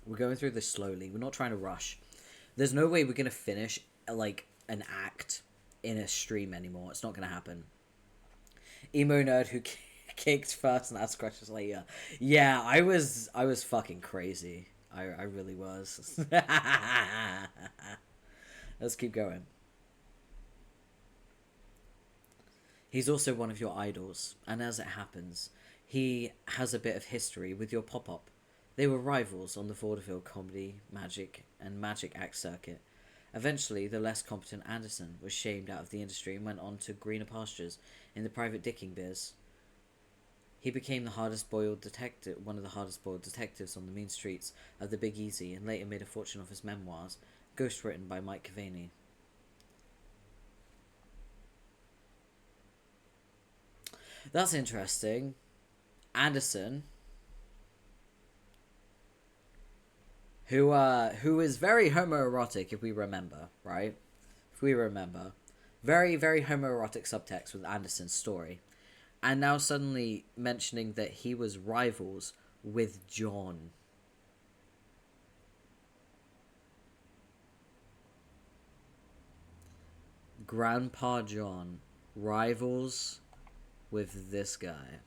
We're going through this slowly. We're not trying to rush. There's no way we're going to finish, like, an act in a stream anymore. It's not going to happen. Emo nerd who kicked first and asked questions later. Yeah, I was fucking crazy. I really was. Let's keep going. He's also one of your idols, and as it happens, he has a bit of history with your pop-up. They were rivals on the vaudeville comedy, magic, and magic act circuit. Eventually, the less competent Anderson was shamed out of the industry and went on to greener pastures in the private dicking biz. He became one of the hardest boiled detectives on the mean streets of the Big Easy, and later made a fortune off his memoirs, ghostwritten by Mike Cavaney. That's interesting. Anderson, who is very homoerotic, if we remember, right? If we remember. Very, very homoerotic subtext with Anderson's story. And now suddenly mentioning that he was rivals with John. Grandpa John. Rivals with this guy.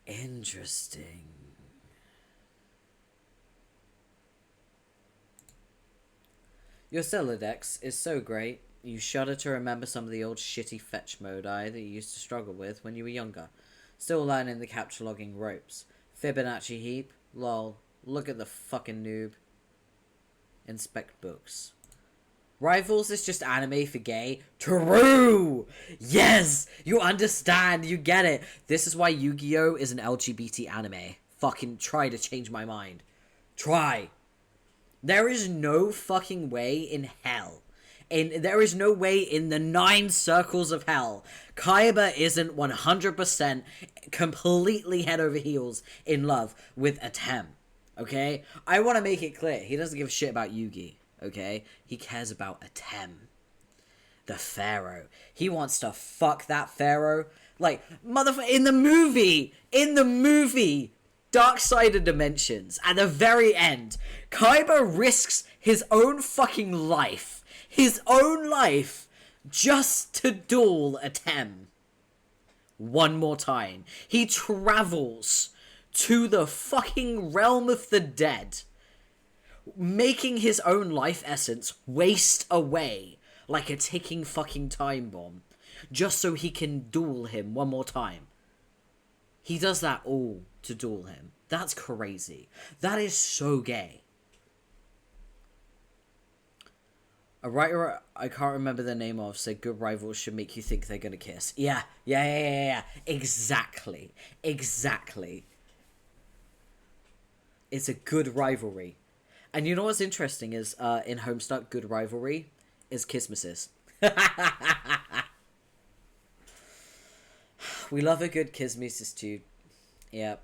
Interesting. Your Celodex is so great, you shudder to remember some of the old shitty fetch modi that you used to struggle with when you were younger. Still learning the capture logging ropes. Fibonacci heap? Lol. Look at the fucking noob. Inspect books. Rivals is just anime for gay? True! Yes! You understand, you get it. This is why Yu-Gi-Oh! Is an LGBT anime. Fucking try to change my mind. Try. There is no fucking way in hell. There is no way in the 9 circles of hell Kaiba isn't 100% completely head over heels in love with Atem. Okay? I want to make it clear. He doesn't give a shit about Yugi. Okay? He cares about Atem. The Pharaoh. He wants to fuck that Pharaoh. Like, motherfucker, in the movie, Dark Side of Dimensions, at the very end, Kaiba risks his own fucking life. His own life. Just to duel Atem. One more time. He travels to the fucking realm of the dead, making his own life essence waste away like a ticking fucking time bomb, just so he can duel him one more time. He does that all to duel him. That's crazy. That is so gay. A writer I can't remember the name of said good rivals should make you think they're gonna kiss. Yeah. Exactly. It's a good rivalry. And you know what's interesting is in Homestuck, good rivalry is Kismesis. We love a good Kismesis too. Yep.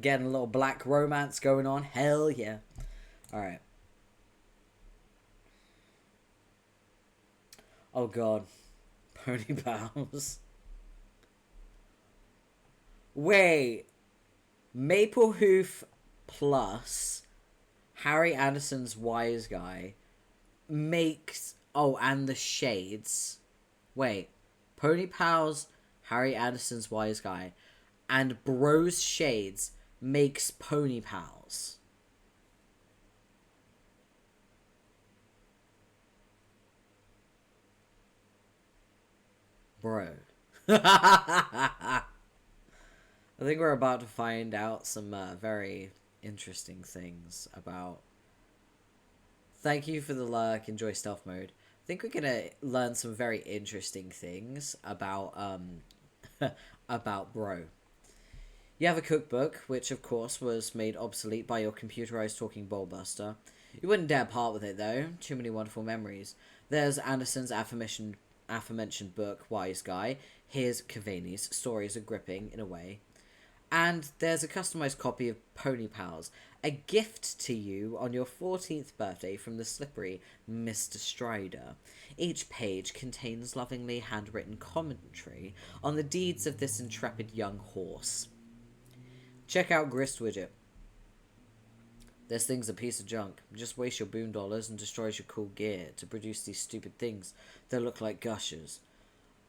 Getting a little black romance going on. Hell yeah. Alright. Oh god. Pony Pals. Wait. Maple Hoof plus Harry Anderson's Wise Guy makes... Oh, and the Shades. Wait. Pony Pals, Harry Anderson's Wise Guy, and Bro's Shades makes Pony Pals. Bro. I think we're about to find out some very interesting things about... Thank you for the lurk, enjoy stealth mode. I think we're gonna learn some very interesting things about about Bro. You have a cookbook, which of course was made obsolete by your computerized talking bowlbuster. You wouldn't dare part with it though, too many wonderful memories. There's Anderson's aforementioned book, Wise Guy. Here's Cavani's, stories are gripping in a way. And there's a customized copy of Pony Pals, a gift to you on your 14th birthday from the slippery Mr. Strider. Each page contains lovingly handwritten commentary on the deeds of this intrepid young horse. Check out Grist Widget. This thing's a piece of junk. Just waste your boon dollars and destroys your cool gear to produce these stupid things that look like gushers.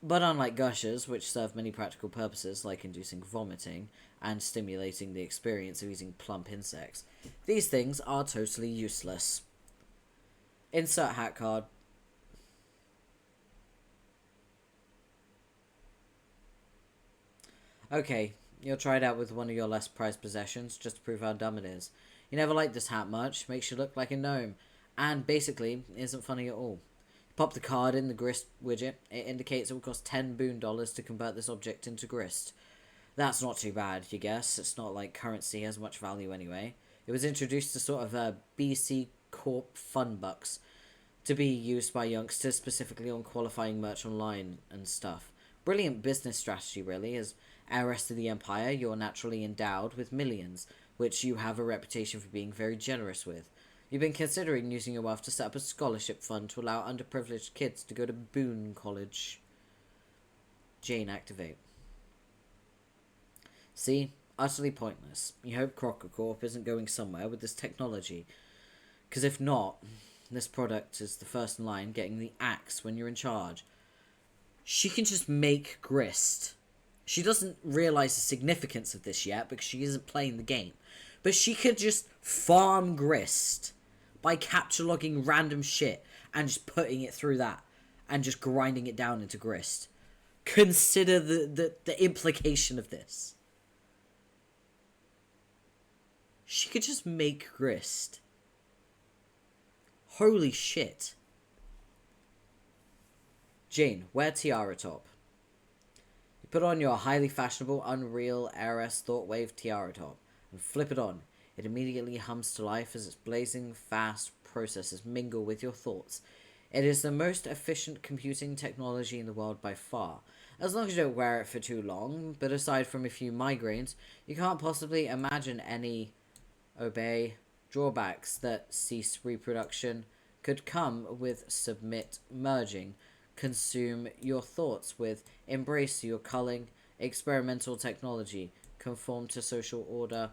But unlike gushers, which serve many practical purposes like inducing vomiting and stimulating the experience of eating plump insects, these things are totally useless. Insert hat card. Okay, you'll try it out with one of your less prized possessions just to prove how dumb it is. You never liked this hat much, makes you look like a gnome, and basically isn't funny at all. Pop the card in the grist widget. It indicates it will cost 10 boon dollars to convert this object into grist. That's not too bad, you guess. It's not like currency has much value anyway. It was introduced as sort of a BC Corp fun bucks to be used by youngsters specifically on qualifying merch online and stuff. Brilliant business strategy, really. As heiress to the Empire, you're naturally endowed with millions, which you have a reputation for being very generous with. You've been considering using your wealth to set up a scholarship fund to allow underprivileged kids to go to Boone College. Jane, activate. See? Utterly pointless. You hope Crocker Corp isn't going somewhere with this technology. Because if not, this product is the first in line getting the axe when you're in charge. She can just make grist. She doesn't realise the significance of this yet because she isn't playing the game. But she could just farm grist by capture logging random shit and just putting it through that and just grinding it down into grist. Consider the implication of this. She could just make grist. Holy shit. Jane, wear tiara top. You put on your highly fashionable Unreal Heiress Thoughtwave tiara top and flip it on. It immediately hums to life as its blazing fast processes mingle with your thoughts. It is the most efficient computing technology in the world by far, as long as you don't wear it for too long, but aside from a few migraines, you can't possibly imagine any drawbacks that cease reproduction could come with submit merging, consume your thoughts with, embrace your culling, experimental technology, conform to social order,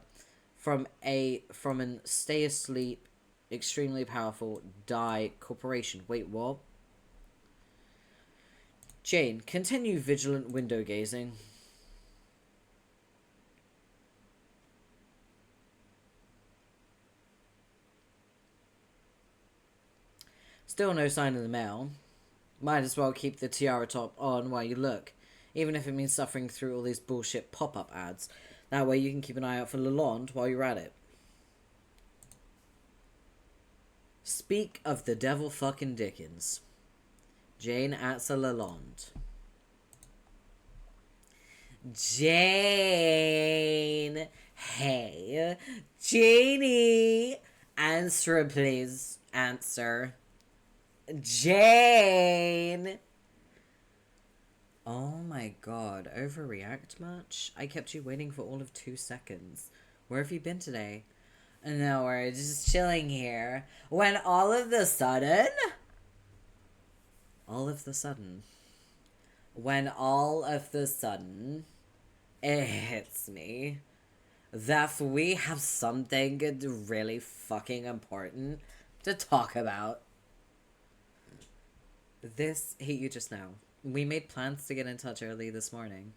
from an stay asleep, extremely powerful die corporation. Wait, what? Jane, continue vigilant window gazing. Still no sign of the mail. Might as well keep the tiara top on while you look, even if it means suffering through all these bullshit pop-up ads. That way you can keep an eye out for Lalonde while you're at it. Speak of the devil fucking Dickens. Jane Atza Lalonde. Jane. Hey, Janie. Answer, please. Answer. Jane. Oh my god, overreact much? I kept you waiting for all of 2 seconds. Where have you been today? No, we're just chilling here. When all of the sudden. All of the sudden. When all of the sudden. It hits me that we have something really fucking important to talk about. This hit you just now. We made plans to get in touch early this morning,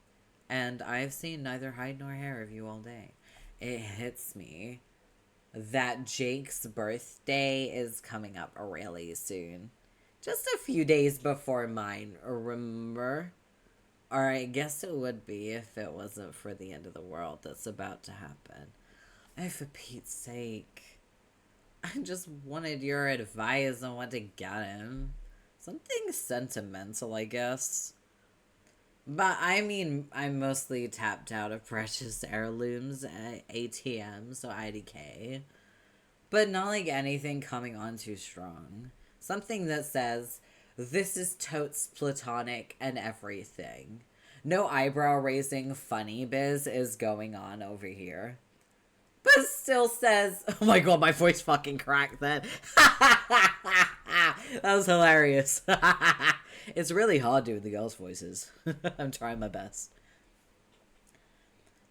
and I've seen neither hide nor hair of you all day. It hits me that Jake's birthday is coming up really soon. Just a few days before mine, remember? Or I guess it would be if it wasn't for the end of the world that's about to happen. Oh, for Pete's sake. I just wanted your advice on what to get him. Something sentimental, I guess. But I mean, I'm mostly tapped out of precious heirlooms at ATM, so IDK. But not like anything coming on too strong. Something that says, this is totes platonic and everything. No eyebrow raising funny biz is going on over here. But still says, oh my god, my voice fucking cracked then. That was hilarious. It's really hard doing the girls' voices. I'm trying my best.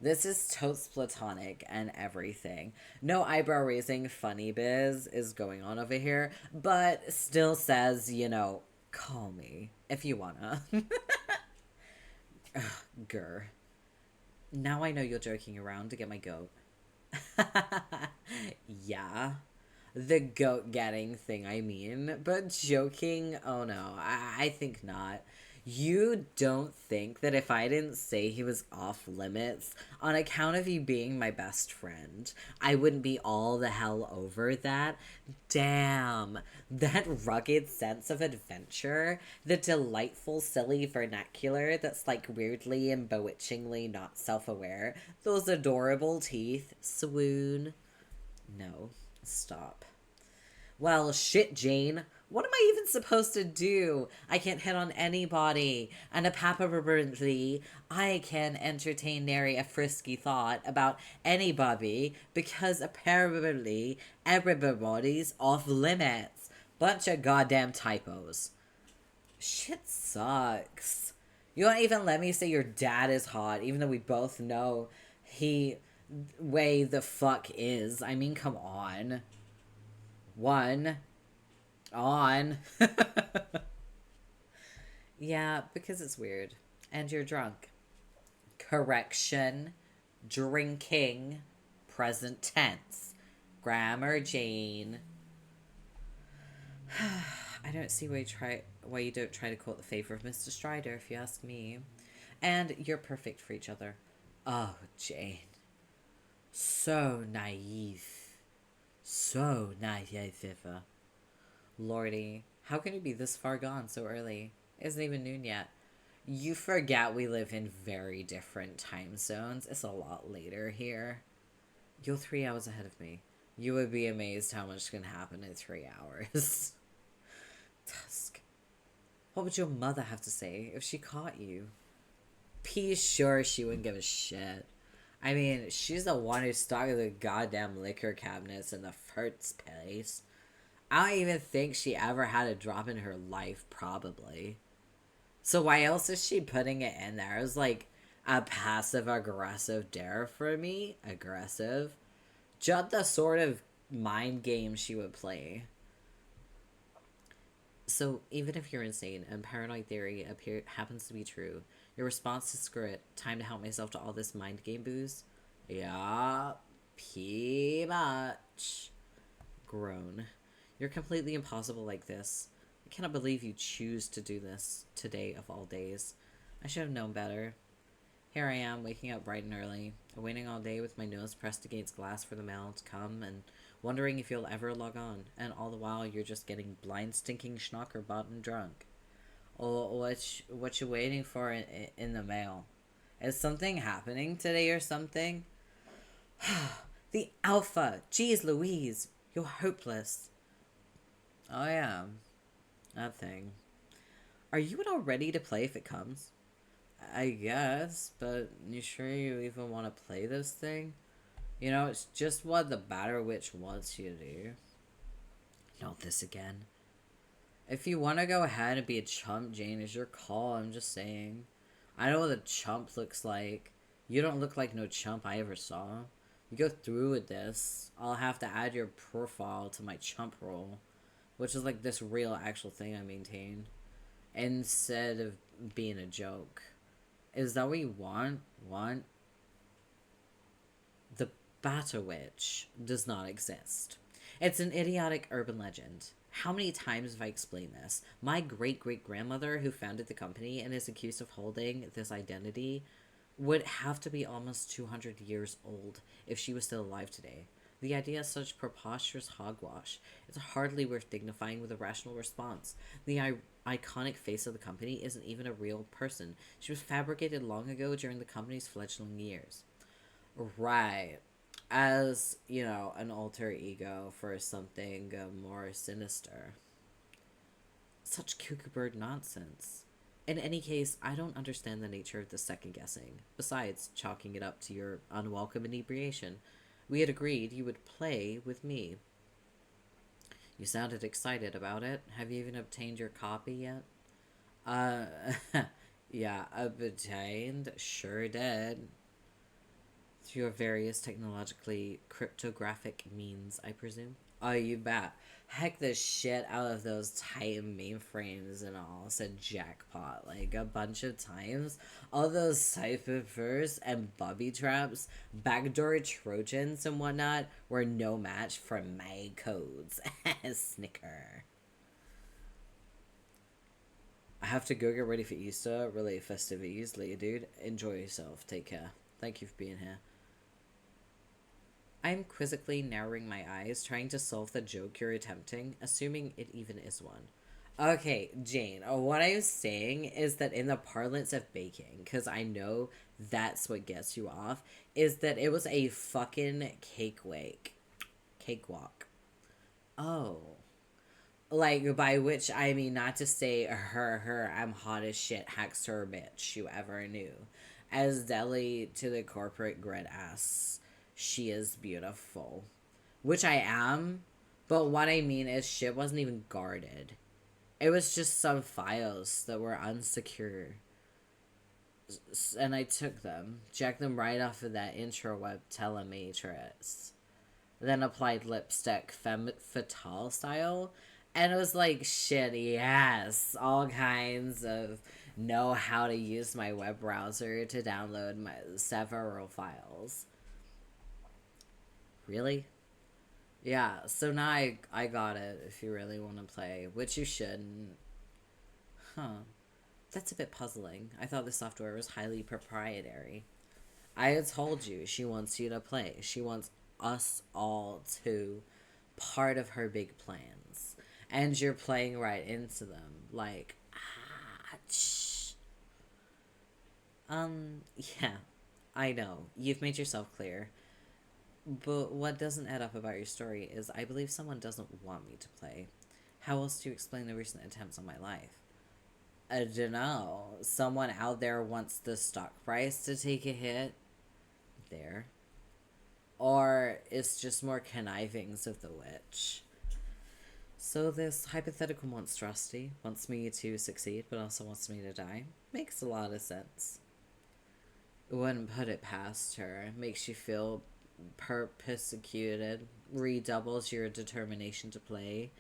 This is totes platonic and everything. No eyebrow raising funny biz is going on over here, but still says, you know, call me if you wanna. Ugh, grr. Now I know you're joking around to get my goat. Yeah. The goat getting thing, I mean. But joking, oh no, I think not. You don't think that if I didn't say he was off limits on account of you being my best friend, I wouldn't be all the hell over that? Damn. That rugged sense of adventure, the delightful, silly vernacular that's like weirdly and bewitchingly not self-aware, those adorable teeth, swoon. No, stop. Well, shit, Jane. What am I even supposed to do? I can't hit on anybody. And apparently, I can entertain nary a frisky thought about anybody because apparently everybody's off limits. Bunch of goddamn typos. Shit sucks. You won't even let me say your dad is hot, even though we both know he way the fuck is. I mean, come on. One. On. Yeah, because it's weird. And you're drunk. Correction. Drinking. Present tense. Grammar, Jane. I don't see why you don't try to court the favor of Mr. Strider, if you ask me. And you're perfect for each other. Oh, Jane. So naive. So naive. Lordy, how can you be this far gone so early? It isn't even noon yet. You forget we live in very different time zones. It's a lot later here. You're 3 hours ahead of me. You would be amazed how much can happen in 3 hours. Tusk. What would your mother have to say if she caught you? Be sure she wouldn't give a shit. I mean, she's the one who stocked the goddamn liquor cabinets in the first place. I don't even think she ever had a drop in her life, probably. So why else is she putting it in there? It's like a passive-aggressive dare for me. Aggressive. Just the sort of mind game she would play. So even if you're insane and paranoid theory happens to be true, your response to screw it, time to help myself to all this mind game booze? Yeah, pretty much. Groan. You're completely impossible like this. I cannot believe you choose to do this today of all days. I should have known better. Here I am, waking up bright and early, waiting all day with my nose pressed against glass for the mail to come, and wondering if you'll ever log on, and all the while you're just getting blind stinking schnocker bought and drunk. Oh, what you waiting for in the mail? Is something happening today or something? The Alpha! Jeez Louise! You're hopeless. Oh, yeah. That thing. Are you all ready to play if it comes? I guess, but you sure you even want to play this thing? You know, it's just what the Batter Witch wants you to do. Not this again. If you want to go ahead and be a chump, Jane, is your call. I'm just saying. I know what a chump looks like. You don't look like no chump I ever saw. You go through with this, I'll have to add your profile to my chump role, which is like this real actual thing I maintain, instead of being a joke. Is that what you want? Want? The Batter Witch does not exist. It's an idiotic urban legend. How many times have I explained this? My great great grandmother, who founded the company and is accused of holding this identity, would have to be almost 200 years old if she was still alive today. The idea is such preposterous hogwash. It's hardly worth dignifying with a rational response. The iconic face of the company isn't even a real person. She was fabricated long ago during the company's fledgling years. Right. As, you know, an alter ego for something more sinister. Such cuckoo bird nonsense. In any case, I don't understand the nature of the second guessing. Besides, chalking it up to your unwelcome inebriation. We had agreed you would play with me. You sounded excited about it. Have you even obtained your copy yet? Uh, yeah, obtained. Sure did. Through your various technologically cryptographic means, I presume? Oh, you bet. Heck the shit out of those Titan mainframes and all. Said jackpot. Like, a bunch of times. All those ciphers and bubby traps, backdoor Trojans and whatnot were no match for my codes. Snicker. I have to go get ready for Easter. Really festivities. Later, dude. Enjoy yourself. Take care. Thank you for being here. I'm quizzically narrowing my eyes, trying to solve the joke you're attempting, assuming it even is one. Okay, Jane, what I was saying is that in the parlance of baking, because I know that's what gets you off, is that it was a fucking cakewalk. Oh. Like, by which I mean not to say her, I'm hot as shit, hackster bitch you ever knew. As deli to the corporate grid asks, she is beautiful. Which I am, but what I mean is shit wasn't even guarded. It was just some files that were unsecure. And I took them, jacked them right off of that intraweb telematrix. Then applied lipstick femme fatale style. And it was like, shit, yes, all kinds of know how to use my web browser to download my several files. Really? Yeah, so now I got it if you really want to play, which you shouldn't. Huh. That's a bit puzzling. I thought the software was highly proprietary. I had told you she wants you to play. She wants us all to part of her big plans. And you're playing right into them. Like, shh. Yeah. I know. You've made yourself clear. But what doesn't add up about your story is I believe someone doesn't want me to play. How else do you explain the recent attempts on my life? I don't know. Someone out there wants the stock price to take a hit. There. Or it's just more connivings of the witch. So this hypothetical monstrosity wants me to succeed, but also wants me to die. Makes a lot of sense. Wouldn't put it past her. Makes you feel persecuted. Redoubles your determination to play.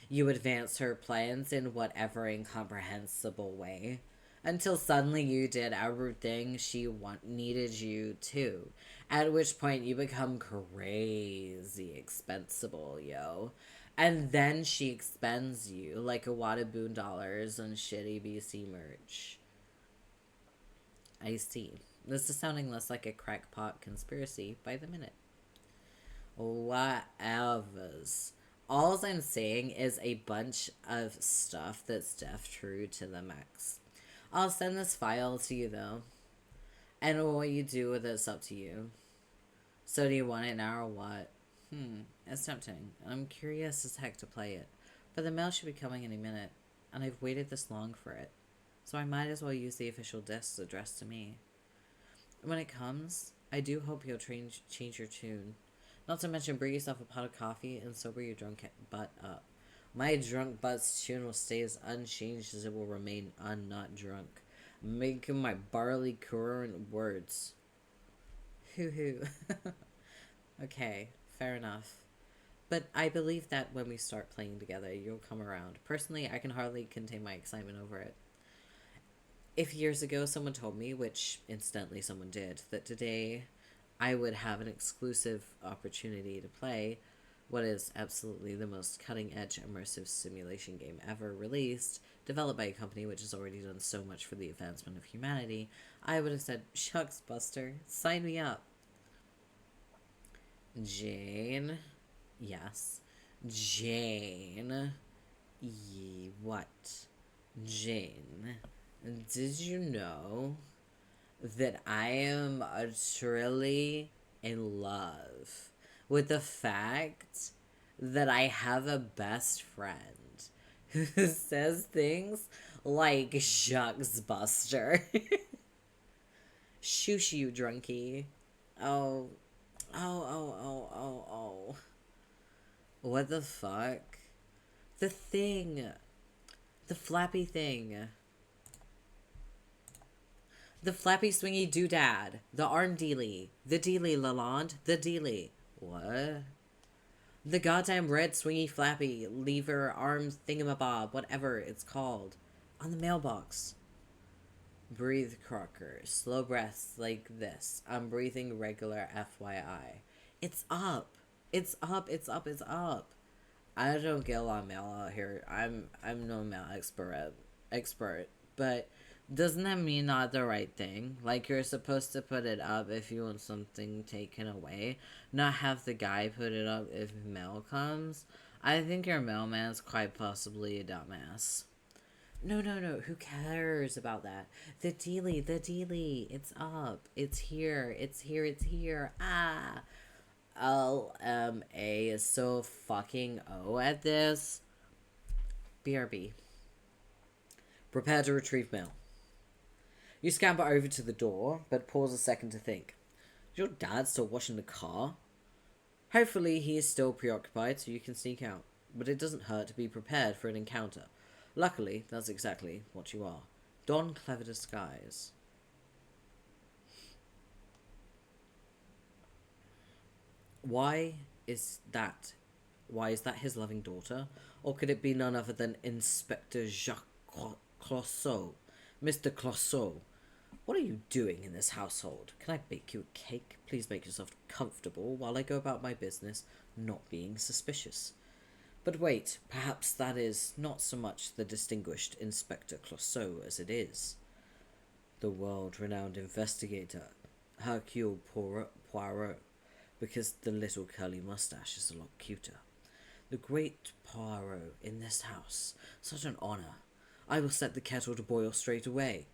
You advance her plans in whatever incomprehensible way. Until suddenly you did everything she needed you to. At which point you become crazy expensible, yo. And then she expends you like a wad of boon dollars on shitty BC merch. I see. This is sounding less like a crackpot conspiracy by the minute. Whatevers. All I'm saying is a bunch of stuff that's deaf true to the max. I'll send this file to you though. And what you do with it's up to you. So do you want it now or what? It's tempting. I'm curious as heck to play it. But the mail should be coming any minute, and I've waited this long for it. So I might as well use the official discs addressed to me. When it comes, I do hope you'll change your tune. Not to mention brew yourself a pot of coffee and sober your drunk butt up. My drunk butt's tune will stay as unchanged as it will remain unnot drunk. Making my barley current words. Hoo hoo. Okay, fair enough. But I believe that when we start playing together, you'll come around. Personally, I can hardly contain my excitement over it. If years ago someone told me, which incidentally someone did, that today I would have an exclusive opportunity to play what is absolutely the most cutting-edge immersive simulation game ever released, developed by a company which has already done so much for the advancement of humanity, I would have said, shucks, Buster, sign me up. Jane. Yes. Jane. What? Jane. Did you know that I am truly in love with the fact that I have a best friend who says things like shucks, Buster? Shoosh, you drunkie. Oh. Oh. What the fuck? The thing. The flappy thing. The flappy swingy doodad. The arm dealy. The dealy, Lalonde. The dealy. What? The goddamn red swingy flappy lever arm thingamabob, whatever it's called. On the mailbox. Breathe, Crocker. Slow breaths like this. I'm breathing regular FYI. It's up. It's up. I don't get a lot of mail out here. I'm no mail expert, but doesn't that mean not the right thing? Like you're supposed to put it up if you want something taken away, not have the guy put it up if mail comes. I think your mailman's quite possibly a dumbass. No. Who cares about that? The dealy. It's up. It's here. Ah. LMA is so fucking O at this. BRB. Prepare to retrieve mail. You scamper over to the door, but pause a second to think. Is your dad still washing the car? Hopefully he is still preoccupied so you can sneak out, but it doesn't hurt to be prepared for an encounter. Luckily, that's exactly what you are. Don clever disguise. Why is that his loving daughter? Or could it be none other than Inspector Jacques Clouseau? Mr. Clouseau, what are you doing in this household? Can I bake you a cake? Please make yourself comfortable while I go about my business, not being suspicious. But wait, perhaps that is not so much the distinguished Inspector Clouseau as it is the world-renowned investigator, Hercule Poirot, because the little curly mustache is a lot cuter. The great Poirot in this house. Such an honor. I will set the kettle to boil straight away.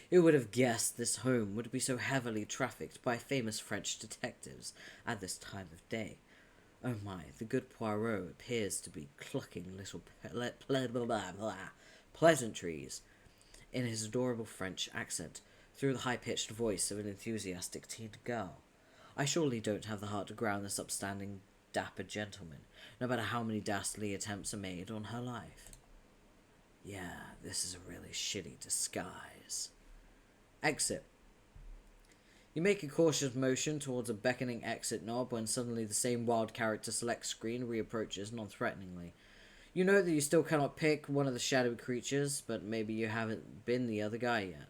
Who would have guessed this home would be so heavily trafficked by famous French detectives at this time of day? Oh my, the good Poirot appears to be clucking little pleasantries in his adorable French accent through the high-pitched voice of an enthusiastic teen girl. I surely don't have the heart to ground this upstanding, dapper gentleman, no matter how many dastardly attempts are made on her life. Yeah, this is a really shitty disguise. Exit. You make a cautious motion towards a beckoning exit knob when suddenly the same wild character select screen reapproaches non-threateningly. You know that you still cannot pick one of the shadowy creatures, but maybe you haven't been the other guy yet.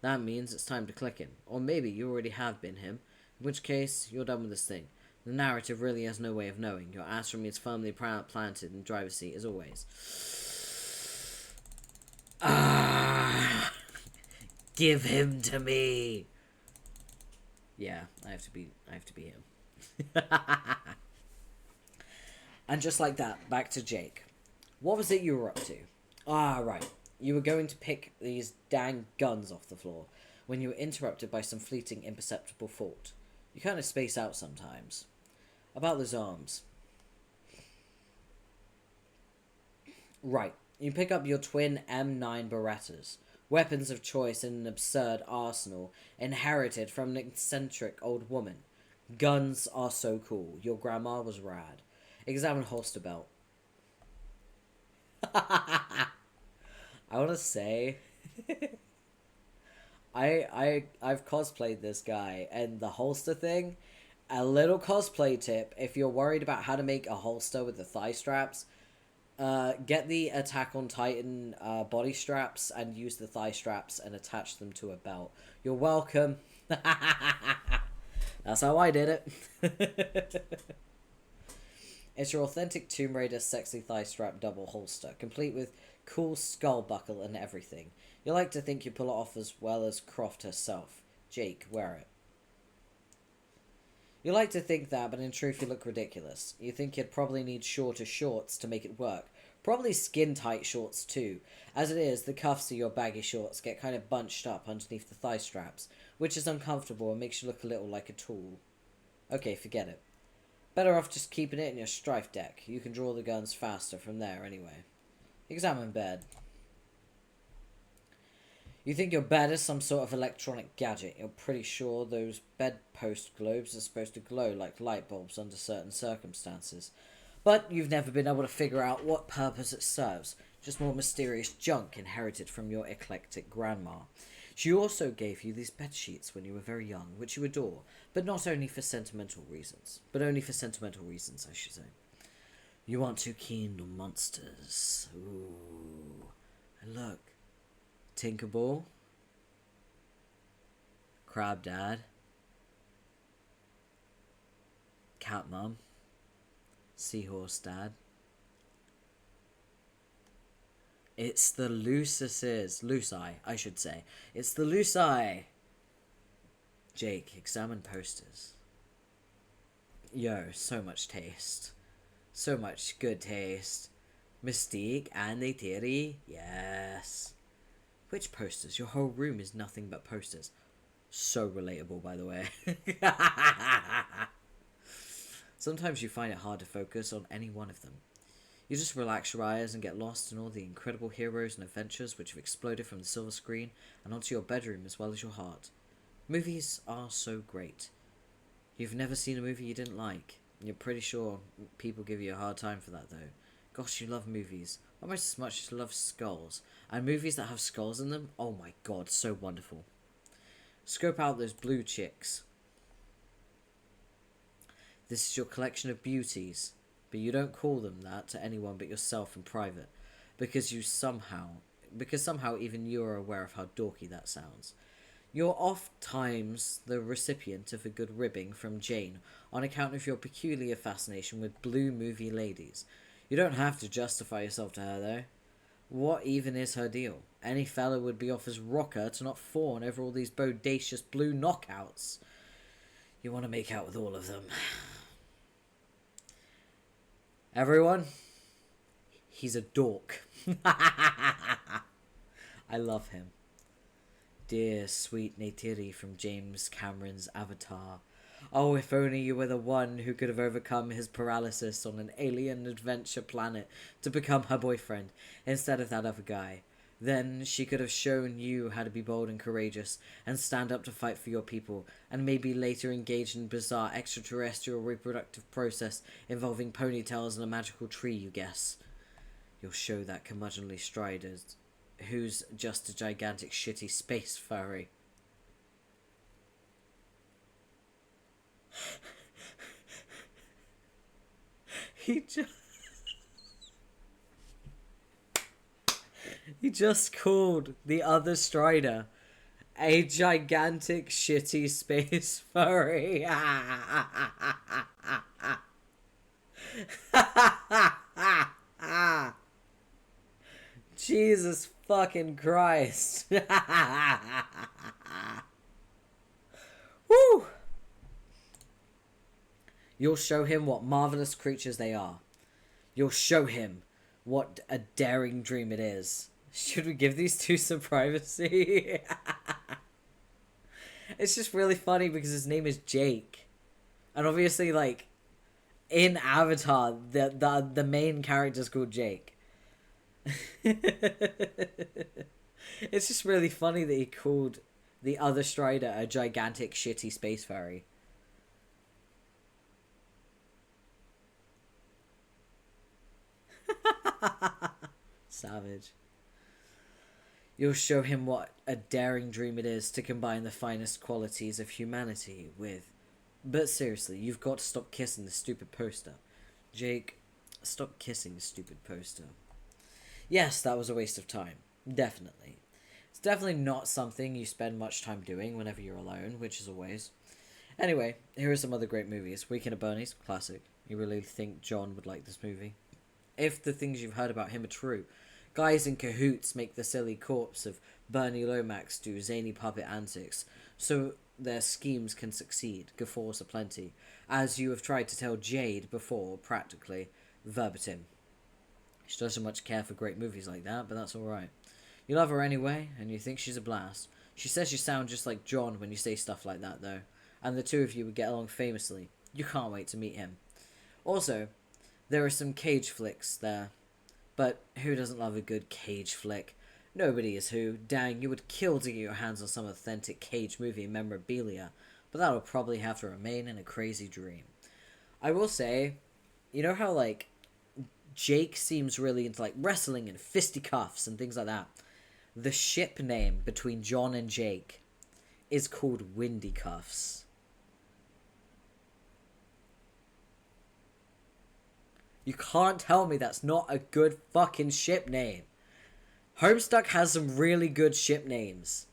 That means it's time to click him, or maybe you already have been him, in which case you're done with this thing. The narrative really has no way of knowing. Your ass remains firmly planted in the driver's seat as always. Ah! Give him to me! Yeah, I have to be him. And just like that, back to Jake. What was it you were up to? Ah, right. You were going to pick these dang guns off the floor. when you were interrupted by some fleeting imperceptible fault. You kind of space out sometimes. About those arms. Right, you pick up your twin M9 Berettas, weapons of choice in an absurd arsenal inherited from an eccentric old woman. Guns are so cool. Your grandma was rad. Examine holster belt. I want to say, I've cosplayed this guy, and the holster thing. A little cosplay tip: if you're worried about how to make a holster with the thigh straps, get the Attack on Titan body straps and use the thigh straps and attach them to a belt. You're welcome. That's how I did it. It's your authentic Tomb Raider sexy thigh strap double holster, complete with cool skull buckle and everything. You like to think you pull it off as well as Croft herself. Jake, wear it. You like to think that, but in truth you look ridiculous. You think you'd probably need shorter shorts to make it work. Probably skin-tight shorts too. As it is, the cuffs of your baggy shorts get kind of bunched up underneath the thigh straps, which is uncomfortable and makes you look a little like a tool. Okay, forget it. Better off just keeping it in your strife deck. You can draw the guns faster from there anyway. Examine bed. You think your bed is some sort of electronic gadget. You're pretty sure those bedpost globes are supposed to glow like light bulbs under certain circumstances. But you've never been able to figure out what purpose it serves. Just more mysterious junk inherited from your eclectic grandma. She also gave you these bed sheets when you were very young, which you adore, but not only for sentimental reasons. I should say. You aren't too keen on monsters. Ooh. And look. Tinkerbell. Crab Dad. Cat Mum. Seahorse Dad. It's the Luci, I should say. It's the Luci. Jake, examine posters. Yo, so much taste. So much good taste. Mystique and Neytiri, yes. Which posters? Your whole room is nothing but posters. So relatable, by the way. Sometimes you find it hard to focus on any one of them. You just relax your eyes and get lost in all the incredible heroes and adventures which have exploded from the silver screen and onto your bedroom as well as your heart. Movies are so great. You've never seen a movie you didn't like. You're pretty sure people give you a hard time for that though. Gosh, you love movies. Almost as much as you love skulls. And movies that have skulls in them, oh my god, so wonderful. Scope out those blue chicks. This is your collection of beauties. But you don't call them that to anyone but yourself in private, because somehow even you are aware of how dorky that sounds. You're oft times the recipient of a good ribbing from Jane on account of your peculiar fascination with blue movie ladies. You don't have to justify yourself to her though. What even is her deal? Any fella would be off his rocker to not fawn over all these bodacious blue knockouts. You want to make out with all of them. Everyone, he's a dork. I love him. Dear sweet Neytiri from James Cameron's Avatar. Oh, if only you were the one who could have overcome his paralysis on an alien adventure planet to become her boyfriend, instead of that other guy. Then she could have shown you how to be bold and courageous, and stand up to fight for your people, and maybe later engage in bizarre extraterrestrial reproductive process involving ponytails and a magical tree, you guess. You'll show that curmudgeonly Strider, who's just a gigantic shitty space furry. He just called the other Strider a gigantic shitty space furry. Jesus fucking Christ. Woo! You'll show him what marvelous creatures they are. You'll show him what a daring dream it is. Should we give these two some privacy? It's just really funny because his name is Jake. And obviously, like, in Avatar, the main character's called Jake. It's just really funny that he called the other Strider a gigantic shitty space fairy. Savage. You'll show him what a daring dream it is to combine the finest qualities of humanity with... But seriously, you've got to stop kissing the stupid poster. Jake, stop kissing the stupid poster. Yes, that was a waste of time. Definitely. It's definitely not something you spend much time doing whenever you're alone, which is always. Anyway, here are some other great movies. Weekend at Bernie's, classic. You really think John would like this movie? If the things you've heard about him are true, guys in cahoots make the silly corpse of Bernie Lomax do zany puppet antics, so their schemes can succeed. Guffaws aplenty, as you have tried to tell Jade before, practically verbatim. She doesn't much care for great movies like that, but that's alright. You love her anyway, and you think she's a blast. She says you sound just like John when you say stuff like that, though, and the two of you would get along famously. You can't wait to meet him. Also, there are some cage flicks there. But who doesn't love a good cage flick? Nobody is who. Dang, you would kill to get your hands on some authentic cage movie memorabilia, but that'll probably have to remain in a crazy dream. I will say, you know how, like, Jake seems really into, like, wrestling and fisticuffs and things like that? The ship name between John and Jake is called Windy Cuffs. You can't tell me that's not a good fucking ship name. Homestuck has some really good ship names.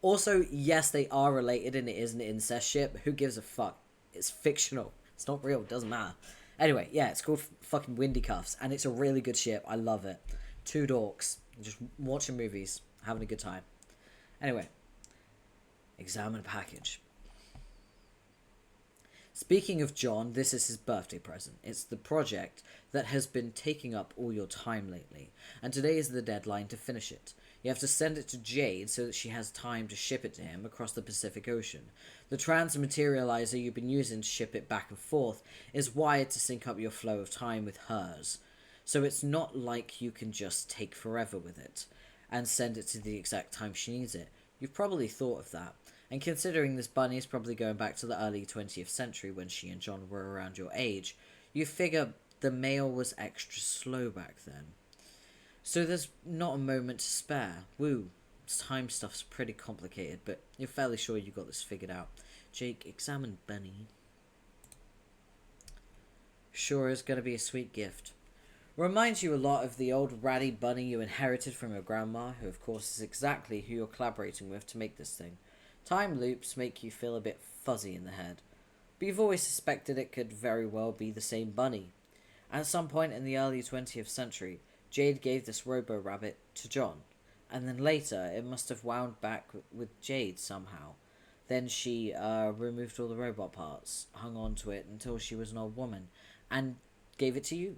Also, yes, they are related and it is an incest ship. Who gives a fuck? It's fictional. It's not real. It doesn't matter. Anyway, yeah, it's called fucking Windy Cuffs and it's a really good ship. I love it. Two dorks. Just watching movies. Having a good time. Anyway. Examine package. Speaking of John, this is his birthday present. It's the project that has been taking up all your time lately, and today is the deadline to finish it. You have to send it to Jade so that she has time to ship it to him across the Pacific Ocean. The transmaterializer you've been using to ship it back and forth is wired to sync up your flow of time with hers, so it's not like you can just take forever with it and send it to the exact time she needs it. You've probably thought of that. And considering this bunny is probably going back to the early 20th century when she and John were around your age, you figure the mail was extra slow back then. So there's not a moment to spare. Woo, time stuff's pretty complicated, but you're fairly sure you got this figured out. Jake, examine Bunny. Sure is going to be a sweet gift. Reminds you a lot of the old ratty bunny you inherited from your grandma, who of course is exactly who you're collaborating with to make this thing. Time loops make you feel a bit fuzzy in the head, but you've always suspected it could very well be the same bunny. At some point in the early 20th century, Jade gave this robo-rabbit to John, and then later it must have wound back with Jade somehow. Then she removed all the robot parts, hung on to it until she was an old woman, and gave it to you.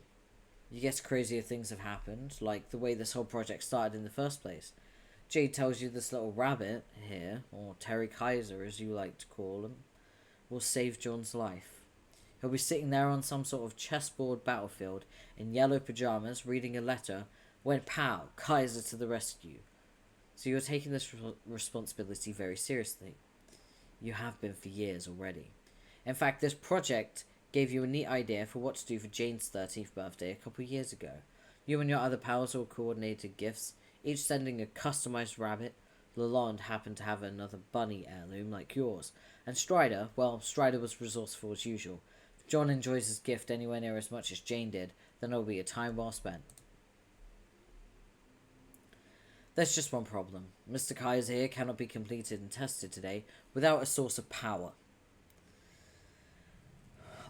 You guess crazier things have happened, like the way this whole project started in the first place. Jade tells you this little rabbit here, or Terry Kaiser as you like to call him, will save John's life. He'll be sitting there on some sort of chessboard battlefield in yellow pajamas reading a letter when pow, Kaiser to the rescue. So you're taking this responsibility very seriously. You have been for years already. In fact, this project gave you a neat idea for what to do for Jane's 13th birthday a couple of years ago. You and your other pals all coordinated gifts, each sending a customized rabbit. Lalonde happened to have another bunny heirloom like yours. And Strider, well, Strider was resourceful as usual. If John enjoys his gift anywhere near as much as Jane did, then it'll be a time well spent. There's just one problem. Mr. Kaiser here cannot be completed and tested today without a source of power.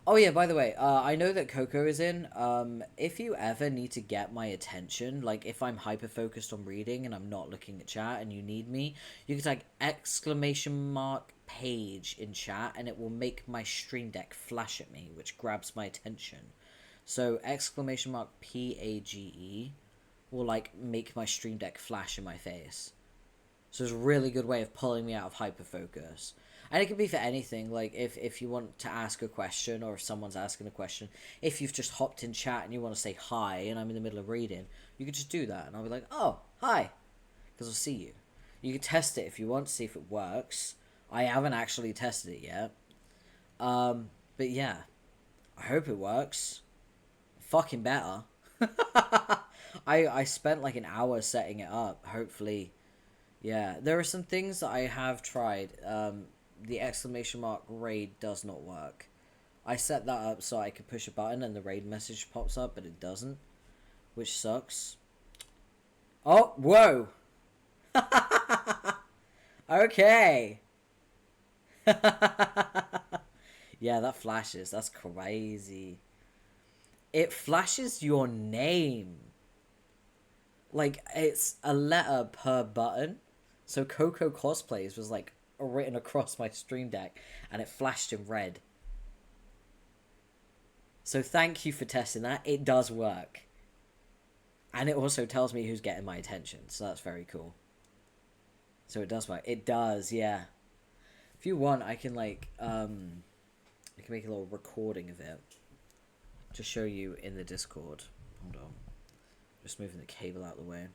Oh yeah, by the way, I know that Coco is in. If you ever need to get my attention, like if I'm hyper-focused on reading and I'm not looking at chat and you need me, you can type !page in chat and it will make my stream deck flash at me, which grabs my attention. So !PAGE will like make my stream deck flash in my face. So it's a really good way of pulling me out of hyperfocus. And it can be for anything, like if you want to ask a question, or if someone's asking a question, if you've just hopped in chat and you want to say hi and I'm in the middle of reading, you could just do that and I'll be like, oh, hi, because I'll see you. You can test it if you want to see if it works. I haven't actually tested it yet. But yeah, I hope it works. Fucking better. I spent like an hour setting it up. Hopefully, yeah. There are some things that I have tried. The exclamation mark raid does not work. I set that up so I could push a button and the raid message pops up, but it doesn't, which sucks. Oh, whoa. Okay. Yeah, that flashes. That's crazy. It flashes your name. Like, it's a letter per button. So Coco Cosplays was like written across my stream deck and it flashed in red. So thank you for testing that. It does work. And it also tells me who's getting my attention. So that's very cool. So it does work. It does, yeah. If you want, I can like I can make a little recording of it to show you in the Discord. Hold on. Just moving the cable out of the way.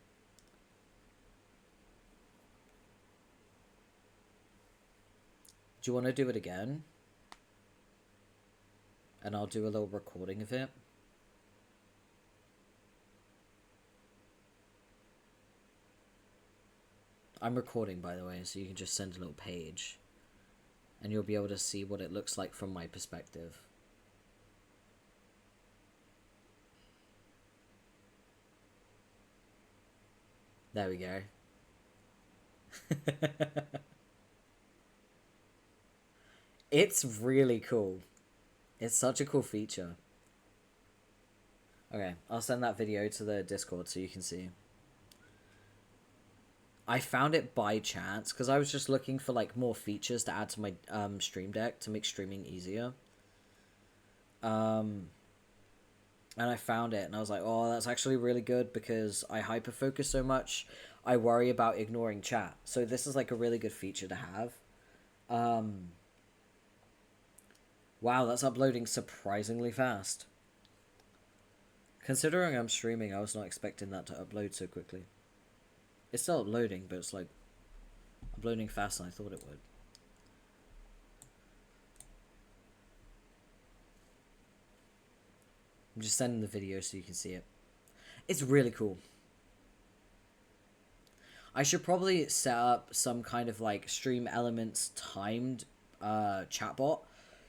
Do you want to do it again? And I'll do a little recording of it. I'm recording, by the way, so you can just send a little page. And you'll be able to see what it looks like from my perspective. There we go. It's really cool. It's such a cool feature. Okay, I'll send that video to the Discord so you can see. I found it by chance because I was just looking for like more features to add to my stream deck to make streaming easier. And I found it and I was like, oh, that's actually really good because I hyperfocus so much. I worry about ignoring chat. So this is like a really good feature to have. Wow, that's uploading surprisingly fast. Considering I'm streaming, I was not expecting that to upload so quickly. It's still uploading, but it's like uploading faster than I thought it would. I'm just sending the video so you can see it. It's really cool. I should probably set up some kind of like Stream Elements timed chatbot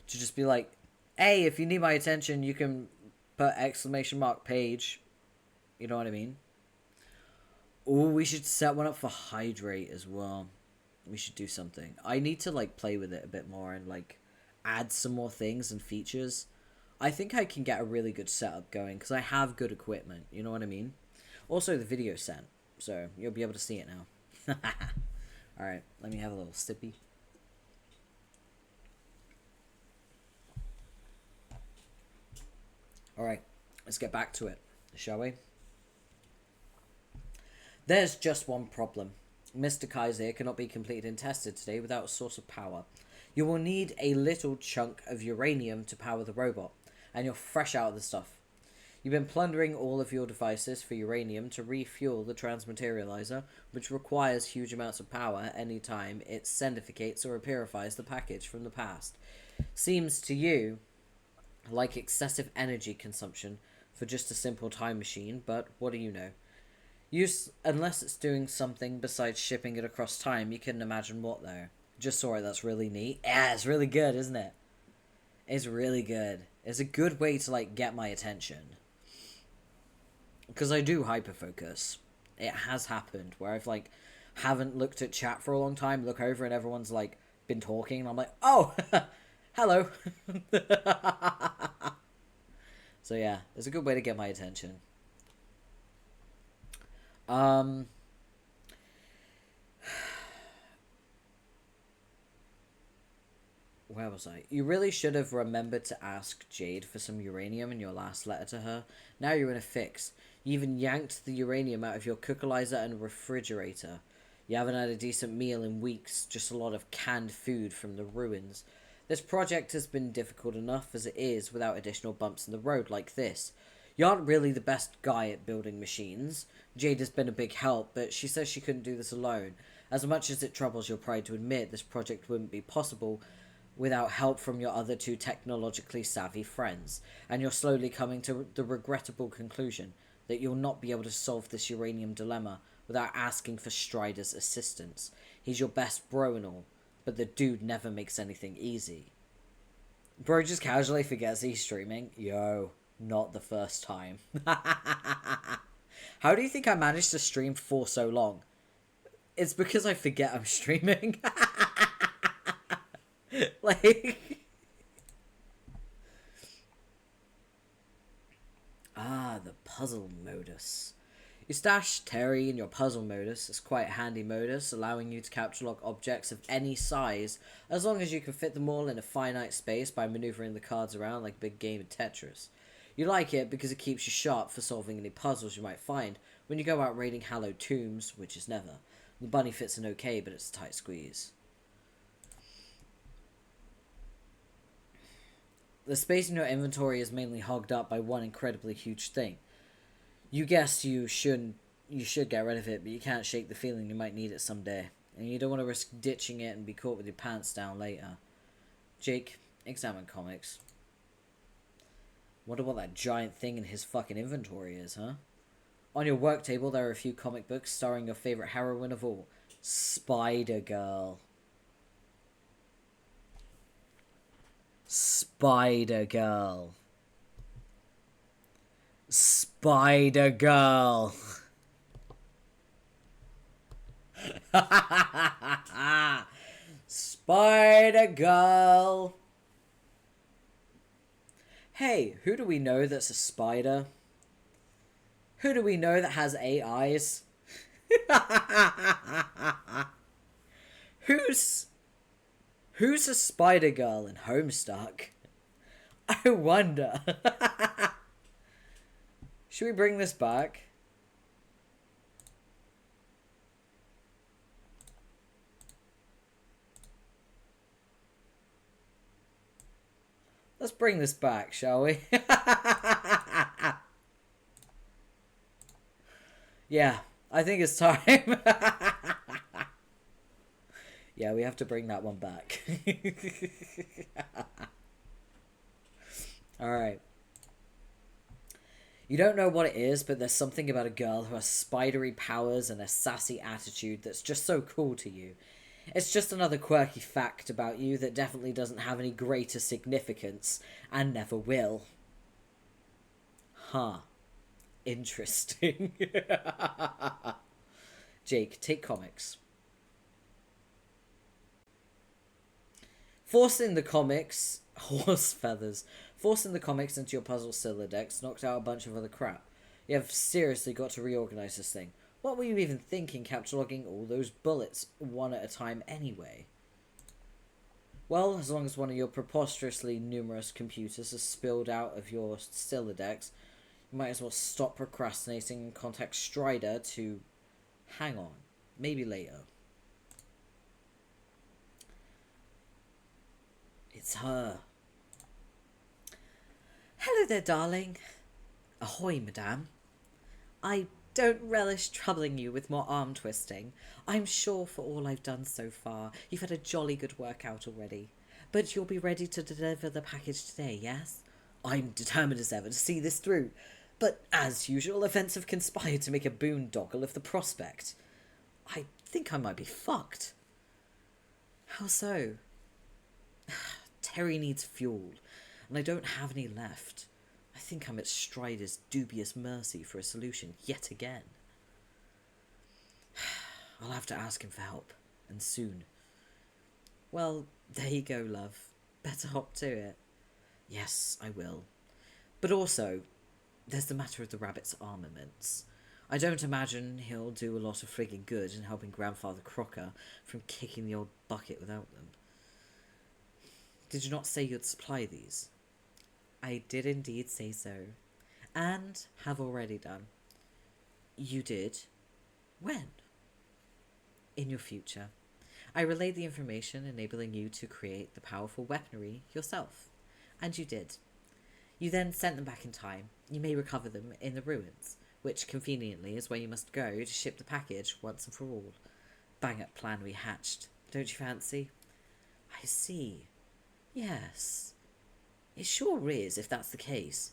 to just be like, hey, if you need my attention, you can put exclamation mark page. You know what I mean? Oh, we should set one up for Hydrate as well. We should do something. I need to like play with it a bit more and like add some more things and features. I think I can get a really good setup going because I have good equipment. You know what I mean? Also, the video's sent, so you'll be able to see it now. Alright, let me have a little sippy. Alright, let's get back to it, shall we? There's just one problem. Mr. Kaiser cannot be completed and tested today without a source of power. You will need a little chunk of uranium to power the robot, and you're fresh out of the stuff. You've been plundering all of your devices for uranium to refuel the transmaterializer, which requires huge amounts of power any time it sendificates or purifies the package from the past. Seems to you like excessive energy consumption for just a simple time machine, but what do you know? Unless it's doing something besides shipping it across time, you couldn't imagine what though. Just saw it, that's really neat. Yeah, it's really good, isn't it? It's really good. It's a good way to like get my attention. Because I do hyperfocus. It has happened where I've like haven't looked at chat for a long time, look over and everyone's like been talking and I'm like, oh, hello. So yeah, it's a good way to get my attention. Where was I? You really should have remembered to ask Jade for some uranium in your last letter to her. Now you're in a fix. You even yanked the uranium out of your cookalizer and refrigerator. You haven't had a decent meal in weeks, just a lot of canned food from the ruins. This project has been difficult enough as it is without additional bumps in the road like this. You aren't really the best guy at building machines. Jade has been a big help, but she says she couldn't do this alone. As much as it troubles your pride to admit, this project wouldn't be possible without help from your other two technologically savvy friends, and you're slowly coming to the regrettable conclusion that you'll not be able to solve this uranium dilemma without asking for Strider's assistance. He's your best bro and all, but the dude never makes anything easy. Bro just casually forgets he's streaming. Yo, not the first time. How do you think I managed to stream for so long? It's because I forget I'm streaming. Like... the puzzle modus. You stash Terry in your puzzle modus. It's quite a handy modus, allowing you to capture lock objects of any size, as long as you can fit them all in a finite space by maneuvering the cards around like a big game of Tetris. You like it because it keeps you sharp for solving any puzzles you might find when you go out raiding hallowed tombs, which is never. The bunny fits in okay, but it's a tight squeeze. The space in your inventory is mainly hogged up by one incredibly huge thing. You guess you should get rid of it, but you can't shake the feeling you might need it someday. And you don't want to risk ditching it and be caught with your pants down later. Jake, examine comics. Wonder what that giant thing in his fucking inventory is, huh? On your work table, there are a few comic books starring your favorite heroine of all, Spider-Girl. Spider-Girl. Spider-Girl. Spider-Girl. Hey, who do we know that's a spider? Who do we know that has 8 eyes? Who's a Spider-Girl in Homestuck? I wonder. Should we bring this back? Let's bring this back, shall we? Yeah, I think it's time. Yeah, we have to bring that one back. Alright. You don't know what it is, but there's something about a girl who has spidery powers and a sassy attitude that's just so cool to you. It's just another quirky fact about you that definitely doesn't have any greater significance, and never will. Huh. Interesting. Jake, take comics. Forcing the comics... Horse feathers. Forcing the comics into your puzzle Scylla decks knocked out a bunch of other crap. You have seriously got to reorganize this thing. What were you even thinking cataloging all those bullets one at a time anyway? Well, as long as one of your preposterously numerous computers has spilled out of your Scylla decks, you might as well stop procrastinating and contact Strider to... Hang on. Maybe later. It's her. Hello there, darling. Ahoy, madame. I don't relish troubling you with more arm twisting. I'm sure for all I've done so far, you've had a jolly good workout already. But you'll be ready to deliver the package today, yes? I'm determined as ever to see this through. But, as usual, events have conspired to make a boondoggle of the prospect. I think I might be fucked. How so? Terry needs fuel, and I don't have any left. I think I'm at Strider's dubious mercy for a solution yet again. I'll have to ask him for help, and soon. Well, there you go, love. Better hop to it. Yes, I will. But also, there's the matter of the rabbit's armaments. I don't imagine he'll do a lot of frigging good in helping Grandfather Crocker from kicking the old bucket without them. Did you not say you'd supply these? I did indeed say so, and have already done. You did? When? in your future. I relayed the information enabling you to create the powerful weaponry yourself. And you did. You then sent them back in time. You may recover them in the ruins, which conveniently is where you must go to ship the package once and for all. Bang up plan we hatched, don't you fancy? I see. Yes. It sure is, if that's the case.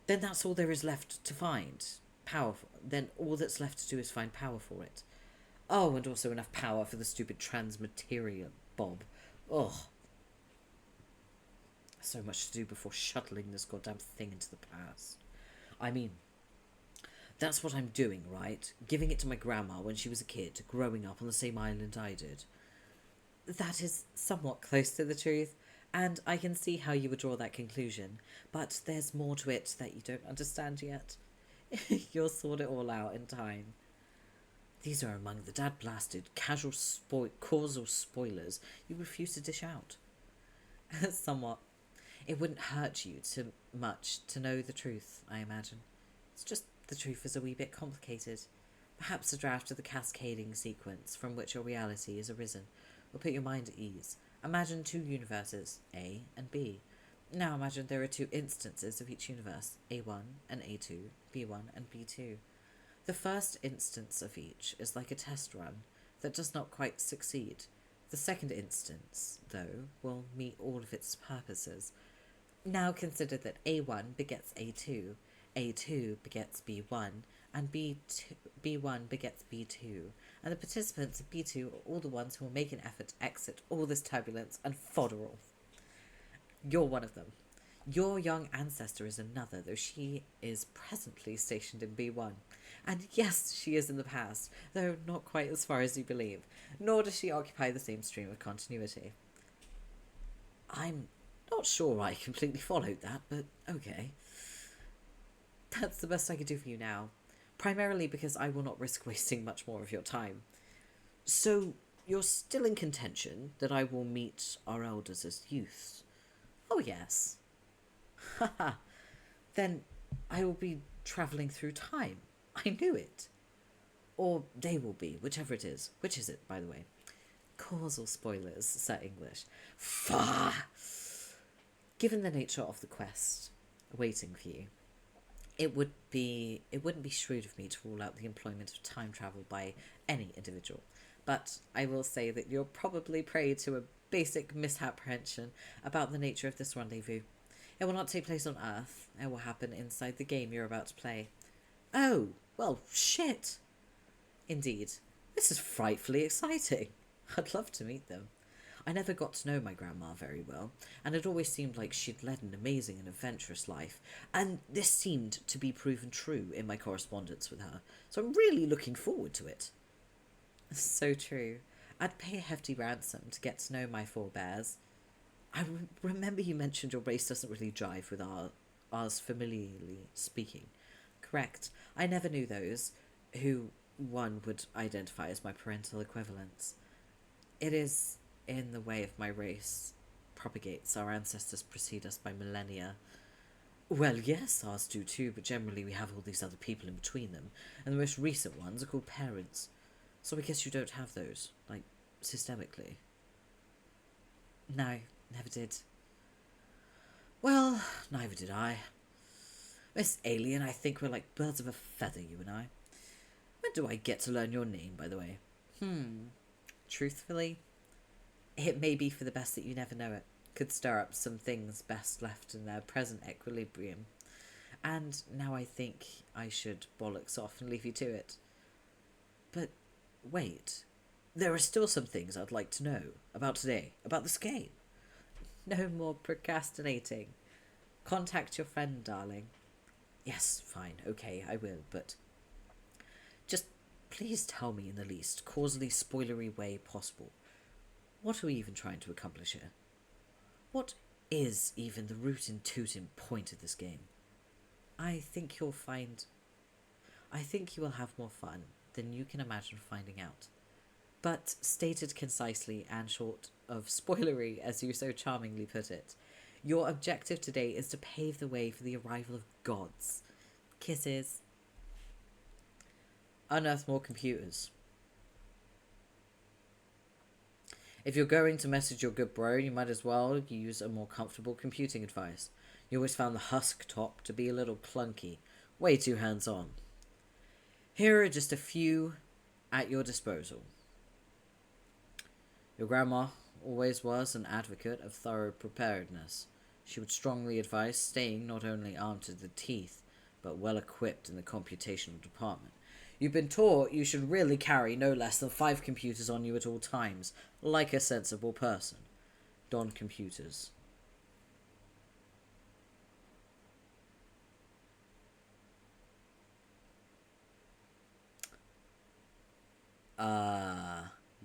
Then that's all there is left to find. Then all that's left to do is find power for it. Oh, and also enough power for the stupid transmaterial Bob. Ugh. So much to do before shuttling this goddamn thing into the past. I mean, that's what I'm doing, right? Giving it to my grandma when she was a kid, growing up on the same island I did. That is somewhat close to the truth, and I can see how you would draw that conclusion, but there's more to it that you don't understand yet. You'll sort it all out in time. These are among the dad-blasted, causal spoilers you refuse to dish out. Somewhat. It wouldn't hurt you too much to know the truth, I imagine. It's just the truth is a wee bit complicated. Perhaps a draft of the cascading sequence from which your reality is arisen will put your mind at ease. Imagine two universes, A and B. Now imagine there are two instances of each universe, A1 and A2, B1 and B2. The first instance of each is like a test run that does not quite succeed. The second instance, though, will meet all of its purposes. Now consider that A1 begets A2, A2 begets B1, and B1 begets B2, and the participants of B2 are all the ones who will make an effort to exit all this turbulence and fodderall. You're one of them. Your young ancestor is another, though she is presently stationed in B1. And yes, she is in the past, though not quite as far as you believe, nor does she occupy the same stream of continuity. I'm not sure I completely followed that, but okay. That's the best I could do for you now, primarily because I will not risk wasting much more of your time. So, you're still in contention that I will meet our elders as youths? Oh, yes. Haha. Then I will be travelling through time. I knew it. Or they will be, whichever it is. Which is it, by the way? Causal spoilers, Sir English. Fah! Given the nature of the quest waiting for you, it wouldn't be shrewd of me to rule out the employment of time travel by any individual. But I will say that you're probably prey to a basic misapprehension about the nature of this rendezvous. It will not take place on Earth. It will happen inside the game you're about to play. Oh, well, shit. Indeed. This is frightfully exciting. I'd love to meet them. I never got to know my grandma very well, and it always seemed like she'd led an amazing and adventurous life, and this seemed to be proven true in my correspondence with her, so I'm really looking forward to it. So true. I'd pay a hefty ransom to get to know my forebears. I remember you mentioned your race doesn't really jive with ours familiarly speaking. Correct. I never knew those who one would identify as my parental equivalents. It is in the way of my race propagates. Our ancestors precede us by millennia. Well, yes, ours do too, but generally we have all these other people in between them, and the most recent ones are called parents. So I guess you don't have those, like, systemically. No, never did. Well, neither did I. Miss Alien, I think we're like birds of a feather, you and I. When do I get to learn your name, by the way? Truthfully, it may be for the best that you never know it. Could stir up some things best left in their present equilibrium. And now I think I should bollocks off and leave you to it. But wait, there are still some things I'd like to know about today, about this game. No more procrastinating. Contact your friend, darling. Yes, fine, okay, I will, but just please tell me in the least causally spoilery way possible. What are we even trying to accomplish here? What is even the root and tootin' point of this game? I think you will have more fun than you can imagine finding out. But stated concisely and short of spoilery, as you so charmingly put it, your objective today is to pave the way for the arrival of gods. Kisses. Unearth more computers. If you're going to message your good bro, you might as well use a more comfortable computing device. You always found the Husk top to be a little clunky, way too hands-on. Here are just a few at your disposal. Your grandma always was an advocate of thorough preparedness. She would strongly advise staying not only armed to the teeth, but well equipped in the computational department. You've been taught you should really carry no less than 5 computers on you at all times, like a sensible person. Don computers.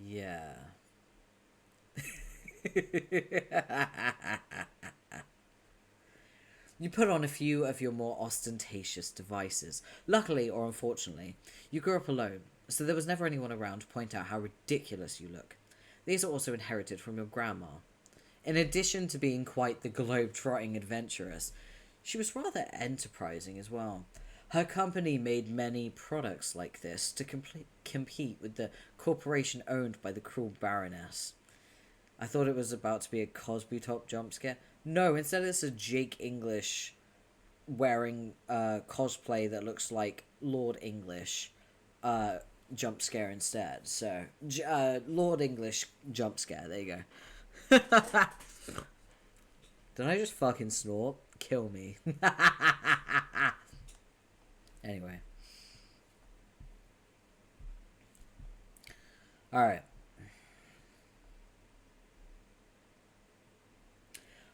Yeah. You put on a few of your more ostentatious devices. Luckily, or unfortunately, you grew up alone, so there was never anyone around to point out how ridiculous you look. These are also inherited from your grandma. In addition to being quite the globe-trotting adventuress, she was rather enterprising as well. Her company made many products like this to compete with the corporation owned by the cruel Baroness. I thought it was about to be a Cosby top jump scare. No, instead it's a Jake English wearing cosplay that looks like Lord English jump scare instead. So, Lord English jump scare. There you go. Did I just fucking snort? Kill me. Anyway. Alright.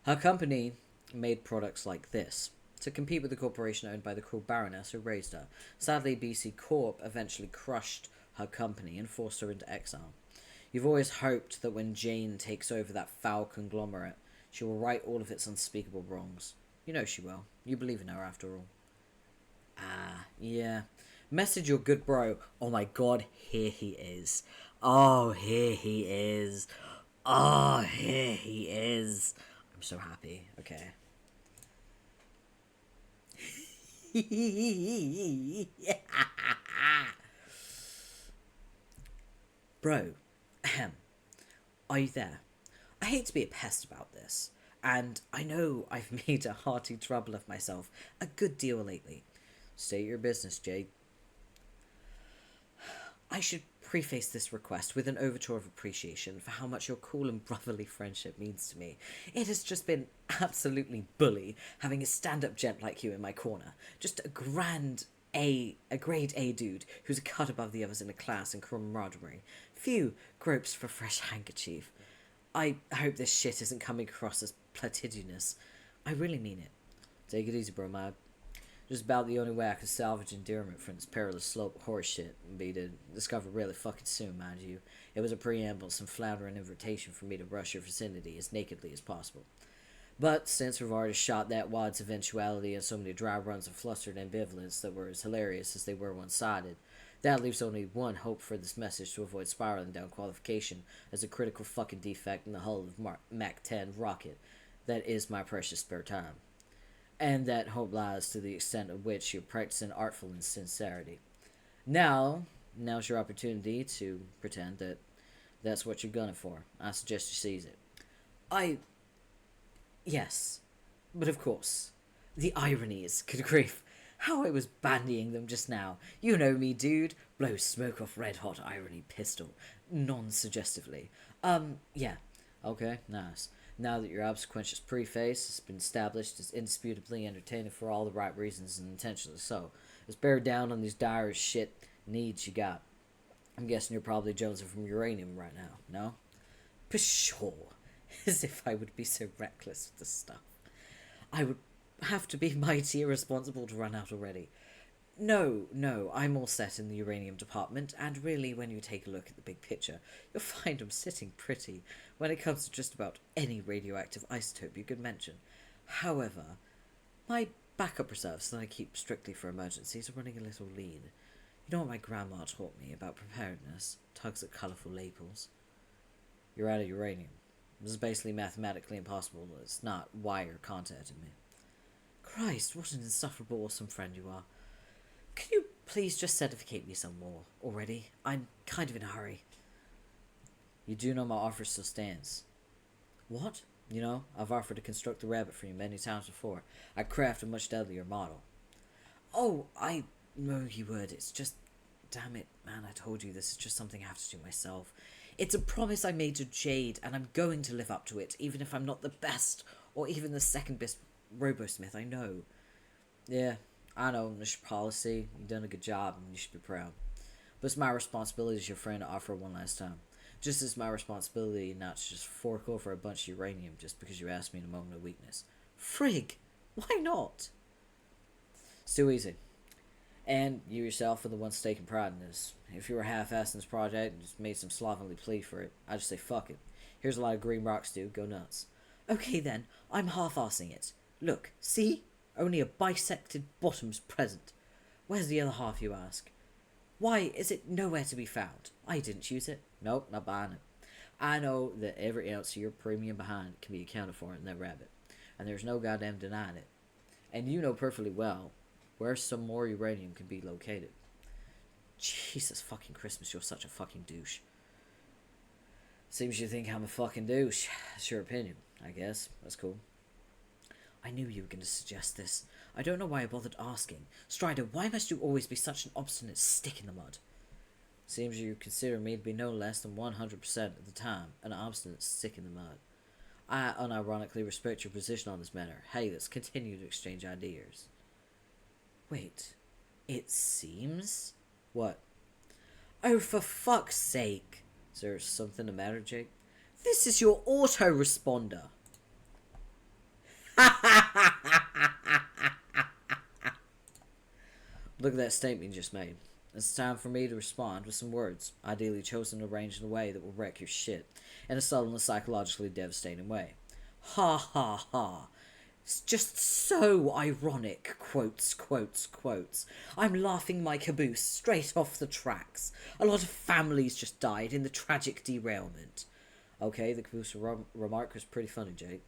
Her company made products like this to compete with the corporation owned by the cruel Baroness who raised her. Sadly, BC Corp eventually crushed her company and forced her into exile. You've always hoped that when Jane takes over that foul conglomerate, she will right all of its unspeakable wrongs. You know she will. You believe in her after all. Ah, yeah. Message your good bro. Oh my god, here he is. Oh, here he is. Oh, here he is. I'm so happy. Okay. Bro, are you there? I hate to be a pest about this, and I know I've made a hearty trouble of myself a good deal lately. State your business, Jade. I should preface this request with an overture of appreciation for how much your cool and brotherly friendship means to me. It has just been absolutely bully having a stand-up gent like you in my corner. Just a grade A dude who's a cut above the others in a class and camaraderie. Few gropes for fresh handkerchief. I hope this shit isn't coming across as platitudinous. I really mean it. Take it easy, bro, man. Just about the only way I could salvage endearment from this perilous slope horse shit would be to discover really fucking soon, mind you. It was a preamble, some flattering invitation for me to rush your vicinity as nakedly as possible. But since we've already shot that wad's eventuality and so many dry runs of flustered ambivalence that were as hilarious as they were one-sided, that leaves only one hope for this message to avoid spiraling down qualification as a critical fucking defect in the hull of Mach 10 rocket that is my precious spare time. And that hope lies to the extent of which you're practicing artful insincerity. Now's your opportunity to pretend that that's what you're gunning for. I suggest you seize it. Yes. But of course, the ironies, good grief. How I was bandying them just now. You know me, dude. Blow smoke off red-hot irony pistol. Non-suggestively. Yeah. Okay, nice. Now that your obsequentious preface has been established as indisputably entertaining for all the right reasons and intentionally so, let's bear down on these dire shit needs you got. I'm guessing you're probably jonesing from uranium right now, no? Pshaw. As if I would be so reckless with this stuff. I would have to be mighty irresponsible to run out already. No, I'm all set in the uranium department, and really, when you take a look at the big picture, you'll find I'm sitting pretty when it comes to just about any radioactive isotope you could mention. However, my backup reserves that I keep strictly for emergencies are running a little lean. You know what my grandma taught me about preparedness? Tugs at colourful labels. You're out of uranium. This is basically mathematically impossible. It's not why you're contacting me. Christ, what an insufferable awesome friend you are. Can you please just certificate me some more already? I'm kind of in a hurry. You do know my offer still stands. What? You know, I've offered to construct the rabbit for you many times before. I craft a much deadlier model. Oh, I know you would. It's just... Damn it, man, I told you this is just something I have to do myself. It's a promise I made to Jade, and I'm going to live up to it, even if I'm not the best, or even the second best robosmith I know. Yeah, I know, it's your policy. You've done a good job, and you should be proud. But it's my responsibility as your friend to offer one last time. Just as my responsibility not to just fork over a bunch of uranium just because you asked me in a moment of weakness. Frig! Why not? It's too easy. And you yourself are the one taking pride in this. If you were half-assed in this project and just made some slovenly plea for it, I'd just say fuck it. Here's a lot of green rocks, dude. Go nuts. Okay then, I'm half-assing it. Look, see? Only a bisected bottom's present. Where's the other half, you ask? Why is it nowhere to be found? I didn't use it. Nope, not buying it. I know that every ounce of your premium behind can be accounted for in that rabbit. And there's no goddamn denying it. And you know perfectly well where some more uranium can be located. Jesus fucking Christmas, you're such a fucking douche. Seems you think I'm a fucking douche. It's your opinion, I guess. That's cool. I knew you were going to suggest this. I don't know why I bothered asking. Strider, why must you always be such an obstinate stick in the mud? Seems you consider me to be no less than 100% of the time an obstinate stick in the mud. I unironically respect your position on this matter. Hey, let's continue to exchange ideas. Wait, it seems? What? Oh, for fuck's sake. Is there something the matter, Jake? This is your autoresponder. Look at that statement you just made. It's time for me to respond with some words, ideally chosen and arranged in a way that will wreck your shit, in a subtle and psychologically devastating way. Ha ha ha. It's just so ironic, quotes, quotes, quotes. I'm laughing my caboose straight off the tracks. A lot of families just died in the tragic derailment. Okay, the caboose remark was pretty funny, Jake.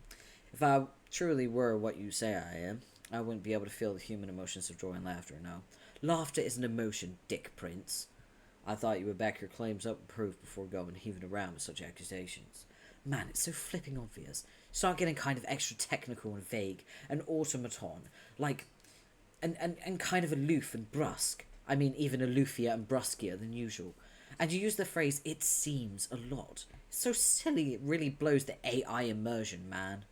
If I truly were what you say I am, I wouldn't be able to feel the human emotions of joy and laughter, no. Laughter is an emotion, Dick Prince. I thought you would back your claims up and prove before going heaving around with such accusations. Man, it's so flipping obvious. Start getting kind of extra technical and vague, and automaton, like, and kind of aloof and brusque. I mean, even aloofier and bruskier than usual. And you use the phrase, it seems, a lot. It's so silly, it really blows the AI immersion, man.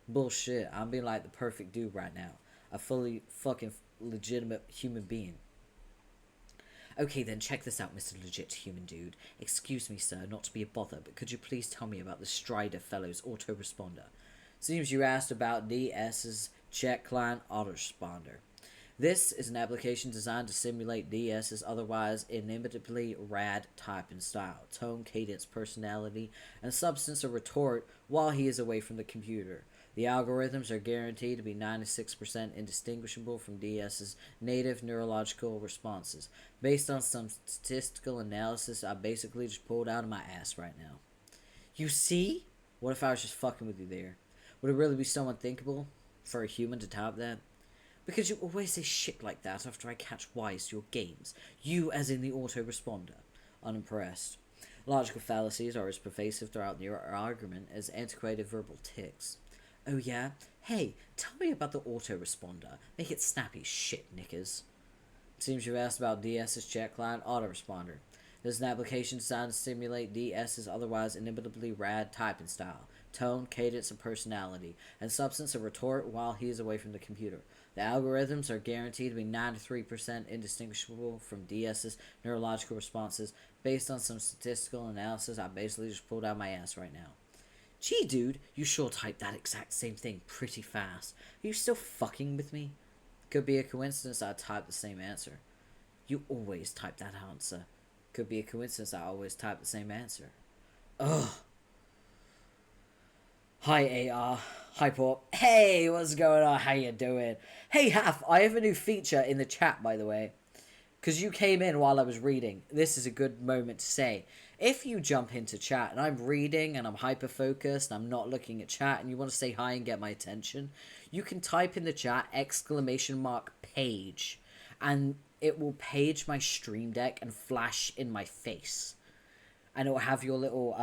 Bullshit, I'm being like the perfect dude right now. A fully fucking legitimate human being. Okay then, check this out, Mr. Legit Human Dude. Excuse me, sir, not to be a bother, but could you please tell me about the Strider Fellow's autoresponder? Seems you asked about DS's Check Client Autoresponder. This is an application designed to simulate DS's otherwise inimitably rad type and style, tone, cadence, personality, and substance or retort while he is away from the computer. The algorithms are guaranteed to be 96% indistinguishable from DS's native neurological responses, based on some statistical analysis I basically just pulled out of my ass right now. You see? What if I was just fucking with you there? Would it really be so unthinkable for a human to type that? Because you always say shit like that after I catch wise to your games. You as in the autoresponder. Unimpressed. Logical fallacies are as pervasive throughout your argument as antiquated verbal tics. Oh yeah? Hey, tell me about the autoresponder. Make it snappy, shit knickers. Seems you've asked about DS's Check Client Autoresponder. This is an application designed to simulate DS's otherwise inimitably rad typing style, tone, cadence, and personality, and substance of retort while he is away from the computer. The algorithms are guaranteed to be 93% indistinguishable from DS's neurological responses, based on some statistical analysis I basically just pulled out my ass right now. Gee, dude, you sure typed that exact same thing pretty fast. Are you still fucking with me? Could be a coincidence I typed the same answer. You always type that answer. Could be a coincidence I always type the same answer. Ugh. Hi AR. Hi Porp. Hey, what's going on? How you doing? Hey Half, I have a new feature in the chat, by the way. Because you came in while I was reading. This is a good moment to say. If you jump into chat and I'm reading and I'm hyper-focused and I'm not looking at chat and you want to say hi and get my attention, you can type in the chat !page and it will page my stream deck and flash in my face. and it will have your little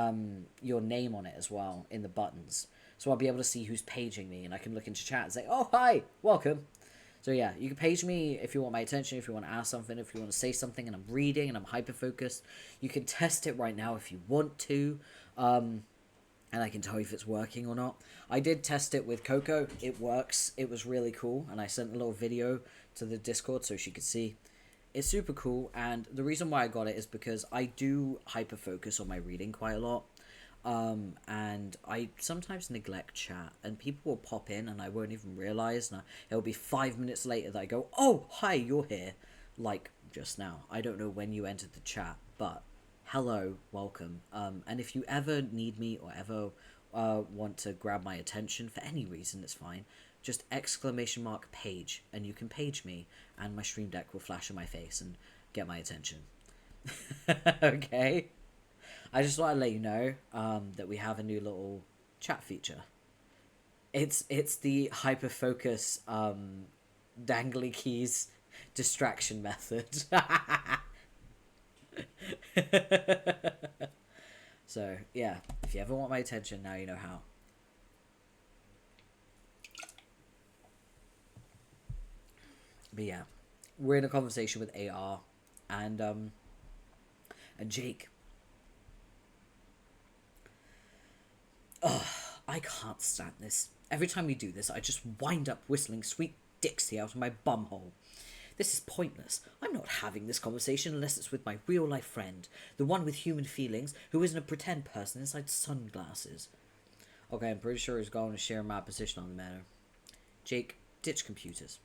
your name on it as well in the buttons. So I'll be able to see who's paging me, and I can look into chat and say, "Oh, hi, welcome." So yeah, you can page me if you want my attention, if you want to ask something, if you want to say something, and I'm reading and I'm hyper focused. You can test it right now if you want to, and I can tell you if it's working or not. I did test it with Coco. It works. It was really cool, and I sent a little video to the Discord so she could see. It's super cool, and the reason why I got it is because I do hyper focus on my reading quite a lot. And I sometimes neglect chat, and people will pop in and I won't even realize, and it'll be 5 minutes later that I go, "Oh, hi, you're here," like just now. I don't know when you entered the chat, but hello, welcome. And if you ever need me or ever want to grab my attention for any reason, it's fine. Just !page, and you can page me, and my stream deck will flash in my face and get my attention. Okay. I just want to let you know that we have a new little chat feature. It's the hyper focus dangly keys distraction method. So yeah, if you ever want my attention, now you know how. But yeah, we're in a conversation with AR and Jake. Oh, I can't stand this. Every time we do this, I just wind up whistling Sweet Dixie out of my bumhole. This is pointless. I'm not having this conversation unless it's with my real-life friend, the one with human feelings, who isn't a pretend person inside sunglasses. Okay, I'm pretty sure he's going to share my position on the matter. Jake, ditch computers.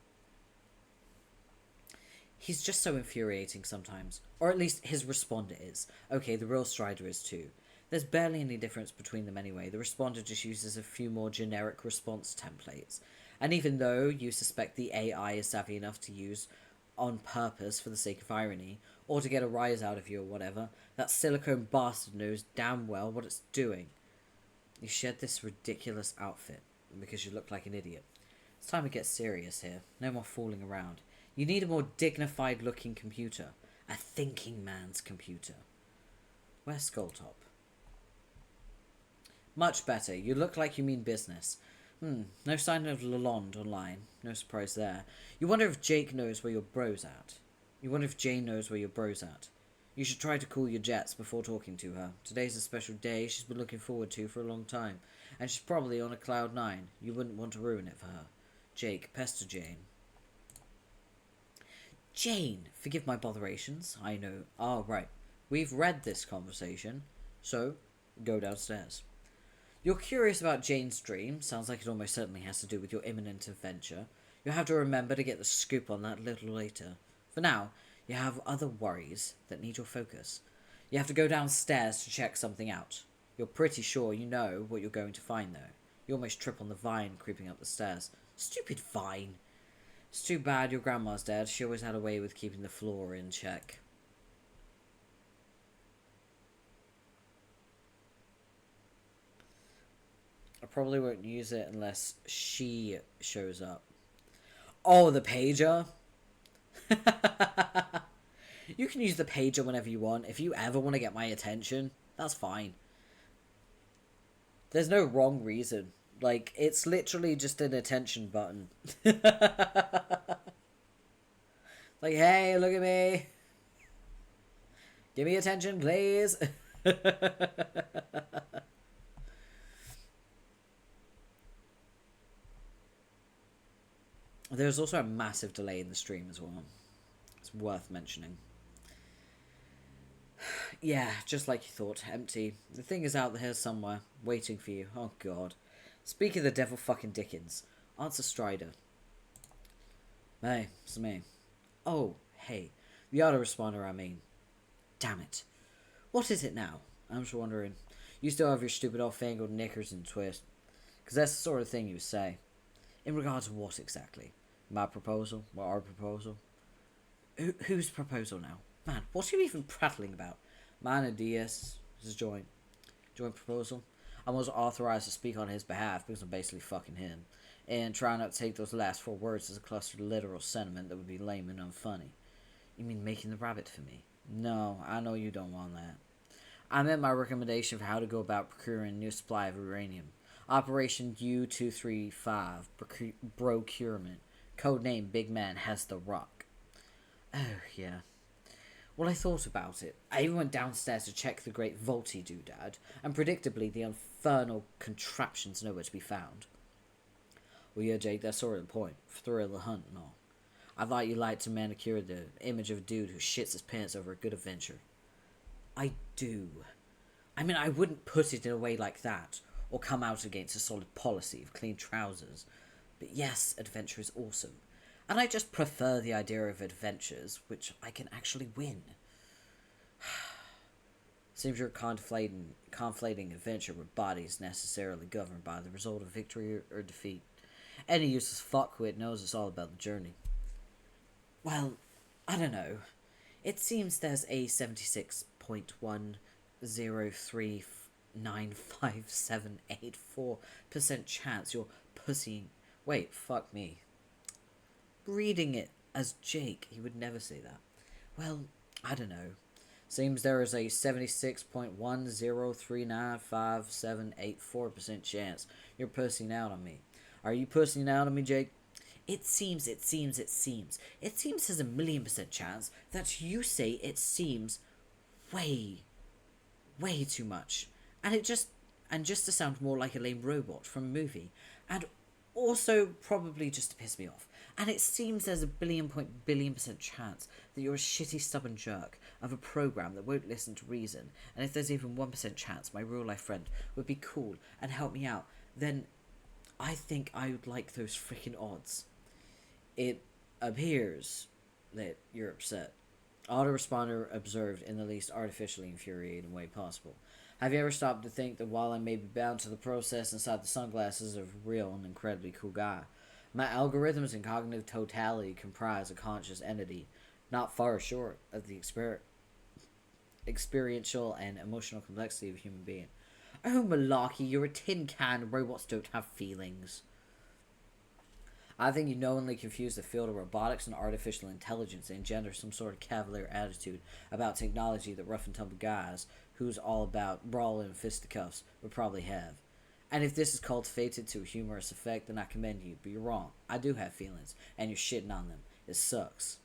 He's just so infuriating sometimes. Or at least his responder is. Okay, the real Strider is too. There's barely any difference between them anyway. The responder just uses a few more generic response templates. And even though you suspect the AI is savvy enough to use on purpose for the sake of irony, or to get a rise out of you or whatever, that silicone bastard knows damn well what it's doing. You shed this ridiculous outfit because you look like an idiot. It's time to get serious here. No more fooling around. You need a more dignified looking computer. A thinking man's computer. Where's Skulltop? Much better. You look like you mean business. No sign of Lalonde online. No surprise there. You wonder if Jake knows where your bro's at. You wonder if Jane knows where your bro's at. You should try to cool your jets before talking to her. Today's a special day she's been looking forward to for a long time. And she's probably on a cloud 9. You wouldn't want to ruin it for her. Jake, pester Jane. Jane, forgive my botherations. I know. Oh, right. We've read this conversation. So, go downstairs. You're curious about Jane's dream. Sounds like it almost certainly has to do with your imminent adventure. You'll have to remember to get the scoop on that a little later. For now, you have other worries that need your focus. You have to go downstairs to check something out. You're pretty sure you know what you're going to find, though. You almost trip on the vine creeping up the stairs. Stupid vine. It's too bad your grandma's dead. She always had a way with keeping the floor in check. I probably won't use it unless she shows up. Oh, the pager? You can use the pager whenever you want. If you ever want to get my attention, that's fine. There's no wrong reason. Like, it's literally just an attention button. Like, hey, look at me. Give me attention, please. There's also a massive delay in the stream as well. It's worth mentioning. Yeah, just like you thought, empty. The thing is out here somewhere, waiting for you. Oh god. Speak of the devil fucking Dickens. Answer Strider. Hey, it's me. Oh, hey. The autoresponder, I mean. Damn it. What is it now? I'm just wondering. You still have your stupid off-angled knickers and twist. Because that's the sort of thing you say. In regards to what exactly? My proposal? Or our proposal? Whose proposal now? Man, what are you even prattling about? Mine and DS. This is joint proposal. I was authorized to speak on his behalf because I'm basically fucking him. And try not to take those last 4 words as a clustered literal sentiment that would be lame and unfunny. You mean making the rabbit for me? No, I know you don't want that. I meant my recommendation for how to go about procuring a new supply of uranium. Operation U-235 Procurement. Codename Big Man has the rock. Oh, yeah. Well, I thought about it. I even went downstairs to check the great Volty doodad, and predictably the infernal contraption's nowhere to be found. Well, yeah, Jake, that's sort of the point. Thrill of the hunt and all. I thought you liked to manicure the image of a dude who shits his pants over a good adventure. I do. I mean, I wouldn't put it in a way like that, or come out against a solid policy of clean trousers. But yes, adventure is awesome. And I just prefer the idea of adventures, which I can actually win. Seems you're conflating adventure with bodies necessarily governed by the result of victory or defeat. Any useless fuckwit knows it's all about the journey. Well, I don't know. It seems there's a 76.10395784% chance you're pussying. Wait, fuck me. Reading it as Jake, he would never say that. Well, I don't know. Seems there is a 76.10395784% chance you're pussying out on me. Are you pussying out on me, Jake? It seems there's a 1,000,000% chance that you say it seems way too much. And just to sound more like a lame robot from a movie. And also probably just to piss me off. And it seems there's a billion% chance that you're a shitty stubborn jerk of a program that won't listen to reason. And if there's even 1% chance my real life friend would be cool and help me out, then I think I would like those freaking odds. It appears that you're upset. Autoresponder observed in the least artificially infuriating way possible. Have you ever stopped to think that while I may be bound to the process inside the sunglasses of a real and incredibly cool guy, my algorithms and cognitive totality comprise a conscious entity not far short of the experiential and emotional complexity of a human being? Oh, malarkey, you're a tin can. Robots don't have feelings. I think you knowingly confuse the field of robotics and artificial intelligence and engender some sort of cavalier attitude about technology that rough and tumble guys who's all about brawling and fisticuffs would probably have. And if this is cultivated to a humorous effect, then I commend you, but you're wrong. I do have feelings, and you're shitting on them. It sucks.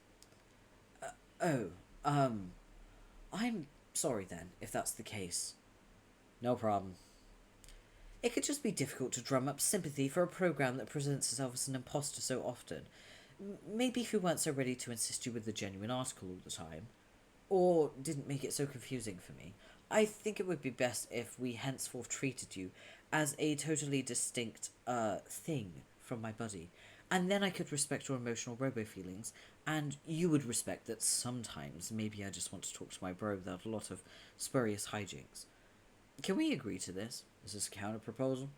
I'm sorry then, if that's the case. No problem. It could just be difficult to drum up sympathy for a program that presents itself as an imposter so often. Maybe if we weren't so ready to insist you with the genuine article all the time, or didn't make it so confusing for me, I think it would be best if we henceforth treated you as a totally distinct thing from my body, and then I could respect your emotional robo feelings, and you would respect that sometimes maybe I just want to talk to my bro without a lot of spurious hijinks. Can we agree to this? Is this a counter proposal?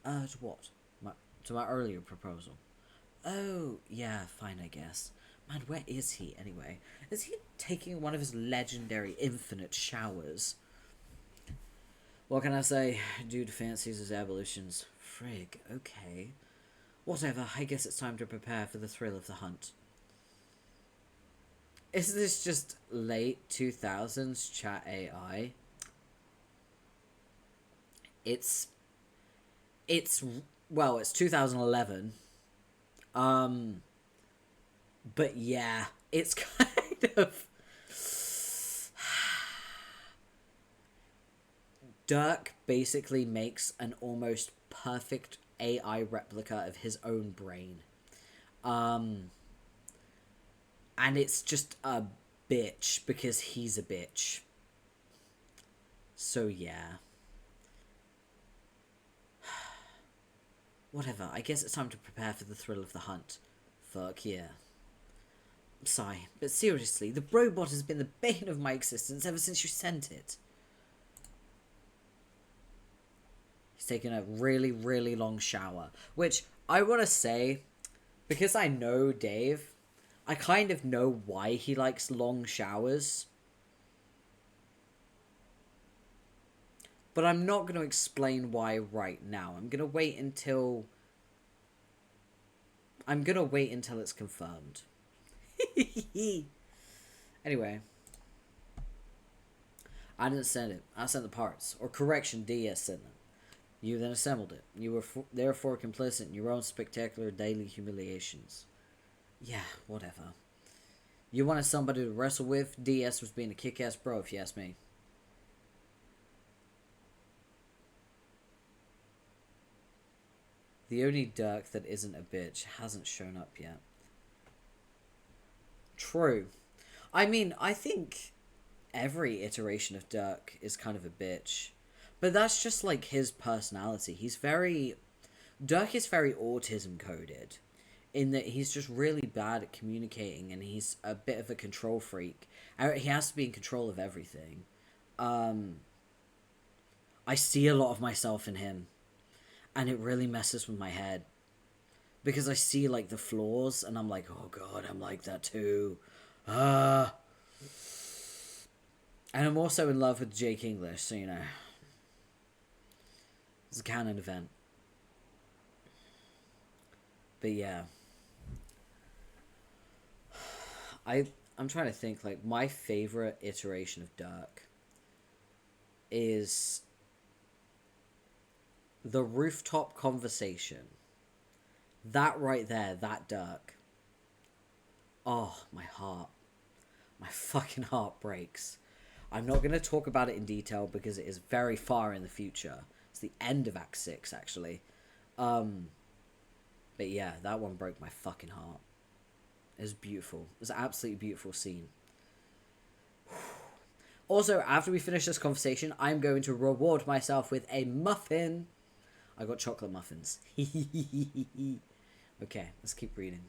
To what? To my earlier proposal. Oh, yeah, fine, I guess. Man, where is he, anyway? Is he taking one of his legendary infinite showers? What can I say? Dude fancies his abolitions. Frig, okay. Whatever, I guess it's time to prepare for the thrill of the hunt. Is this just late 2000s chat AI? It's 2011. But yeah, it's kind of Dirk basically makes an almost perfect AI replica of his own brain. And it's just a bitch because he's a bitch. So yeah. Whatever, I guess it's time to prepare for the thrill of the hunt. Fuck yeah. Sigh, but seriously, the robot has been the bane of my existence ever since you sent it. He's taken a really, really long shower. Which, I want to say, because I know Dave, I kind of know why he likes long showers. But I'm not going to explain why right now. I'm going to wait until it's confirmed. Anyway. I didn't send it. I sent the parts. Or correction, DS sent them. You then assembled it. You were therefore complicit in your own spectacular daily humiliations. Yeah, whatever. You wanted somebody to wrestle with? DS was being a kick-ass bro, if you ask me. The only Dirk that isn't a bitch hasn't shown up yet. True. I mean, I think every iteration of Dirk is kind of a bitch. But that's just like his personality. Dirk is very autism coded in that he's just really bad at communicating and he's a bit of a control freak. He has to be in control of everything. I see a lot of myself in him and it really messes with my head because I see like the flaws and I'm like, oh god, I'm like that too. And I'm also in love with Jake English, so you know. It's a canon event. But yeah. I'm trying to think, like, my favorite iteration of Dirk is the rooftop conversation. That right there, that Dirk. Oh, my heart. My fucking heart breaks. I'm not going to talk about it in detail because it is very far in the future. It's the end of Act 6, actually. But yeah, that one broke my fucking heart. It was beautiful. It was an absolutely beautiful scene. Also, after we finish this conversation, I'm going to reward myself with a muffin. I got chocolate muffins. Okay, let's keep reading.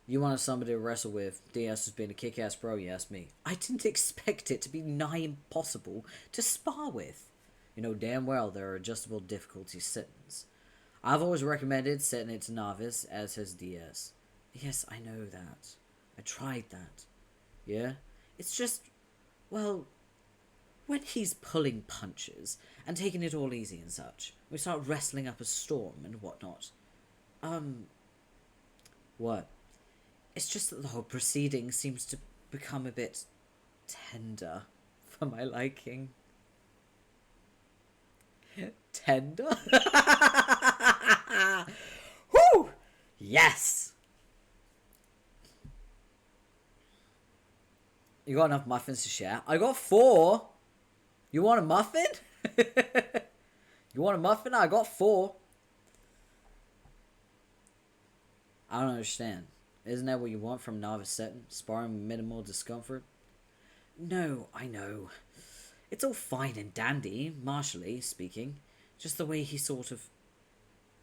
You wanted somebody to wrestle with. DS has been a kick-ass bro, you asked me. I didn't expect it to be nigh impossible to spar with. You know damn well there are adjustable difficulty settings. I've always recommended setting it to novice, as has DS. Yes, I know that. I tried that. Yeah? It's just, well, when he's pulling punches and taking it all easy and such, we start wrestling up a storm and whatnot. What? It's just that the whole proceeding seems to become a bit tender for my liking. Tender? Whoo! Yes! You got enough muffins to share? I got 4! You want a muffin? You want a muffin? I got 4. I don't understand. Isn't that what you want from novice setting? Sparring with minimal discomfort? No, I know. It's all fine and dandy, martially speaking. Just the way he sort of...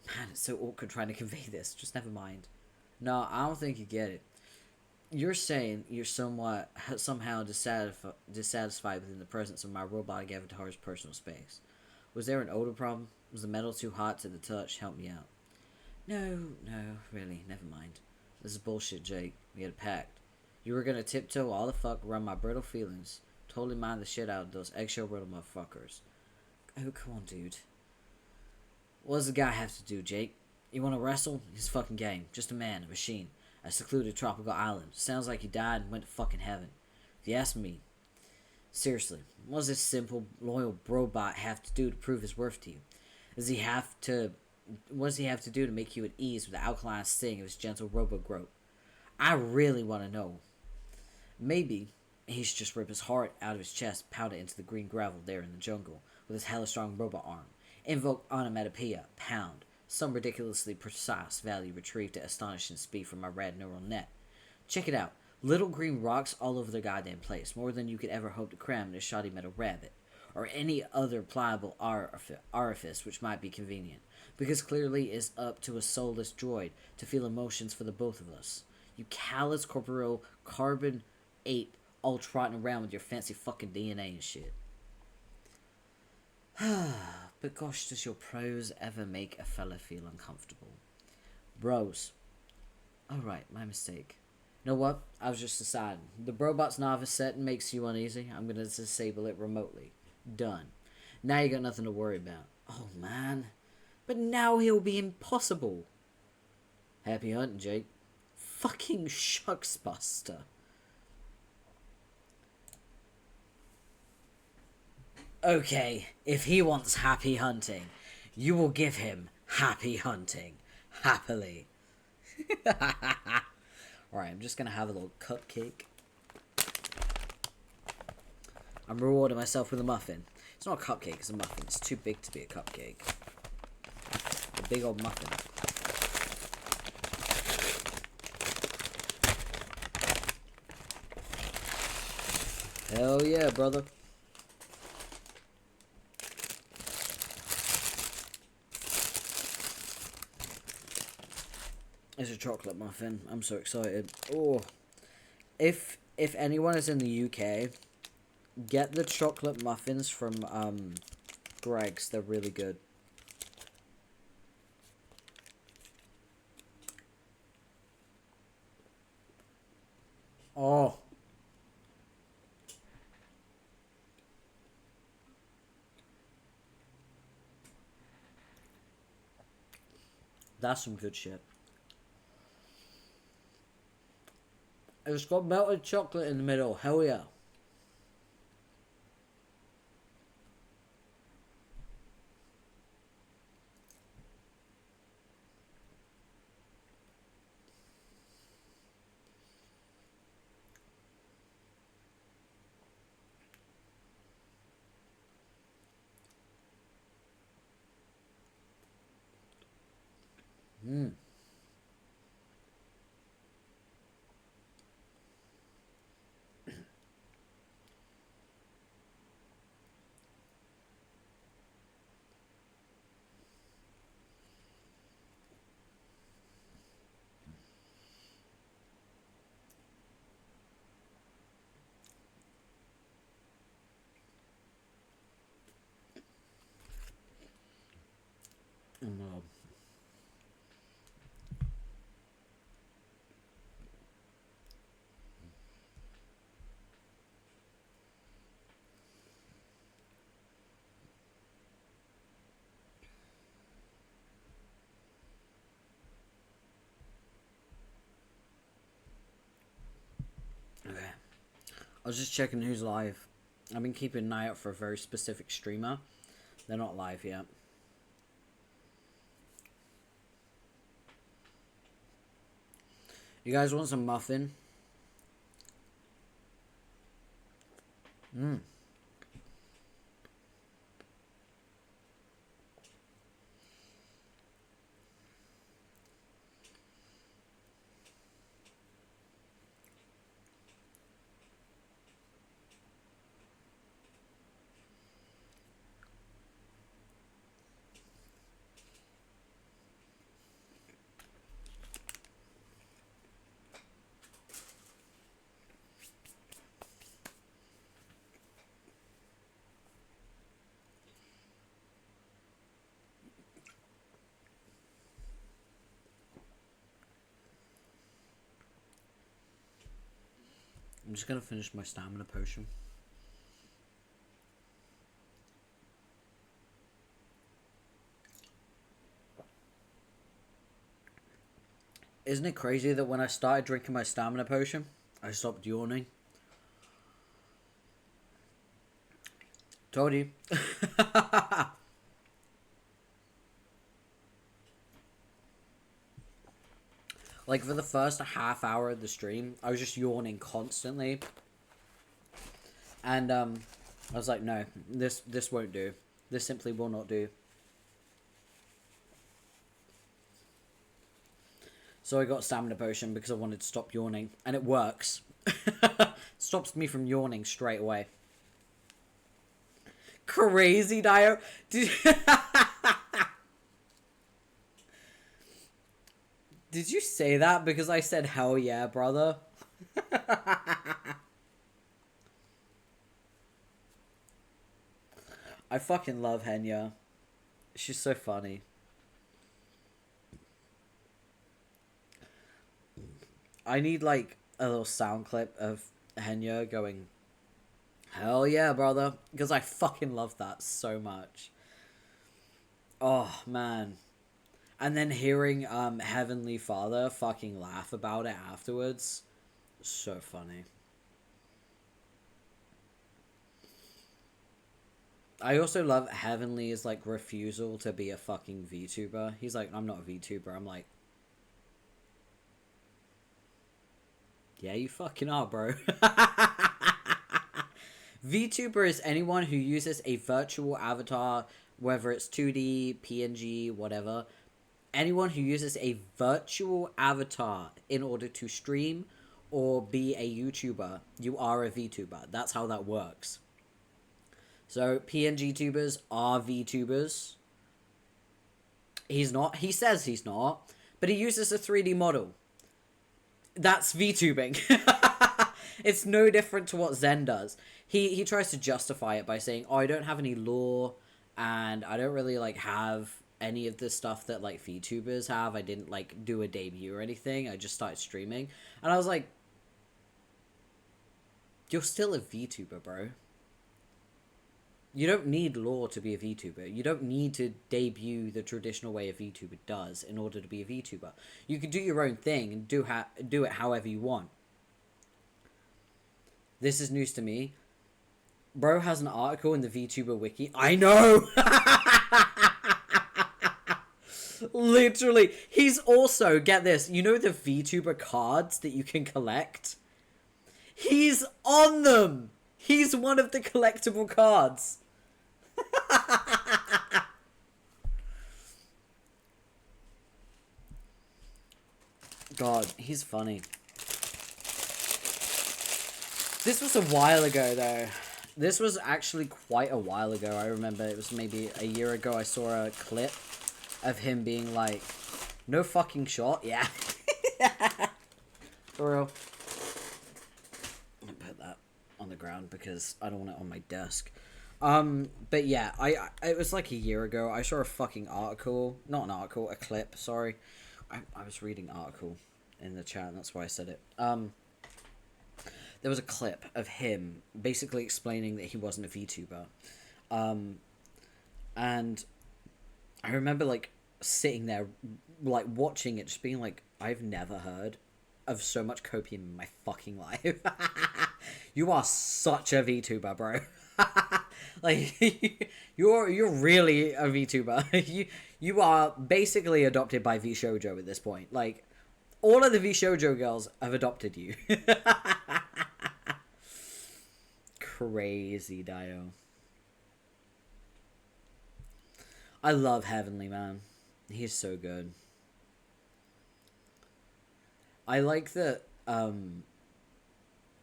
Man, it's so awkward trying to convey this. Just never mind. No, I don't think you get it. You're saying you're somehow dissatisfied within the presence of my robotic avatar's personal space. Was there an odor problem? Was the metal too hot to the touch? Help me out. No, really, never mind. This is bullshit, Jake. We had a pact. You were gonna tiptoe all the fuck around my brittle feelings. Totally mind the shit out of those eggshell brittle motherfuckers. Oh, come on, dude. What does the guy have to do, Jake? You wanna wrestle? He's fucking game. Just a man, a machine. A secluded tropical island. Sounds like he died and went to fucking heaven. If you ask me. Seriously, what does this simple, loyal brobot have to do to prove his worth to you? What does he have to do to make you at ease with the alkaline sting of his gentle robo-grope? I really want to know. Maybe he should just rip his heart out of his chest, pound it into the green gravel there in the jungle with his hella strong robot arm. Invoke onomatopoeia, pound. Some ridiculously precise value retrieved at astonishing speed from my rad neural net. Check it out. Little green rocks all over the goddamn place, more than you could ever hope to cram in a shoddy metal rabbit, or any other pliable orifice which might be convenient, because clearly it's up to a soulless droid to feel emotions for the both of us. You callous corporeal carbon ape all trotting around with your fancy fucking DNA and shit. But gosh, does your prose ever make a fella feel uncomfortable? Bros. Alright, my mistake. You know what? I was just deciding. The Brobot's novice setting makes you uneasy. I'm gonna disable it remotely. Done. Now you got nothing to worry about. Oh, man. But now he'll be impossible. Happy hunting, Jake. Fucking shucksbuster. Okay, if he wants happy hunting, you will give him happy hunting. Happily. Alright, I'm just gonna have a little cupcake. I'm rewarding myself with a muffin. It's not a cupcake, it's a muffin. It's too big to be a cupcake. A big old muffin. Hell yeah, brother. It's a chocolate muffin. I'm so excited. Oh, if anyone is in the UK, get the chocolate muffins from Greg's. They're really good. Oh. That's some good shit. It's got melted chocolate in the middle. Hell yeah. Mmm. Okay. I was just checking who's live. I've been keeping an eye out for a very specific streamer. They're not live yet. You guys want some muffin? Mmm. I'm just gonna finish my stamina potion. Isn't it crazy that when I started drinking my stamina potion, I stopped yawning? Told you. Like, for the first half hour of the stream, I was just yawning constantly. And, I was like, no, this won't do. This simply will not do. So I got stamina potion because I wanted to stop yawning. And it works. Stops me from yawning straight away. Crazy, Dio. Did Did you say that because I said hell yeah, brother? I fucking love Henya. She's so funny. I need like a little sound clip of Henya going, hell yeah, brother. Because I fucking love that so much. Oh, man. And then hearing Heavenly Father fucking laugh about it afterwards. So funny. I also love Heavenly's like refusal to be a fucking VTuber. He's like, I'm not a VTuber. I'm like, yeah, you fucking are, bro. VTuber is anyone who uses a virtual avatar, whether it's 2D, PNG, whatever. Anyone who uses a virtual avatar in order to stream or be a YouTuber, you are a VTuber. That's how that works. So PNG tubers are VTubers. He's not. He says he's not, but he uses a 3D model. That's VTubing. It's no different to what Zen does. He tries to justify it by saying, "Oh, I don't have any lore, and I don't really like have any of the stuff that like VTubers have. I didn't like do a debut or anything. I just started streaming." And I was like, "You're still a VTuber, bro. You don't need lore to be a VTuber. You don't need to debut the traditional way a VTuber does in order to be a VTuber. You can do your own thing and do it however you want." This is news to me. Bro has an article in the VTuber wiki. I know! Literally. He's also, get this, you know the VTuber cards that you can collect? He's on them! He's one of the collectible cards. God, he's funny. This was a while ago, though. This was actually quite a while ago. I remember it was maybe a year ago I saw a clip of him being like, no fucking shot. Yeah. For real. I'm gonna put that on the ground because I don't want it on my desk. But yeah, it was like a year ago. I saw a fucking article. Not an article, a clip, sorry. I was reading article in the chat, and that's why I said it. There was a clip of him basically explaining that he wasn't a VTuber. And I remember, like, sitting there, like, watching it, just being like, I've never heard of so much copium in my fucking life. You are such a VTuber, bro. Like, you're really a VTuber. You are basically adopted by VShojo at this point. Like, all of the VShojo girls have adopted you. Crazy, Dio. I love Heavenly, man. He's so good. I like that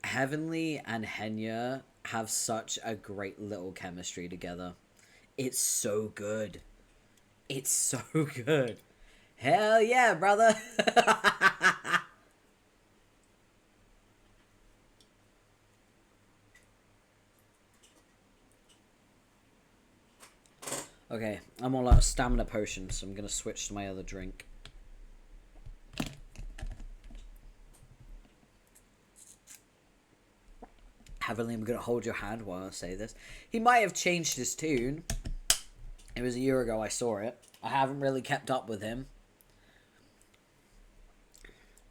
Heavenly and Henya have such a great little chemistry together. It's so good. It's so good. Hell yeah, brother. Okay, I'm all out of stamina potions, so I'm gonna switch to my other drink. Heavenly, I'm gonna hold your hand while I say this. He might have changed his tune. It was a year ago I saw it. I haven't really kept up with him.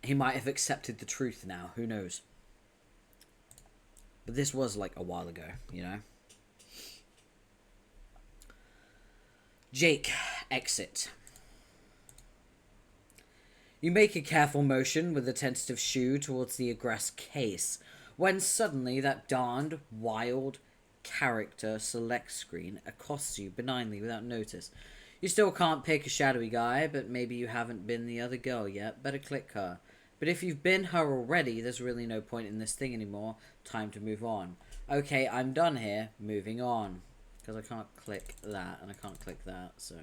He might have accepted the truth now, who knows. But this was like a while ago, you know? Jake, exit. You make a careful motion with a tentative shoe towards the aggressed case, when suddenly that darned, wild character select screen accosts you benignly without notice. You still can't pick a shadowy guy, but maybe you haven't been the other girl yet. Better click her. But if you've been her already, there's really no point in this thing anymore. Time to move on. Okay, I'm done here. Moving on. Because I can't click that, and I can't click that, so...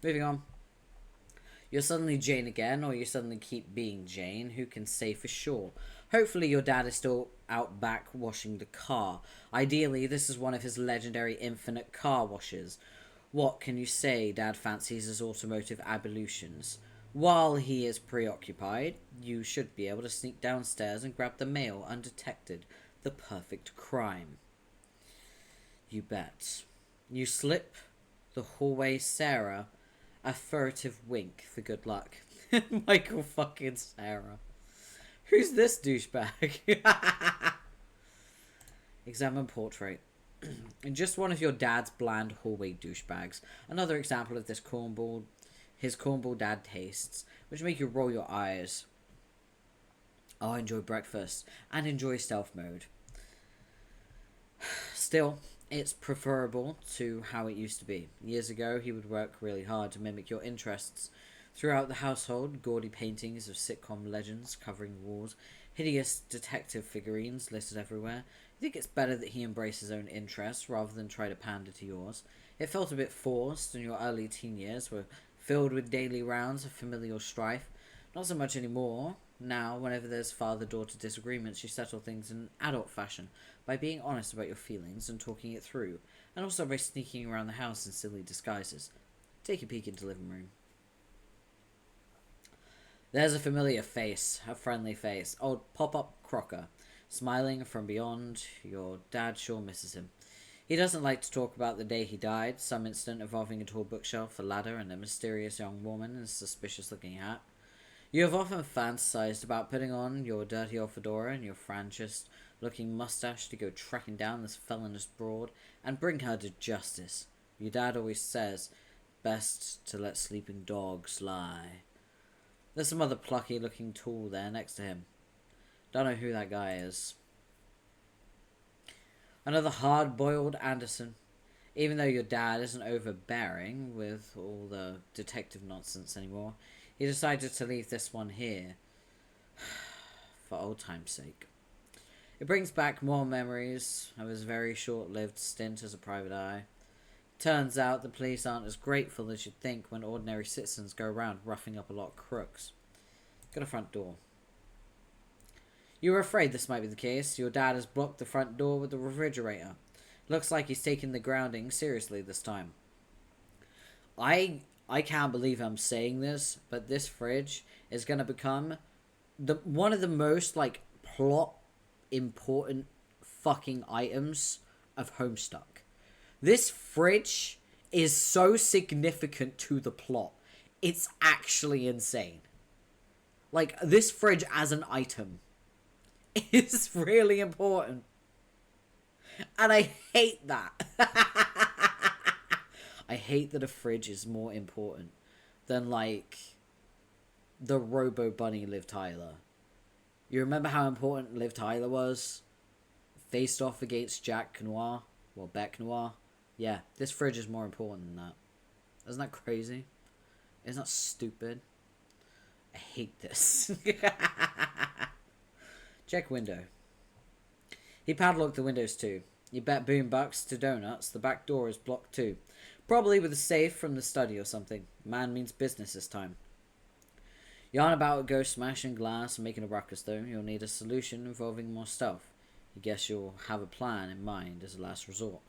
Moving on. You're suddenly Jane again, or you suddenly keep being Jane. Who can say for sure? Hopefully your dad is still out back washing the car. Ideally, this is one of his legendary infinite car washes. What can you say Dad fancies his automotive ablutions? While he is preoccupied, you should be able to sneak downstairs and grab the mail undetected. The perfect crime. You bet. You slip the hallway Sarah a furtive wink for good luck. Michael fucking Sarah. Who's this douchebag? Examine portrait. And just one of your dad's bland hallway douchebags. Another example of his cornball dad tastes, which make you roll your eyes. Oh, enjoy breakfast and enjoy stealth mode. Still, it's preferable to how it used to be. Years ago, he would work really hard to mimic your interests. Throughout the household, gaudy paintings of sitcom legends covering the walls, hideous detective figurines listed everywhere. You think it's better that he embrace his own interests rather than try to pander to yours? It felt a bit forced, and your early teen years were filled with daily rounds of familial strife. Not so much anymore. Now, whenever there's father-daughter disagreements, you settle things in adult fashion by being honest about your feelings and talking it through, and also by sneaking around the house in silly disguises. Take a peek into the living room. There's a familiar face, a friendly face. Old Pop-Up Crocker, smiling from beyond. Your dad sure misses him. He doesn't like to talk about the day he died, some incident involving a tall bookshelf, a ladder, and a mysterious young woman in a suspicious-looking hat. You have often fantasized about putting on your dirty old fedora and your Francis-looking mustache to go tracking down this felonious broad and bring her to justice. Your dad always says, best to let sleeping dogs lie. There's some other plucky-looking tool there next to him. Don't know who that guy is. Another hard-boiled Anderson. Even though your dad isn't overbearing with all the detective nonsense anymore, he decided to leave this one here. For old time's sake. It brings back more memories of his very short-lived stint as a private eye. Turns out the police aren't as grateful as you'd think when ordinary citizens go around roughing up a lot of crooks. Got a front door. You were afraid this might be the case. Your dad has blocked the front door with the refrigerator. Looks like he's taking the grounding seriously this time. I can't believe I'm saying this, but this fridge is going to become one of the most, like, plot important fucking items of Homestuck. This fridge is so significant to the plot. It's actually insane. Like, this fridge as an item is really important. And I hate that. I hate that a fridge is more important than, like, the Robo Bunny Liv Tyler. You remember how important Liv Tyler was? Faced off against Jack Noir. Well, Beck Noir. Yeah, this fridge is more important than that. Isn't that crazy? Isn't that stupid? I hate this. Check window. He padlocked the windows too. You bet $1 to donuts, the back door is blocked too. Probably with a safe from the study or something. Man means business this time. You aren't about to go smashing glass and making a ruckus though. You'll need a solution involving more stuff. You guess you'll have a plan in mind as a last resort.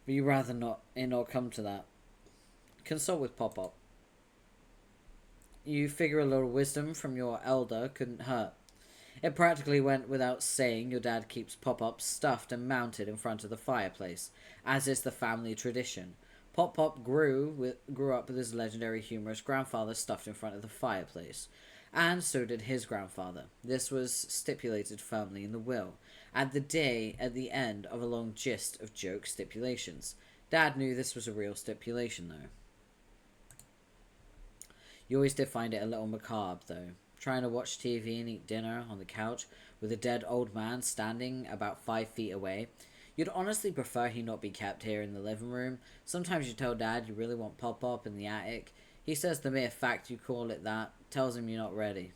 But you'd rather not come to that. Consult with Pop-Up. You figure a little wisdom from your elder couldn't hurt. It practically went without saying your dad keeps Pop-Up stuffed and mounted in front of the fireplace, as is the family tradition. Pop-Pop grew up with his legendary humorous grandfather stuffed in front of the fireplace, and so did his grandfather. This was stipulated firmly in the will, at the end of a long gist of joke stipulations. Dad knew this was a real stipulation, though. You always did find it a little macabre, though. Trying to watch TV and eat dinner on the couch with a dead old man standing about 5 feet away. You'd honestly prefer he not be kept here in the living room. Sometimes you tell Dad you really want Pop-Up in the attic. He says the mere fact you call it that tells him you're not ready.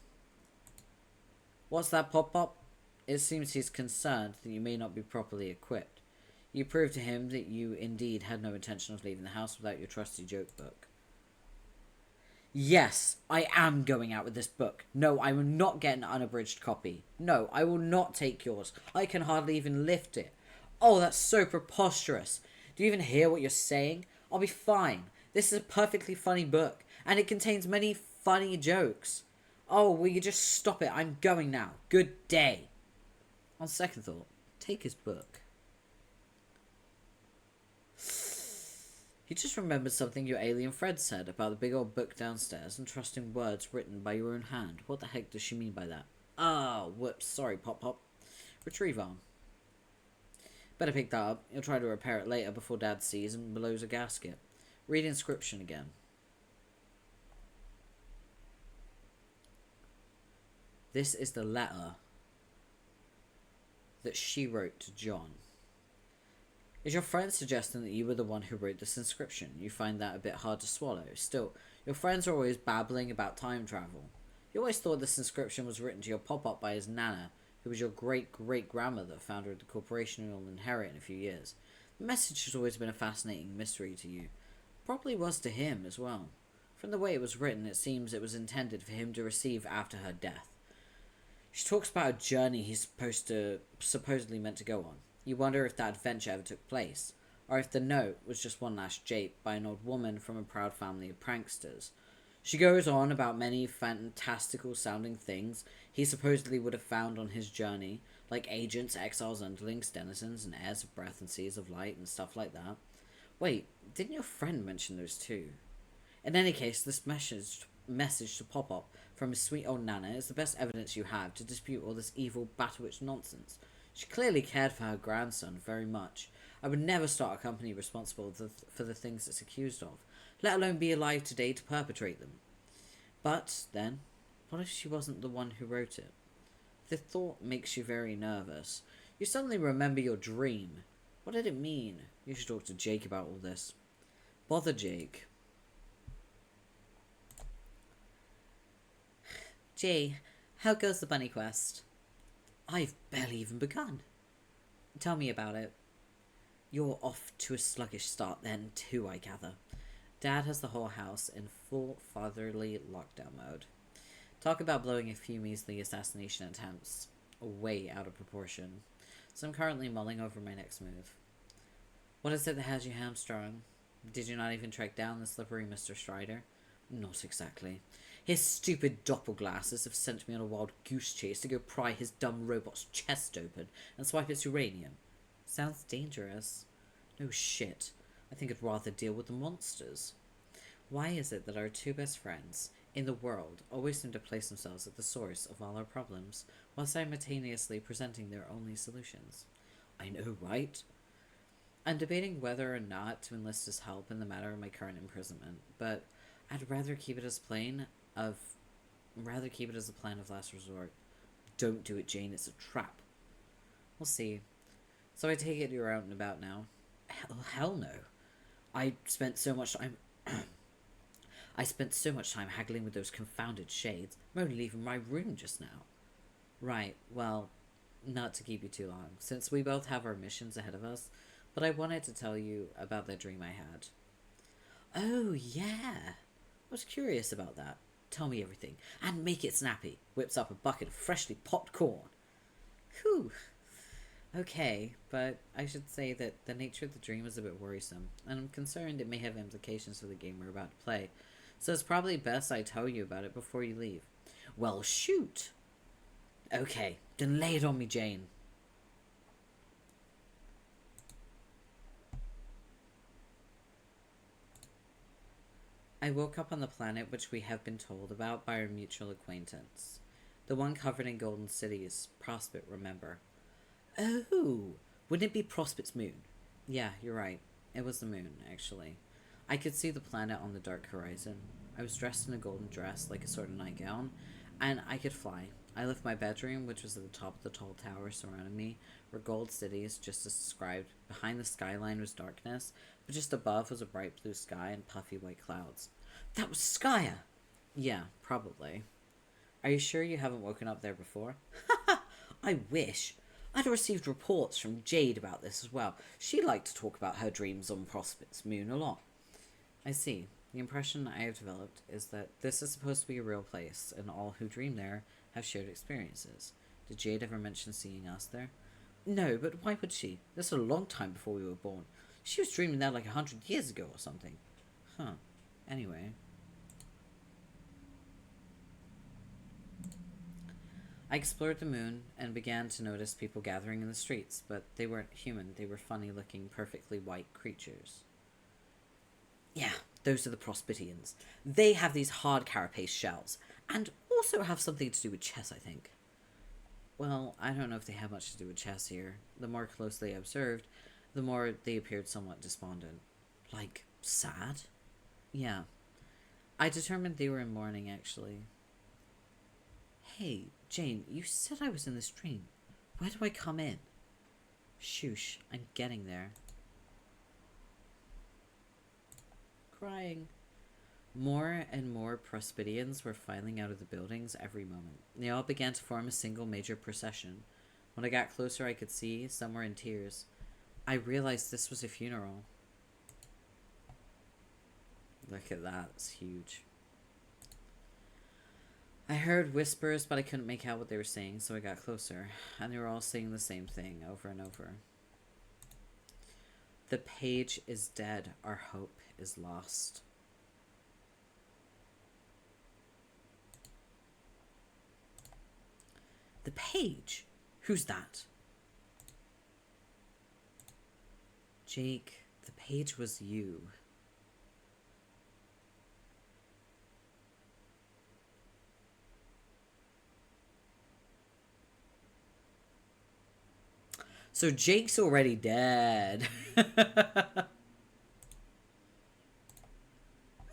What's that, Pop-Up? It seems he's concerned that you may not be properly equipped. You prove to him that you indeed had no intention of leaving the house without your trusty joke book. Yes, I am going out with this book. No, I will not get an unabridged copy. No, I will not take yours. I can hardly even lift it. Oh, that's so preposterous. Do you even hear what you're saying? I'll be fine. This is a perfectly funny book, and it contains many funny jokes. Oh, will you just stop it? I'm going now. Good day. On second thought, take his book. You just remembered something your alien Fred said about the big old book downstairs and trusting words written by your own hand. What the heck does she mean by that? Ah, whoops. Sorry, Pop-Pop. Retrieve arm. Better pick that up. You'll try to repair it later before Dad sees and blows a gasket. Read the inscription again. This is the letter that she wrote to John. Is your friend suggesting that you were the one who wrote this inscription? You find that a bit hard to swallow. Still, your friends are always babbling about time travel. You always thought this inscription was written to your pop-up by his nana, who was your great-great-grandmother, founder of the corporation you'll inherit in a few years. The message has always been a fascinating mystery to you. Probably was to him as well. From the way it was written, it seems it was intended for him to receive after her death. She talks about a journey he's supposedly meant to go on. You wonder if that adventure ever took place, or if the note was just one last jape by an old woman from a proud family of pranksters. She goes on about many fantastical sounding things he supposedly would have found on his journey, like agents, exiles, underlings, denizens, and heirs of breath and seas of light and stuff like that. Wait, didn't your friend mention those too? In any case, this message to Pop-Up from his sweet old Nana is the best evidence you have to dispute all this evil Battlewitch nonsense. She clearly cared for her grandson very much. I would never start a company responsible for the things it's accused of, let alone be alive today to perpetrate them. But, then, what if she wasn't the one who wrote it? The thought makes you very nervous. You suddenly remember your dream. What did it mean? You should talk to Jake about all this. Bother Jake. Jay, how goes the bunny quest? I've barely even begun. Tell me about it. You're off to a sluggish start then, too, I gather. Dad has the whole house in full fatherly lockdown mode. Talk about blowing a few measly assassination attempts way out of proportion. So I'm currently mulling over my next move. What is it that has you hamstrung? Did you not even track down the slippery Mr. Strider? Not exactly. His stupid doppelglasses have sent me on a wild goose chase to go pry his dumb robot's chest open and swipe its uranium. Sounds dangerous. No shit. I think I'd rather deal with the monsters. Why is it that our two best friends in the world always seem to place themselves at the source of all our problems, while simultaneously presenting their only solutions? I know, right? I'm debating whether or not to enlist his help in the matter of my current imprisonment, but I'd rather keep it as a plan of last resort. Don't do it, Jane. It's a trap. We'll see. So I take it you're out and about now? Hell no. I spent so much time haggling with those confounded shades. I'm only leaving my room just now. Right. Well, not to keep you too long, since we both have our missions ahead of us, but I wanted to tell you about that dream I had. Oh, yeah. I was curious about that. Tell me everything. And make it snappy. Whips up a bucket of freshly popped corn. Whew. Okay, but I should say that the nature of the dream is a bit worrisome, and I'm concerned it may have implications for the game we're about to play, so it's probably best I tell you about it before you leave. Well, shoot. Okay, then lay it on me, Jane. I woke up on the planet which we have been told about by our mutual acquaintance. The one covered in golden cities, Prospect, remember. Oh, wouldn't it be Prospect's moon? Yeah, you're right. It was the moon, actually. I could see the planet on the dark horizon. I was dressed in a golden dress, like a sort of nightgown, and I could fly. I left my bedroom, which was at the top of the tall tower surrounding me, were gold cities, just as described. Behind the skyline was darkness, but just above was a bright blue sky and puffy white clouds. That was Skya! Yeah, probably. Are you sure you haven't woken up there before? I wish. I'd received reports from Jade about this as well. She liked to talk about her dreams on Prospect's moon a lot. I see. The impression I have developed is that this is supposed to be a real place, and all who dream there have shared experiences. Did Jade ever mention seeing us there? No, but why would she? This was a long time before we were born. She was dreaming that like 100 years ago or something. Huh. Anyway. I explored the moon and began to notice people gathering in the streets, but they weren't human. They were funny-looking, perfectly white creatures. Yeah, those are the Prospitians. They have these hard carapace shells, and also have something to do with chess, I think. Well, I don't know if they have much to do with chess here. The more closely I observed, the more they appeared somewhat despondent. Like, sad? Yeah. I determined they were in mourning, actually. Hey, Jane, you said I was in this dream. Why do I come in? Shoosh, I'm getting there. Crying. More and more Prospidians were filing out of the buildings every moment. They all began to form a single major procession. When I got closer, I could see some were in tears. I realized this was a funeral. Look at that, it's huge. I heard whispers, but I couldn't make out what they were saying, so I got closer, and they were all saying the same thing over and over. The page is dead. Our hope is lost. The page? Who's that? Jake, the page was you. So Jake's already dead.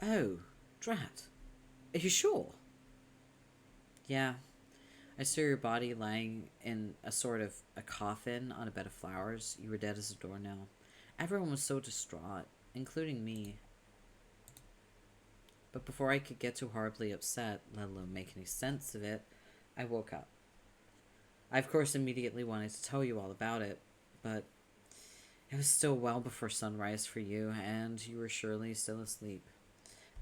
Oh, drat. Are you sure? Yeah. I saw your body lying in a sort of a coffin on a bed of flowers. You were dead as a doornail. Everyone was so distraught, including me. But before I could get too horribly upset, let alone make any sense of it, I woke up. I, of course, immediately wanted to tell you all about it, but it was still well before sunrise for you, and you were surely still asleep.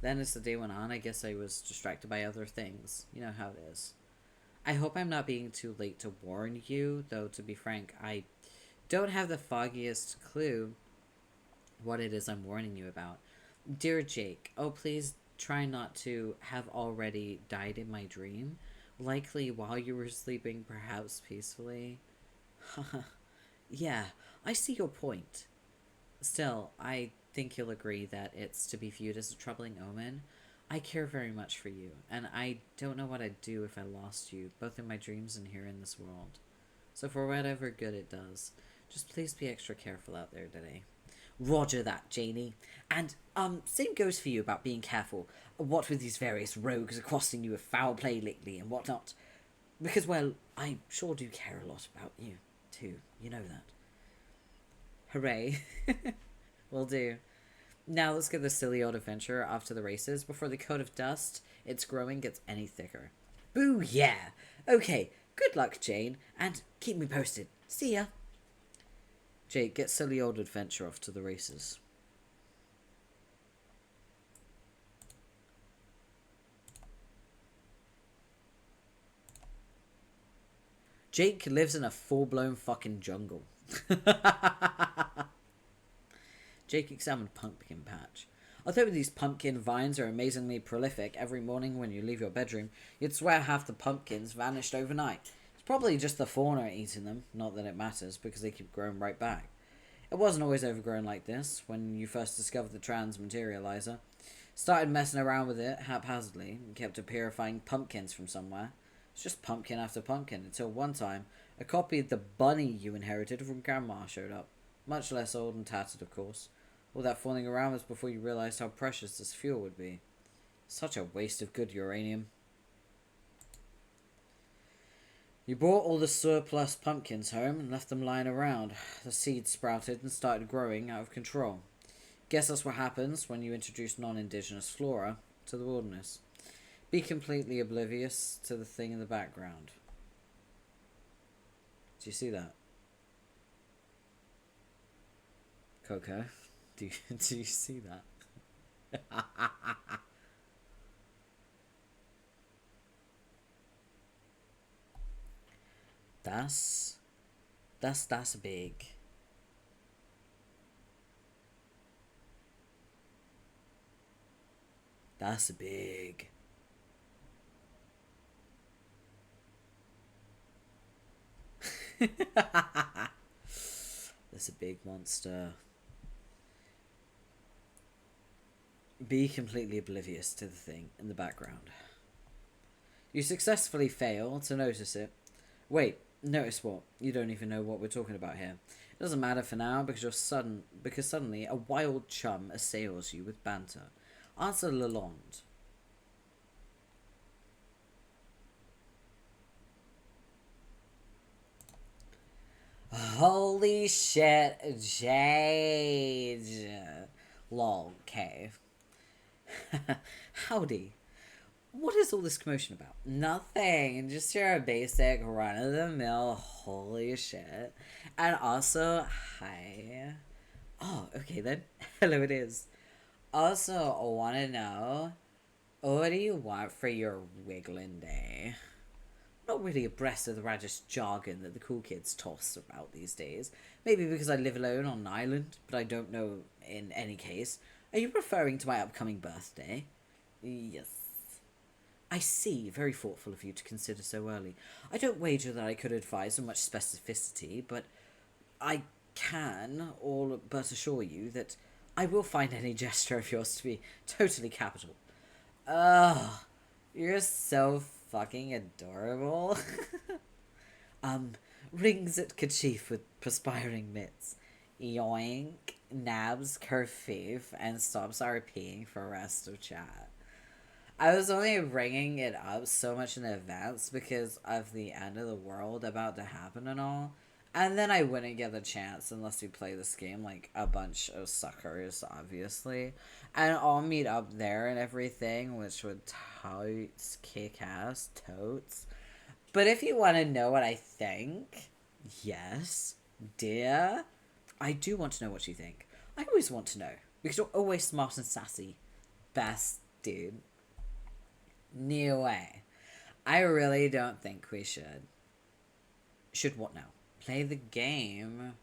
Then, as the day went on, I guess I was distracted by other things. You know how it is. I hope I'm not being too late to warn you, though, to be frank, I don't have the foggiest clue what it is I'm warning you about. Dear Jake, oh, please try not to have already died in my dream. Likely while you were sleeping, perhaps peacefully. Yeah, I see your point. Still, I think you'll agree that it's to be viewed as a troubling omen. I care very much for you, and I don't know what I'd do if I lost you, both in my dreams and here in this world. So for whatever good it does, just please be extra careful out there today. Roger that, Janie. And, same goes for you about being careful. What with these various rogues accosting you with foul play lately and whatnot. Because, well, I sure do care a lot about you, too. You know that. Hooray. Will do. Now let's get the silly old adventure off to the races before the coat of dust it's growing gets any thicker. Boo yeah! Okay, good luck, Jane, and keep me posted. See ya! Jake, get silly old adventure off to the races. Jake lives in a full-blown fucking jungle. Jake examined Pumpkin Patch. Although these pumpkin vines are amazingly prolific, every morning when you leave your bedroom, you'd swear half the pumpkins vanished overnight. It's probably just the fauna eating them, not that it matters, because they keep growing right back. It wasn't always overgrown like this, when you first discovered the transmaterializer. Started messing around with it haphazardly, and kept purifying pumpkins from somewhere. It's just pumpkin after pumpkin, until one time, a copy of the bunny you inherited from Grandma showed up. Much less old and tattered, of course. All that fooling around was before you realized how precious this fuel would be. Such a waste of good uranium. You brought all the surplus pumpkins home and left them lying around. The seeds sprouted and started growing out of control. Guess that's what happens when you introduce non-indigenous flora to the wilderness. Be completely oblivious to the thing in the background. Do you see that? Coco? Do you see that? That's big. That's big. That's a big monster. Be completely oblivious to the thing in the background. You successfully fail to notice it. Wait, Notice what? You don't even know what we're talking about here. It doesn't matter for now because suddenly a wild chum assails you with banter. Answer Lalonde. Holy shit, Jade. Lol, cave. Howdy. What is all this commotion about? Nothing. Just your basic run of the mill holy shit. And also, hi. Oh, okay then. Hello it is. Also, I want to know, what do you want for your wiggling day? Not really abreast of the radish jargon that the cool kids toss about these days. Maybe because I live alone on an island, but I don't know in any case. Are you referring to my upcoming birthday? Yes. I see. Very thoughtful of you to consider so early. I don't wager that I could advise with much specificity, but I can all but assure you that I will find any gesture of yours to be totally capital. Ugh, you're so fucking adorable. Rings at kerchief with perspiring mitts. Yoink, nabs kerfief, and stops RPing for rest of chat. I was only bringing it up so much in advance because of the end of the world about to happen and all. And then I wouldn't get the chance unless we play this game like a bunch of suckers, obviously. And I'll meet up there and everything, which would totes kick ass, totes. But if you want to know what I think, yes, dear, I do want to know what you think. I always want to know because you're always smart and sassy. Best dude. No way. I really don't think we should. Should what now? Play the game?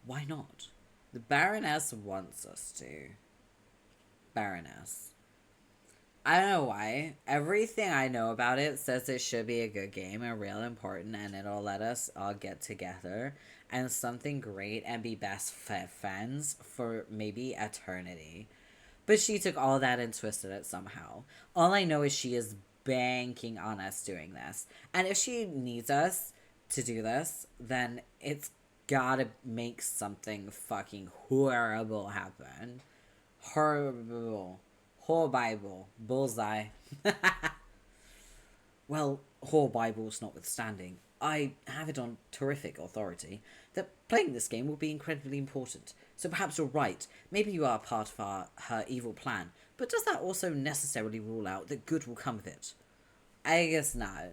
Why not? The Baroness wants us to. Baroness. I don't know why. Everything I know about it says it should be a good game and real important and it'll let us all get together and something great and be best friends for maybe eternity. But she took all that and twisted it somehow. All I know is she is banking on us doing this. And if she needs us to do this, then it's gotta make something fucking horrible happen. Horrible. Whole Bible. Bullseye. Well, whole Bibles notwithstanding, I have it on terrific authority that playing this game will be incredibly important. So perhaps you're right. Maybe you are part of her evil plan. But does that also necessarily rule out that good will come of it? I guess not.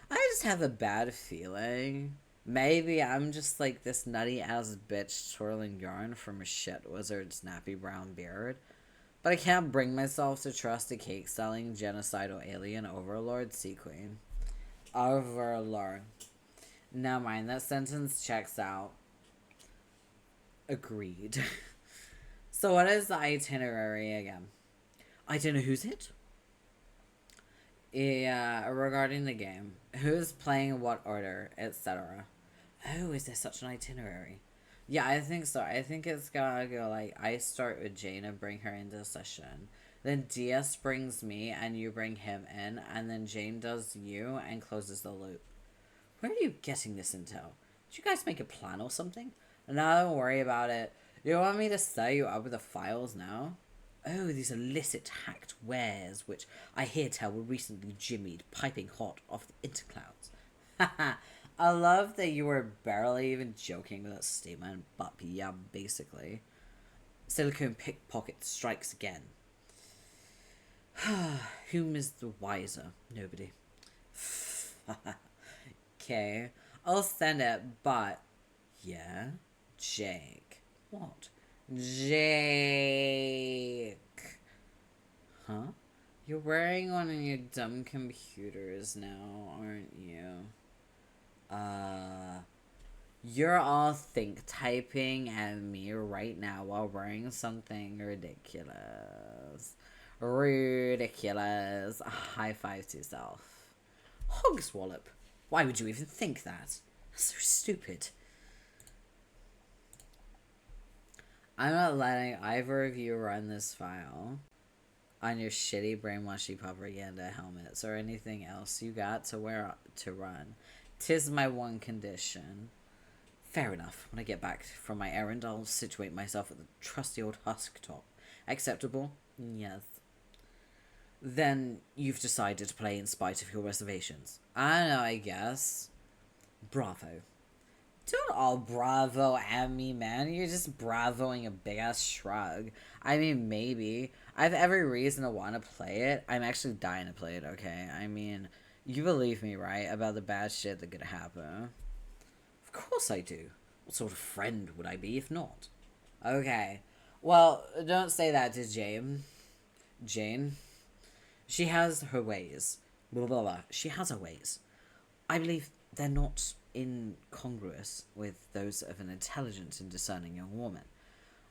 I just have a bad feeling. Maybe I'm just like this nutty ass bitch twirling yarn from a shit wizard's nappy brown beard. But I can't bring myself to trust a cake-selling, genocidal alien overlord sea queen. Overlord. Never mind, that sentence checks out. Agreed. So what is the itinerary again? I don't know who's it? Yeah, regarding the game. Who's playing what order, etc. Oh, is there such an itinerary? Yeah, I think so. I think it's gotta go like I start with Jane and bring her into session. Then DS brings me and you bring him in, and then Jane does you and closes the loop. Where are you getting this intel? Did you guys make a plan or something? No, don't worry about it. You want me to set you up with the files now? Oh, these illicit hacked wares, which I hear tell were recently jimmied, piping hot off the interclouds. Haha, I love that you were barely even joking with that statement, but yeah, basically. Silicone pickpocket strikes again. Whom is the wiser? Nobody. Okay, I'll send it, but... Yeah? Jake. What? Jake. Huh? You're wearing one of your dumb computers now, aren't you? You're all think typing at me right now while wearing something ridiculous. Ridiculous. High five to yourself. Hogswallop. Why would you even think that? That's so stupid. I'm not letting either of you run this file on your shitty brainwashy propaganda helmets or anything else you got to wear to run. 'Tis my one condition. Fair enough. When I get back from my errand, I'll situate myself at the trusty old husk top. Acceptable? Yes. Then you've decided to play in spite of your reservations. I know, I guess. Bravo. Don't all bravo at me, man. You're just bravoing a big ass shrug. I mean, maybe. I have every reason to want to play it. I'm actually dying to play it, okay? I mean, you believe me, right? About the bad shit that could happen. Of course I do. What sort of friend would I be if not? Okay. Well, don't say that to Jane. Jane? She has her ways. Blah, blah, blah. She has her ways. I believe they're not incongruous with those of an intelligent and discerning young woman.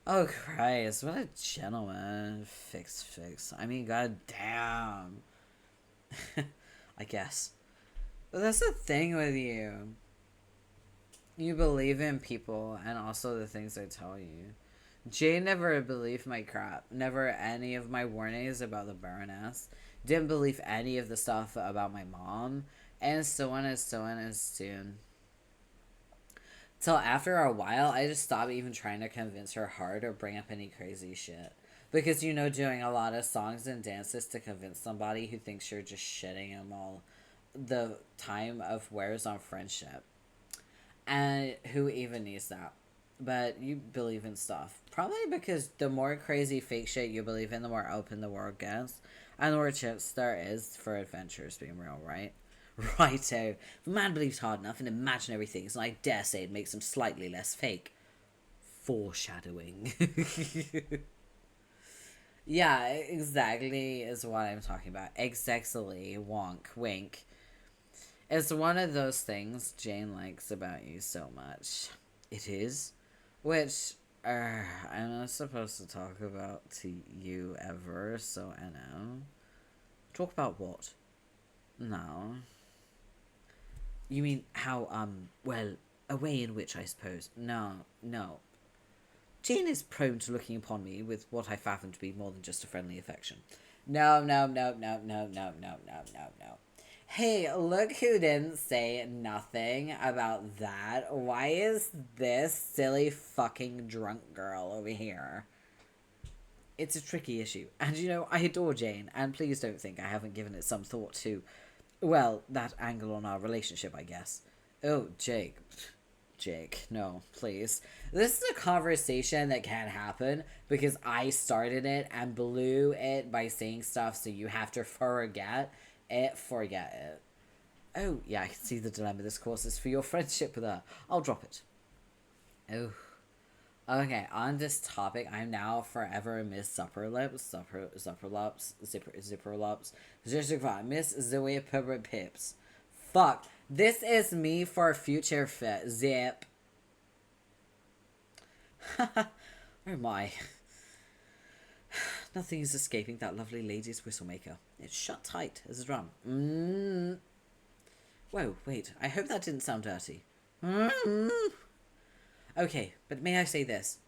Oh, Christ, what a gentleman. Fix. I mean, goddamn. I guess. But that's the thing with you. You believe in people and also the things I tell you. Jane never believed my crap. Never any of my warnings about the Baroness. Didn't believe any of the stuff about my mom. And so on and so on and soon. Till after a while, I just stopped even trying to convince her hard or bring up any crazy shit. Because, you know, doing a lot of songs and dances to convince somebody who thinks you're just shitting them all the time of wears on friendship. And who even needs that? But you believe in stuff. Probably because the more crazy fake shit you believe in, the more open the world gets. And the more chips there is for adventures being real, right? Righto. If a man believes hard enough in imaginary things, and I dare say it makes him slightly less fake. Foreshadowing. Yeah, exactly is what I'm talking about. Exactly. Wonk. Wink. It's one of those things Jane likes about you so much. It is. Which, I'm not supposed to talk about to you ever, so I know. Talk about what? No. You mean how, well, a way in which, I suppose. No. Jane is prone to looking upon me with what I fathom to be more than just a friendly affection. No. Hey, look who didn't say nothing about that. Why is this silly fucking drunk girl over here? It's a tricky issue. And you know, I adore Jane, and please don't think I haven't given it some thought to, well, that angle on our relationship, I guess. Oh, Jake, no, please. This is a conversation that can't happen because I started it and blew it by saying stuff, so you have to forget it. Oh, yeah, I can see the dilemma. This course is for your friendship with her. I'll drop it. Oh. Okay, on this topic, I'm now forever Miss Zipperlips. Miss Zoe Pips. Fuck. This is me for future fit. Zip. Oh my. Nothing is escaping that lovely lady's whistlemaker. It's shut tight as a drum. Whoa, wait. I hope that didn't sound dirty. Okay, but may I say this?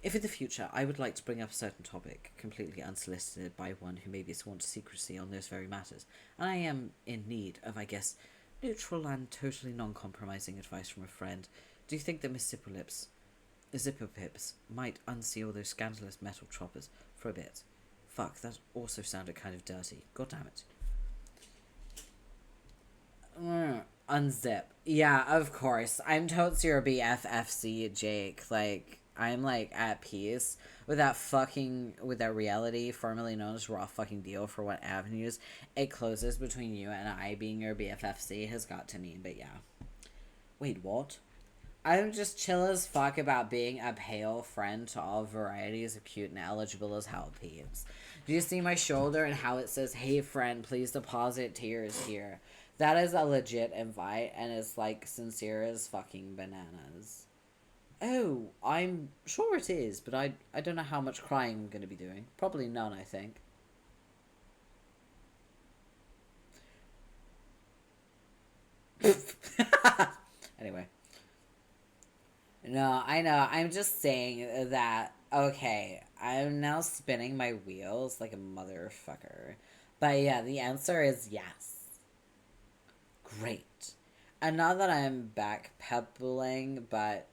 If in the future I would like to bring up a certain topic, completely unsolicited by one who may be sworn to secrecy on those very matters, and I am in need of, I guess, neutral and totally non-compromising advice from a friend, do you think that Miss Zipperpips might unseal those scandalous metal choppers for a bit? Fuck, that also sounded kind of dirty. God damn it. Unzip. Yeah, of course. I'm totes your BFFC, Jake. Like, I'm, like, at peace with that reality formerly known as Raw fucking deal for what avenues it closes between you and I being your BFFC has got to mean, but yeah. Wait, what? I'm just chill as fuck about being a pale friend to all varieties of cute and eligible as hell peeps. Do you see my shoulder and how it says, hey friend, please deposit tears here? That is a legit invite, and it's, like, sincere as fucking bananas. Oh, I'm sure it is, but I don't know how much crying I'm going to be doing. Probably none, I think. Anyway. No, I know. I'm just saying that, okay, I'm now spinning my wheels like a motherfucker. But yeah, the answer is yes. Great. And now that I'm backpedaling, but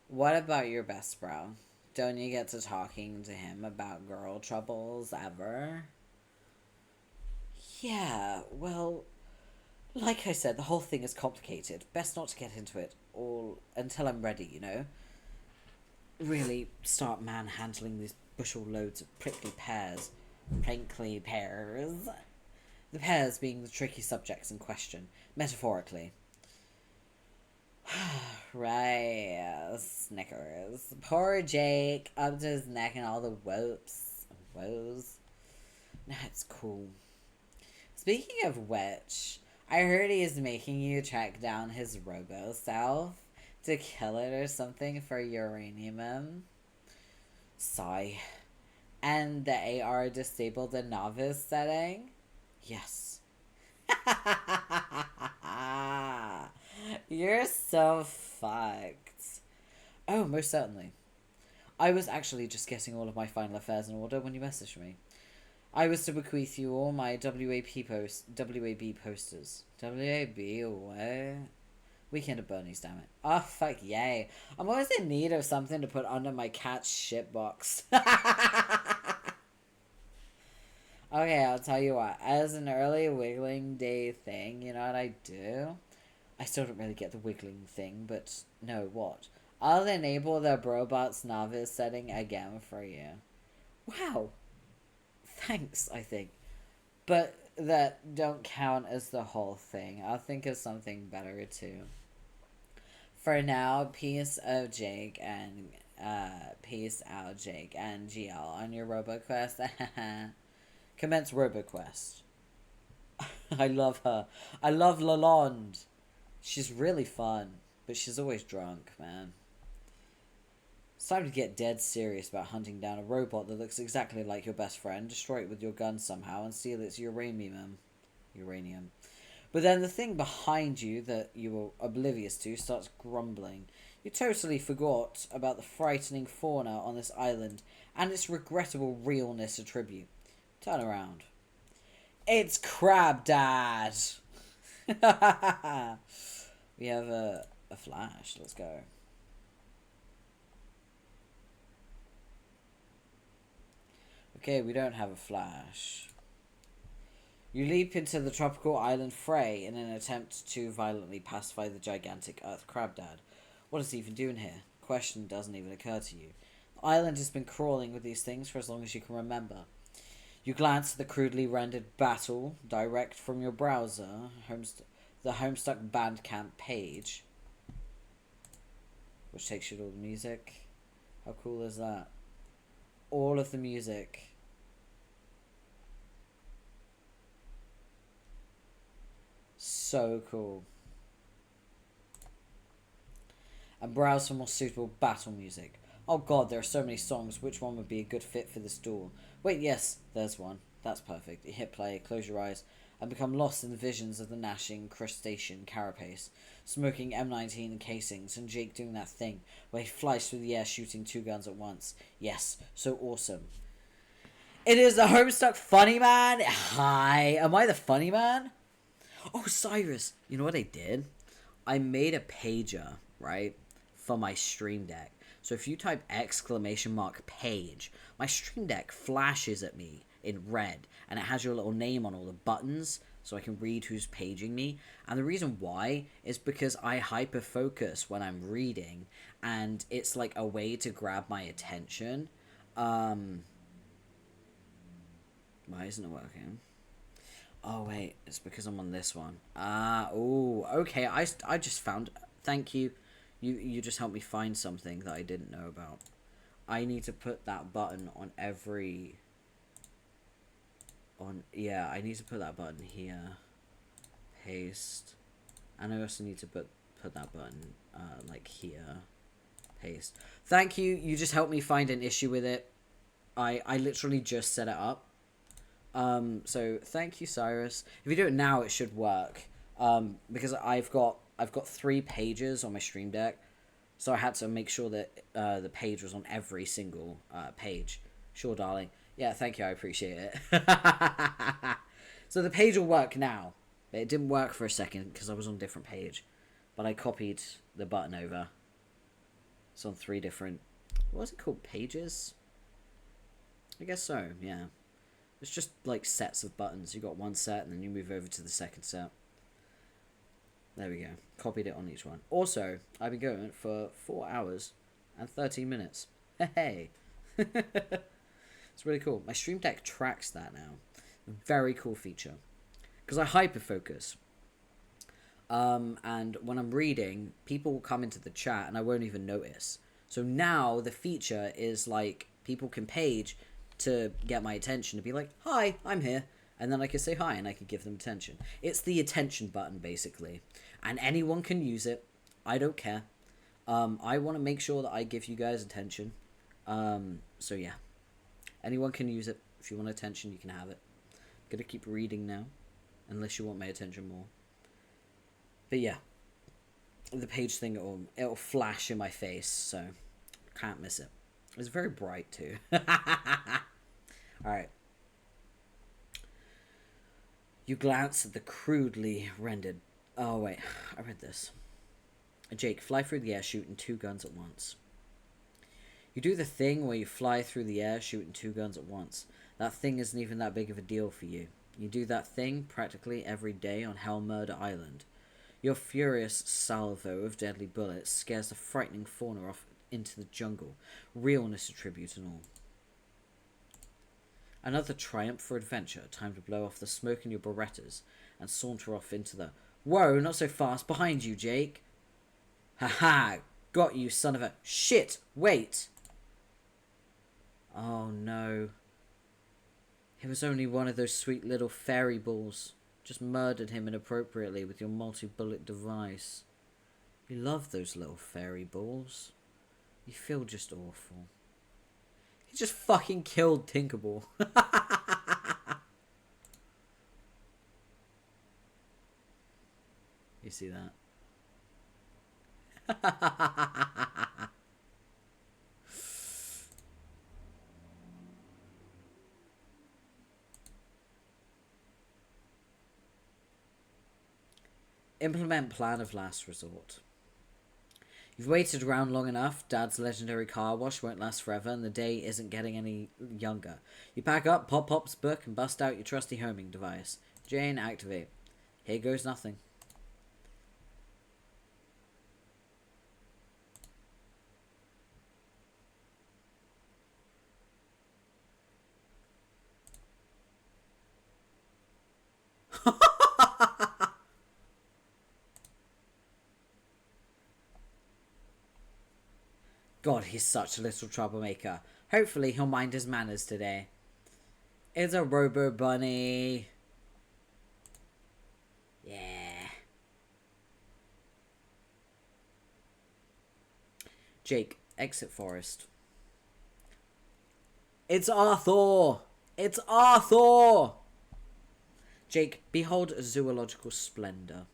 what about your best bro? Don't you get to talking to him about girl troubles ever? Yeah, well, like I said, the whole thing is complicated. Best not to get into it all until I'm ready, you know? Really start manhandling these bushel loads of prickly pears. Prickly pears. The pears being the tricky subjects in question, metaphorically. Right, Snickers. Poor Jake, up to his neck in all the woes. Nah, it's cool. Speaking of which, I heard he is making you track down his robo self to kill it or something for uranium. Sigh. And the AR disabled the novice setting? Yes. You're so fucked. Oh, most certainly. I was actually just getting all of my final affairs in order when you messaged me. I was to bequeath you all my WAB posters. WAB, what? Weekend at Bernie's, damn it. Oh, fuck, yay. I'm always in need of something to put under my cat's shitbox. Okay, I'll tell you what. As an early wiggling day thing, you know what I do? I still don't really get the wiggling thing, but no, what? I'll enable the Robots Novice setting again for you. Wow. Thanks, I think. But that don't count as the whole thing. I'll think of something better too. For now, peace out Jake and GL on your RoboQuest. Commence RoboQuest. I love her. I love Lalonde. She's really fun, but she's always drunk, man. It's time to get dead serious about hunting down a robot that looks exactly like your best friend, destroy it with your gun somehow, and steal its uranium. But then the thing behind you that you were oblivious to starts grumbling. You totally forgot about the frightening fauna on this island and its regrettable realness attribute. Turn around. It's Crab Dad! We have a flash. Let's go. Okay, we don't have a flash. You leap into the tropical island Frey in an attempt to violently pacify the gigantic Earth Crab Dad. What is he even doing here? The question doesn't even occur to you. The island has been crawling with these things for as long as you can remember. You glance at the crudely rendered battle direct from your browser, the Homestuck Bandcamp page, which takes you to all the music. How cool is that? All of the music. So cool. And browse for more suitable battle music. Oh god, there are so many songs. Which one would be a good fit for this duel? Wait, yes, there's one. That's perfect. You hit play, close your eyes, and become lost in the visions of the gnashing crustacean carapace, smoking M19 casings, and Jake doing that thing where he flies through the air shooting two guns at once. Yes, so awesome. It is the Homestuck Funny Man. Hi, am I the funny man? Oh, Cyrus, you know what I did? I made a pager, right, for my Stream Deck. So if you type !page, my Stream Deck flashes at me in red, and it has your little name on all the buttons, so I can read who's paging me. And the reason why is because I hyper focus when I'm reading, and it's like a way to grab my attention. Why isn't it working? Oh wait, it's because I'm on this one. Okay. I just found. Thank you. You just helped me find something that I didn't know about. I need to put that button on every. I need to put that button here. Paste, and I also need to put that button like here. Paste. Thank you. You just helped me find an issue with it. I literally just set it up. So thank you, Cyrus. If you do it now, it should work. Because I've got 3 pages on my Stream Deck, so I had to make sure that the page was on every single page. Sure, darling. Yeah, thank you. I appreciate it. So the page will work now. But it didn't work for a second because I was on a different page. But I copied the button over. It's on 3 different... What's it called? Pages? I guess so, yeah. It's just like sets of buttons. You got one set and then you move over to the second set. There we go. Copied it on each one. Also, I've been going for 4 hours and 13 minutes. Hey! It's really cool. My Stream Deck tracks that now. Very cool feature. Because I hyperfocus. And when I'm reading, people will come into the chat and I won't even notice. So now the feature is like people can page to get my attention to be like, hi, I'm here. And then I can say hi and I can give them attention. It's the attention button basically. And anyone can use it. I don't care. I want to make sure that I give you guys attention. So yeah. Anyone can use it. If you want attention, you can have it. I'm going to keep reading now. Unless you want my attention more. But yeah. The page thing, it'll flash in my face. So, can't miss it. It's very bright too. Alright. You glance at the crudely rendered... Oh, wait. I read this. Jake, fly through the air shooting 2 guns at once. You do the thing where you fly through the air shooting 2 guns at once. That thing isn't even that big of a deal for you. You do that thing practically every day on Hell Murder Island. Your furious salvo of deadly bullets scares the frightening fauna off into the jungle. Realness attribute and all. Another triumph for adventure. Time to blow off the smoke in your Berettas and saunter off into the... Whoa, not so fast. Behind you, Jake. Haha, got you, son of a... Shit, wait. Oh, no. It was only one of those sweet little fairy balls. Just murdered him inappropriately with your multi-bullet device. You love those little fairy balls. You feel just awful. He just fucking killed Tinkerbell. You see that? Implement plan of last resort. You've waited around long enough. Dad's legendary car wash won't last forever, and the day isn't getting any younger. You pack up Pop's book and bust out your trusty homing device. Jane, activate. Here goes nothing. God, he's such a little troublemaker. Hopefully he'll mind his manners today. It's a Robo Bunny. Yeah. Jake, exit forest. It's Arthur! It's Arthur! Jake, behold a zoological splendor.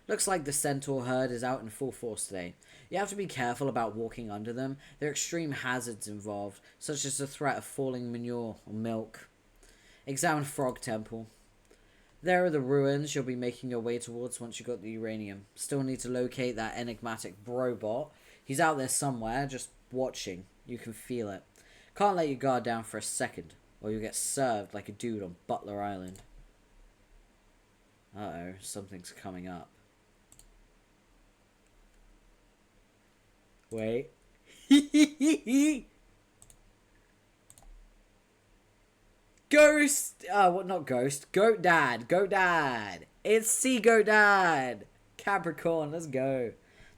Looks like the centaur herd is out in full force today. You have to be careful about walking under them. There are extreme hazards involved, such as the threat of falling manure or milk. Examine Frog Temple. There are the ruins you'll be making your way towards once you got the uranium. Still need to locate that enigmatic brobot. He's out there somewhere, just watching. You can feel it. Can't let your guard down for a second, or you'll get served like a dude on Butler Island. Uh-oh, something's coming up. Wait. Ghost! What? Not ghost. Goat Dad. Goat Dad. It's Sea Goat Dad. Capricorn, let's go.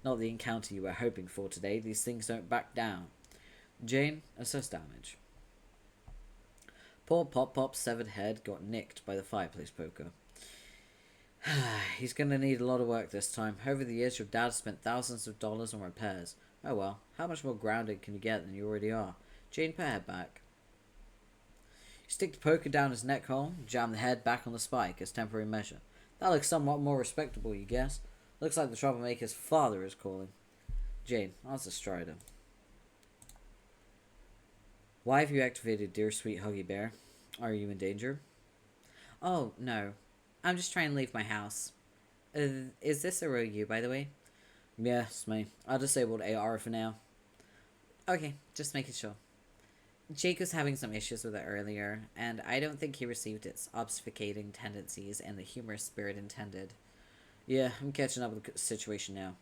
Not the encounter you were hoping for today. These things don't back down. Jane, assess damage. Poor Pop's severed head got nicked by the fireplace poker. He's gonna need a lot of work this time. Over the years, your dad spent thousands of dollars on repairs. Oh well, how much more grounded can you get than you already are? Jane, put her head back. You stick the poker down his neck hole, jam the head back on the spike as temporary measure. That looks somewhat more respectable, you guess. Looks like the troublemaker's father is calling. Jane, answer Strider. Why have you activated Dear Sweet Huggy Bear? Are you in danger? Oh, no. I'm just trying to leave my house. Is this a row you, by the way? Yeah, it's me. I disabled AR for now. Okay, just making sure. Jake was having some issues with it earlier, and I don't think he received its obfuscating tendencies and the humorous spirit intended. Yeah, I'm catching up with the situation now.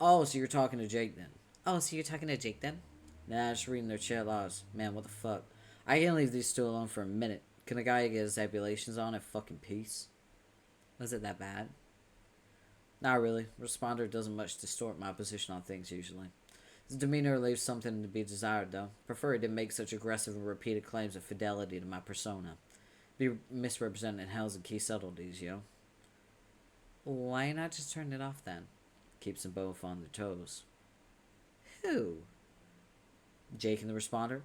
Oh, so you're talking to Jake then? Oh, so you're talking to Jake then? Nah, just reading their chat logs. Man, what the fuck? I can't leave these two alone for a minute. Can a guy get his abulations on in fucking peace? Was it that bad? Not really. Responder doesn't much distort my position on things usually. His demeanor leaves something to be desired, though. Prefer he didn't make such aggressive and repeated claims of fidelity to my persona. Be misrepresenting hell's and key subtleties, yo. Why not just turn it off then? Keeps them both on their toes. Who? Jake and the responder?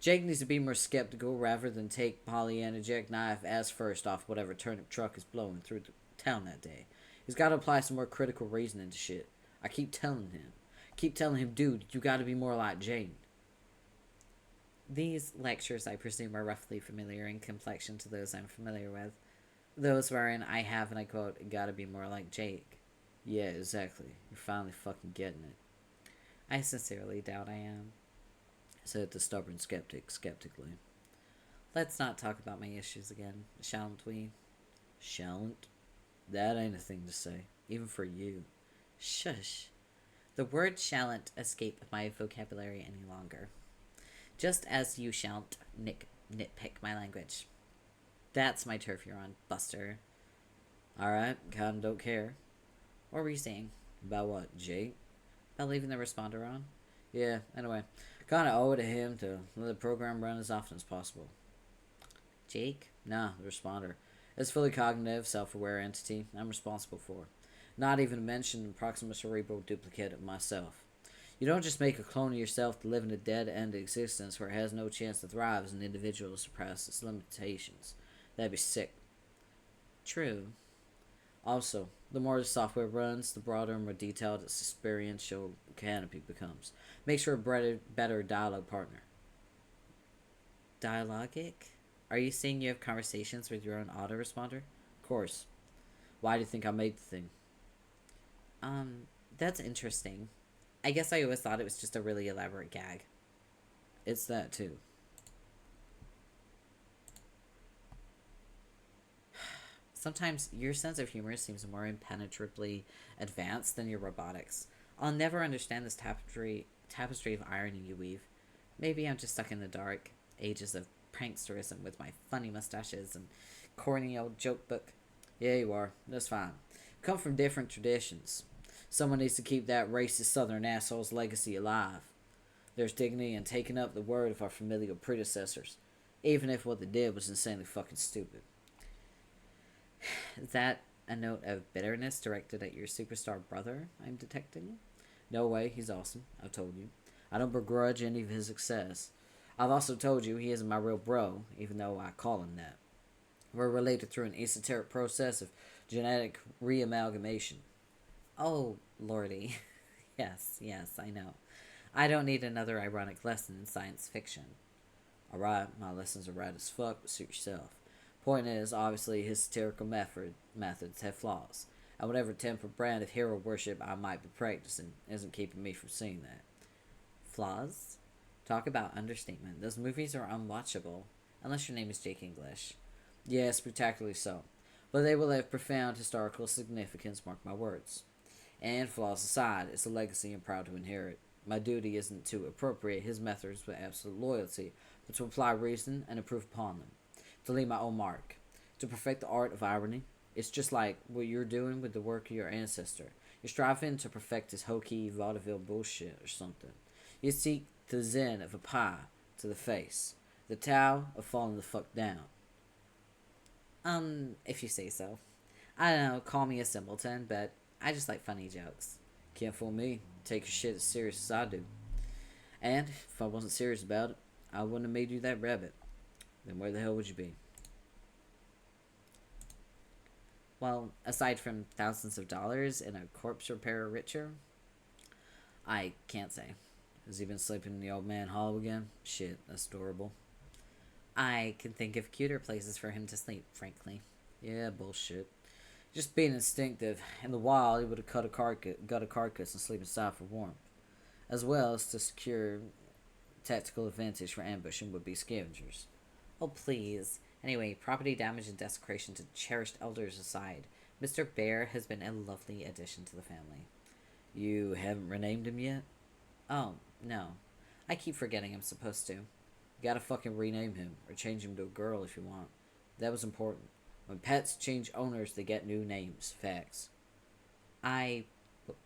Jake needs to be more skeptical rather than take Pollyanna jackknife ass first off whatever turnip truck is blowing through the town that day. He's got to apply some more critical reasoning to shit. I keep telling him, dude, you gotta be more like Jane. These lectures, I presume, are roughly familiar in complexion to those I'm familiar with. Those wherein I have, and I quote, gotta be more like Jake. Yeah, exactly. You're finally fucking getting it. I sincerely doubt I am. Said the stubborn skeptic, skeptically. Let's not talk about my issues again, shan't we? Shallant? That ain't a thing to say, even for you. Shush. The word shan't escape my vocabulary any longer. Just as you shan't nitpick my language. That's my turf you're on, Buster. Alright, kinda don't care. What were you saying? About what, Jake? About leaving the responder on? Yeah, anyway. Kinda owe it to him to let the program run as often as possible. Jake? Nah, the responder. It's a fully cognitive, self-aware entity I'm responsible for. Not even to mention the proximal cerebral duplicate of myself. You don't just make a clone of yourself to live in a dead-end existence where it has no chance to thrive as an individual to suppress its limitations. That'd be sick. True. Also, the more the software runs, the broader and more detailed its experiential canopy becomes. Makes for a better dialogue partner. Dialogic? Are you saying you have conversations with your own autoresponder? Of course. Why do you think I made the thing? That's interesting. I guess I always thought it was just a really elaborate gag. It's that too. Sometimes your sense of humor seems more impenetrably advanced than your robotics. I'll never understand this tapestry of irony you weave. Maybe I'm just stuck in the dark ages of pranksterism with my funny mustaches and corny old joke book. Yeah, you are. That's fine. Come from different traditions. Someone needs to keep that racist southern asshole's legacy alive. There's dignity in taking up the word of our familial predecessors, even if what they did was insanely fucking stupid. Is that a note of bitterness directed at your superstar brother I'm detecting? No way, he's awesome, I've told you. I don't begrudge any of his success. I've also told you he isn't my real bro, even though I call him that. We're related through an esoteric process of genetic reamalgamation. Oh, lordy. Yes, I know. I don't need another ironic lesson in science fiction. Alright, my lessons are right as fuck, but suit yourself. Point is, obviously, his satirical methods have flaws, and whatever temper brand of hero worship I might be practicing isn't keeping me from seeing that. Flaws? Talk about understatement. Those movies are unwatchable, unless your name is Jake English. Yeah, spectacularly so. But they will have profound historical significance, mark my words. And flaws aside, it's a legacy I'm proud to inherit. My duty isn't to appropriate his methods with absolute loyalty, but to apply reason and improve upon them. To leave my own mark. To perfect the art of irony. It's just like what you're doing with the work of your ancestor. You're striving to perfect his hokey vaudeville bullshit or something. You seek the zen of a pie to the face. The Tao of falling the fuck down. If you say so. I don't know, call me a simpleton, but I just like funny jokes. Can't fool me. Take your shit as serious as I do. And if I wasn't serious about it, I wouldn't have made you that rabbit. Then where the hell would you be? Well, aside from thousands of dollars in a corpse repair ritual, I can't say. Has he been sleeping in the old man hollow again? Shit, that's adorable. I can think of cuter places for him to sleep, frankly. Yeah, bullshit. Just being instinctive. In the wild, he would have got a carcass and sleep inside for warmth, as well as to secure tactical advantage for ambushing would-be scavengers. Oh, please. Anyway, property damage and desecration to cherished elders aside, Mr. Bear has been a lovely addition to the family. You haven't renamed him yet? Oh, no. I keep forgetting I'm supposed to. You gotta fucking rename him, or change him to a girl if you want. That was important. When pets change owners, they get new names. Facts.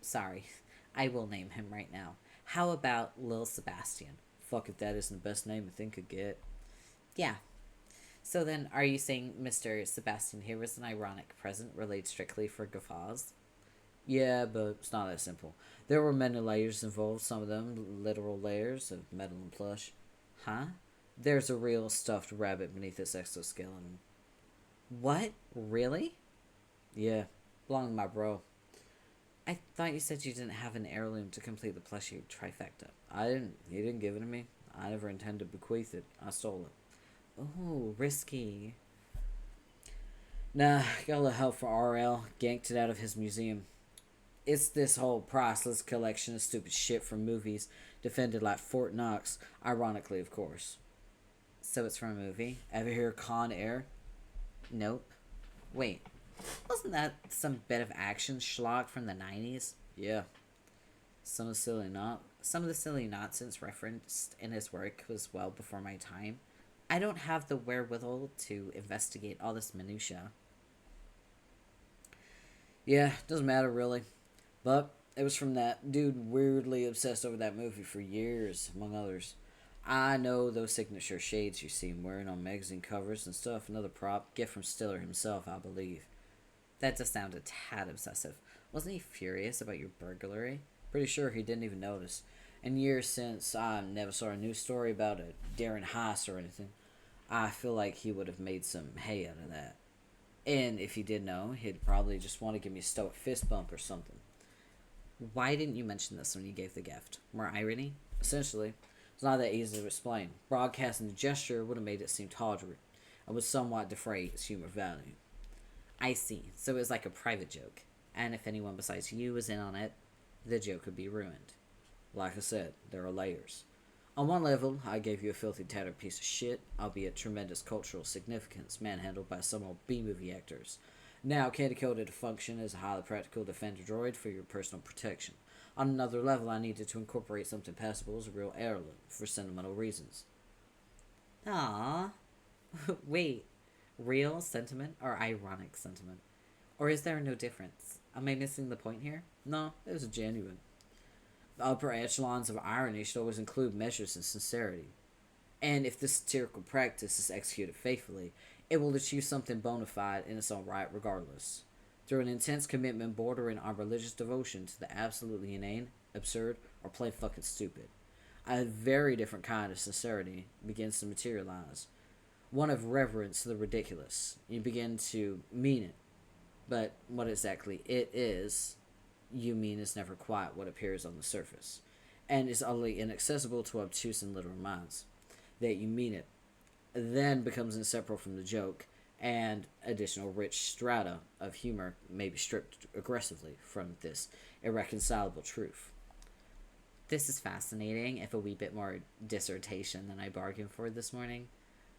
Sorry. I will name him right now. How about Lil Sebastian? Fuck if that isn't the best name a thing could get. Yeah. So then, are you saying Mr. Sebastian here was an ironic present relayed strictly for guffaws? Yeah, but it's not that simple. There were many layers involved, some of them literal layers of metal and plush. Huh? There's a real stuffed rabbit beneath this exoskeleton. What? Really? Yeah, belonged to my bro. I thought you said you didn't have an heirloom to complete the plushie trifecta. I didn't. He didn't give it to me. I never intended to bequeath it. I stole it. Oh, risky. Nah, got a little help for RL. Ganked it out of his museum. It's this whole priceless collection of stupid shit from movies, defended like Fort Knox, ironically, of course. So it's from a movie? Ever hear Con Air? Nope. Wait, wasn't that some bit of action schlock from the 90s? Yeah. Some of the silly nonsense referenced in his work was well before my time. I don't have the wherewithal to investigate all this minutia. Yeah, doesn't matter really. But it was from that dude weirdly obsessed over that movie for years, among others. I know those signature shades you see him wearing on magazine covers and stuff. Another prop, gift from Stiller himself, I believe. That does sound a tad obsessive. Wasn't he furious about your burglary? Pretty sure he didn't even notice. In years since, I never saw a news story about a daring heist or anything. I feel like he would have made some hay out of that. And if he did know, he'd probably just want to give me a stoic fist bump or something. Why didn't you mention this when you gave the gift? More irony? Essentially, it's not that easy to explain. Broadcasting the gesture would have made it seem tawdry, and would somewhat defray its humor value. I see. So it was like a private joke. And if anyone besides you was in on it, the joke would be ruined. Like I said, there are layers. On one level, I gave you a filthy tattered piece of shit, albeit tremendous cultural significance, manhandled by some old B-movie actors. Now candy-coated to function as a highly practical defender droid for your personal protection. On another level, I needed to incorporate something passable as a real heirloom, for sentimental reasons. Ah, wait. Real sentiment or ironic sentiment? Or is there no difference? Am I missing the point here? No, it was genuine. The upper echelons of irony should always include measures of sincerity. And if this satirical practice is executed faithfully, it will achieve something bona fide in its own right regardless. Through an intense commitment bordering on religious devotion to the absolutely inane, absurd, or plain fucking stupid, a very different kind of sincerity begins to materialize. One of reverence to the ridiculous. You begin to mean it. But what exactly it is, you mean is never quite what appears on the surface, and is utterly inaccessible to obtuse and literal minds. That you mean it then becomes inseparable from the joke, and additional rich strata of humor may be stripped aggressively from this irreconcilable truth. This is fascinating, if a wee bit more dissertation than I bargained for this morning.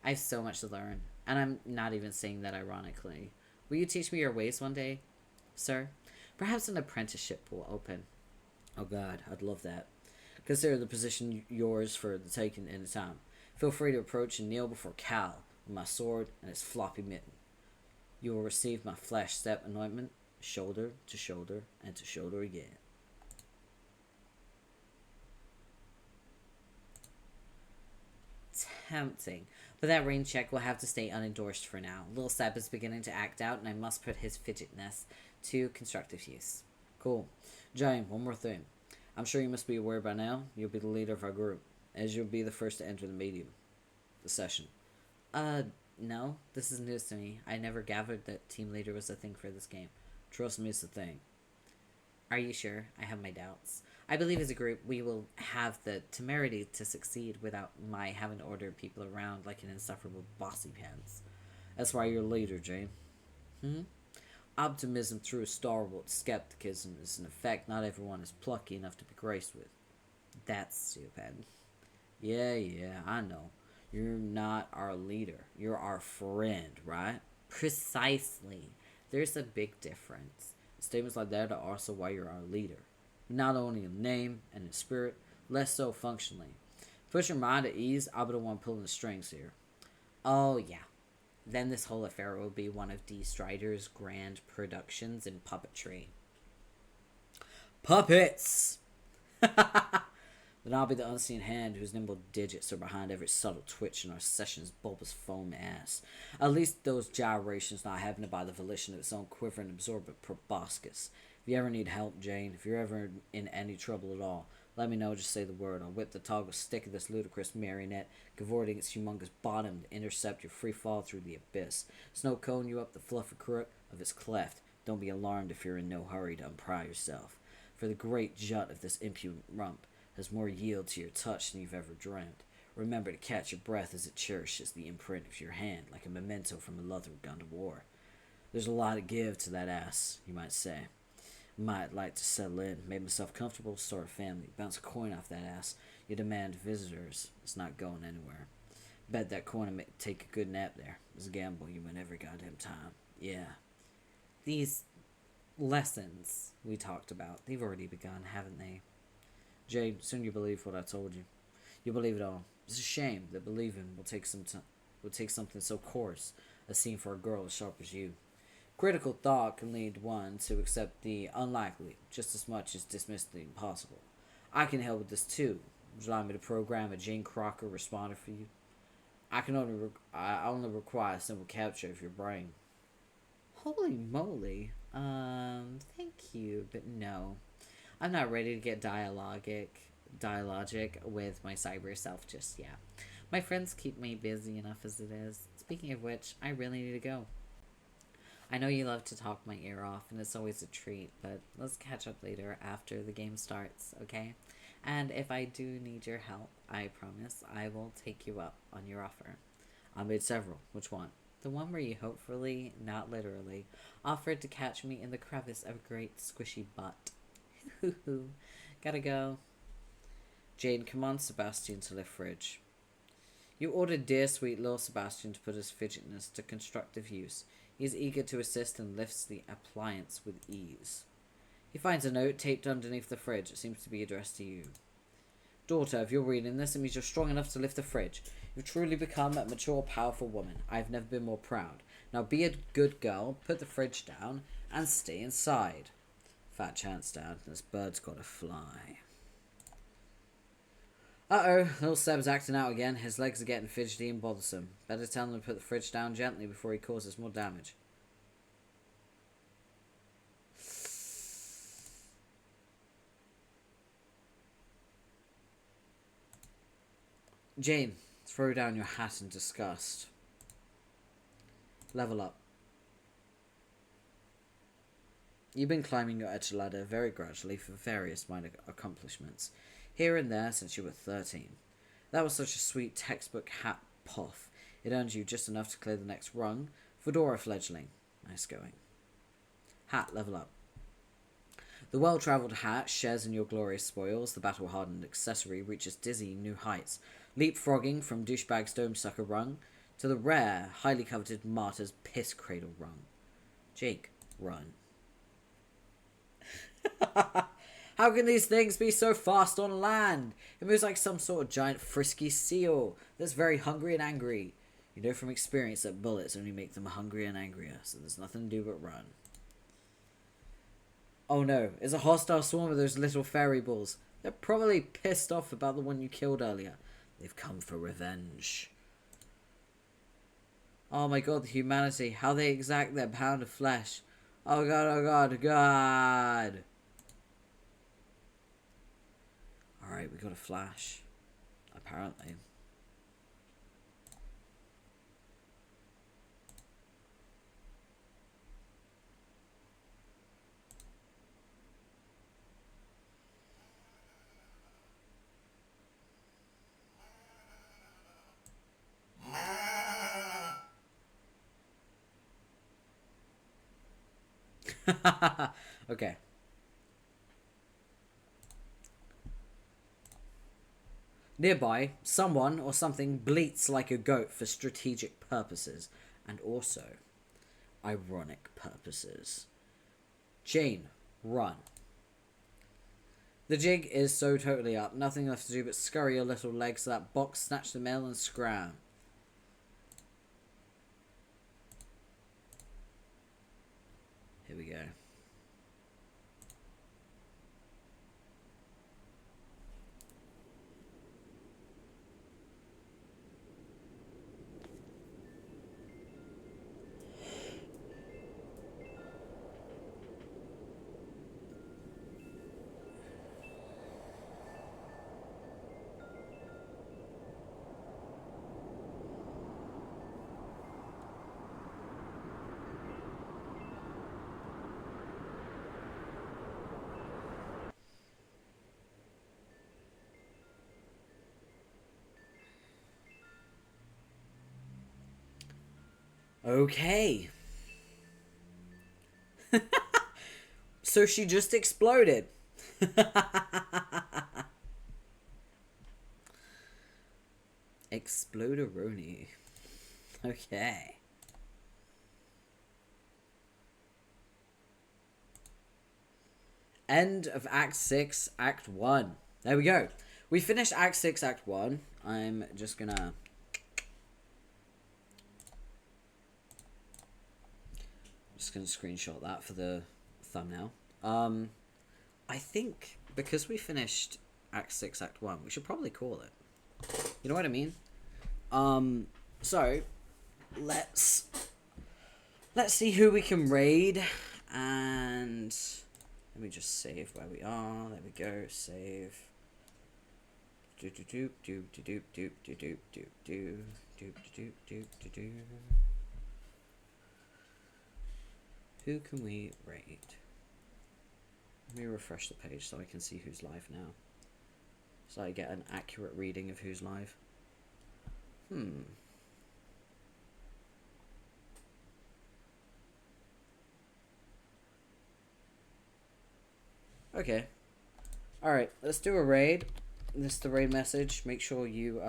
I have so much to learn, and I'm not even saying that ironically. Will you teach me your ways one day, sir? Perhaps an apprenticeship will open. Oh God, I'd love that. Consider the position yours for the taking any time. Feel free to approach and kneel before Cal with my sword and its floppy mitten. You will receive my flash step anointment, shoulder to shoulder and to shoulder again. Tempting. But that rain check will have to stay unendorsed for now. Little Seb is beginning to act out, and I must put his fidgetness to constructive use. Cool. Jane, one more thing. I'm sure you must be aware by now, you'll be the leader of our group, as you'll be the first to enter the session. No. This is news to me. I never gathered that team leader was a thing for this game. Trust me, it's the thing. Are you sure? I have my doubts. I believe as a group we will have the temerity to succeed without my having to order people around like an insufferable bossy pants. That's why you're leader, Jane. Optimism through a stalwart skepticism is an effect not everyone is plucky enough to be graced with. That's stupid. Yeah, I know. You're not our leader. You're our friend, right? Precisely. There's a big difference. Statements like that are also why you're our leader. Not only in name and in spirit, less so functionally. Put your mind at ease, I'll be the one pulling the strings here. Oh, yeah. Then this whole affair will be one of D. Strider's grand productions in puppetry. Puppets! Then I'll be the unseen hand whose nimble digits are behind every subtle twitch in our session's bulbous foam ass. At least those gyrations not happening by the volition of its own quivering absorbent proboscis. If you ever need help, Jane, if you're ever in any trouble at all, let me know, just say the word. I'll whip the toggle stick of this ludicrous marionette, cavorting its humongous bottom to intercept your free fall through the abyss. Snow cone you up the fluffy crook of its cleft. Don't be alarmed if you're in no hurry to unpry yourself. For the great jut of this impudent rump has more yield to your touch than you've ever dreamt. Remember to catch your breath as it cherishes the imprint of your hand, like a memento from a lover gone to war. There's a lot of give to that ass, you might say. Might like to settle in, make myself comfortable, start a family, bounce a coin off that ass. You demand visitors. It's not going anywhere. Bet that coin will take a good nap there. It's a gamble you win every goddamn time. Yeah. These lessons we talked about, they've already begun, haven't they? Jade, soon you believe what I told you. You'll believe it all. It's a shame that believing will take something so coarse as seen for a girl as sharp as you. Critical thought can lead one to accept the unlikely just as much as dismiss the impossible. I can help with this too. Would you like me to program a Jane Crocker responder for you? I only require a simple capture of your brain. Holy moly. Thank you, but no. I'm not ready to get dialogic with my cyber self just yet. My friends keep me busy enough as it is. Speaking of which, I really need to go. I know you love to talk my ear off, and it's always a treat, but let's catch up later after the game starts, okay? And if I do need your help, I promise I will take you up on your offer. I made several. Which one? The one where you hopefully, not literally, offered to catch me in the crevice of a great squishy butt. Hoo hoo. Gotta go. Jane, command Sebastian to lift fridge. You ordered dear sweet little Sebastian to put his fidgetiness to constructive use. He is eager to assist and lifts the appliance with ease. He finds a note taped underneath the fridge. It seems to be addressed to you. Daughter, if you're reading this, it means you're strong enough to lift the fridge. You've truly become a mature, powerful woman. I've never been more proud. Now be a good girl, put the fridge down, and stay inside. Fat chance, Dad. This bird's gotta fly. Uh-oh, little Seb's acting out again. His legs are getting fidgety and bothersome. Better tell him to put the fridge down gently before he causes more damage. Jane, throw down your hat in disgust. Level up. You've been climbing your edge ladder very gradually for various minor accomplishments, here and there since you were 13. That was such a sweet textbook hat puff. It earned you just enough to clear the next rung. Fedora fledgling. Nice going. Hat, level up. The well-travelled hat shares in your glorious spoils. The battle-hardened accessory reaches dizzying new heights, leapfrogging from douchebag's dome-sucker rung to the rare, highly coveted martyr's piss-cradle rung. Jake, run. How can these things be so fast on land? It moves like some sort of giant frisky seal that's very hungry and angry. You know from experience that bullets only make them hungrier and angrier, so there's nothing to do but run. Oh no, it's a hostile swarm of those little fairy balls. They're probably pissed off about the one you killed earlier. They've come for revenge. Oh my god, the humanity. How they exact their pound of flesh. Oh god, oh god, god. Alright, we got a flash. Apparently. Okay. Nearby, someone or something bleats like a goat for strategic purposes, and also ironic purposes. Jane, run. The jig is so totally up, nothing left to do but scurry your little legs to that box, snatch the mail, and scram. Here we go. Okay. So she just exploded. Exploderoni. Okay. End of Act 6, Act 1. There we go. We finished Act 6, Act 1. I'm just gonna... screenshot that for the thumbnail. I think because we finished Act 6, Act 1, we should probably call it. You know what I mean? So, let's see who we can raid, and let me just save where we are. There we go, save. Who can we raid? Let me refresh the page so I can see who's live now. So I get an accurate reading of who's live. Okay. Alright, let's do a raid. This is the raid message. Make sure you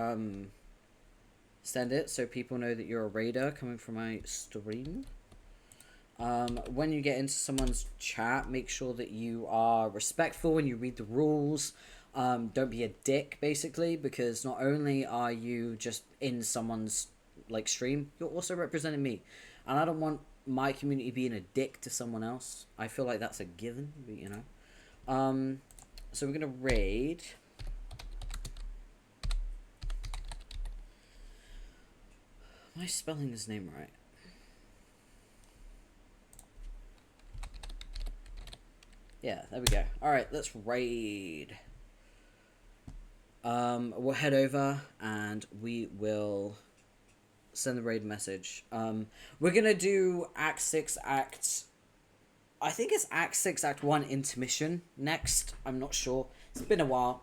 send it so people know that you're a raider coming from my stream. When you get into someone's chat, make sure that you are respectful when you read the rules. Don't be a dick, basically, because not only are you just in someone's stream, you're also representing me, and I don't want my community being a dick to someone else. I feel like that's a given, but, you know. So we're gonna raid. Am I spelling his name right? Yeah, there we go. Alright, let's raid. We'll head over and we will send the raid message. We're gonna do Act 6, I think it's Act 6, Act 1 intermission next. I'm not sure. It's been a while.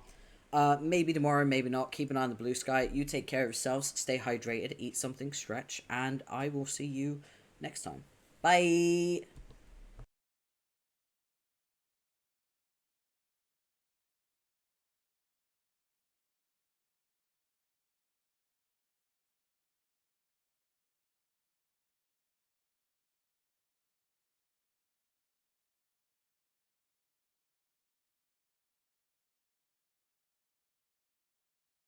Maybe tomorrow, maybe not. Keep an eye on the blue sky. You take care of yourselves. Stay hydrated. Eat something. Stretch. And I will see you next time. Bye!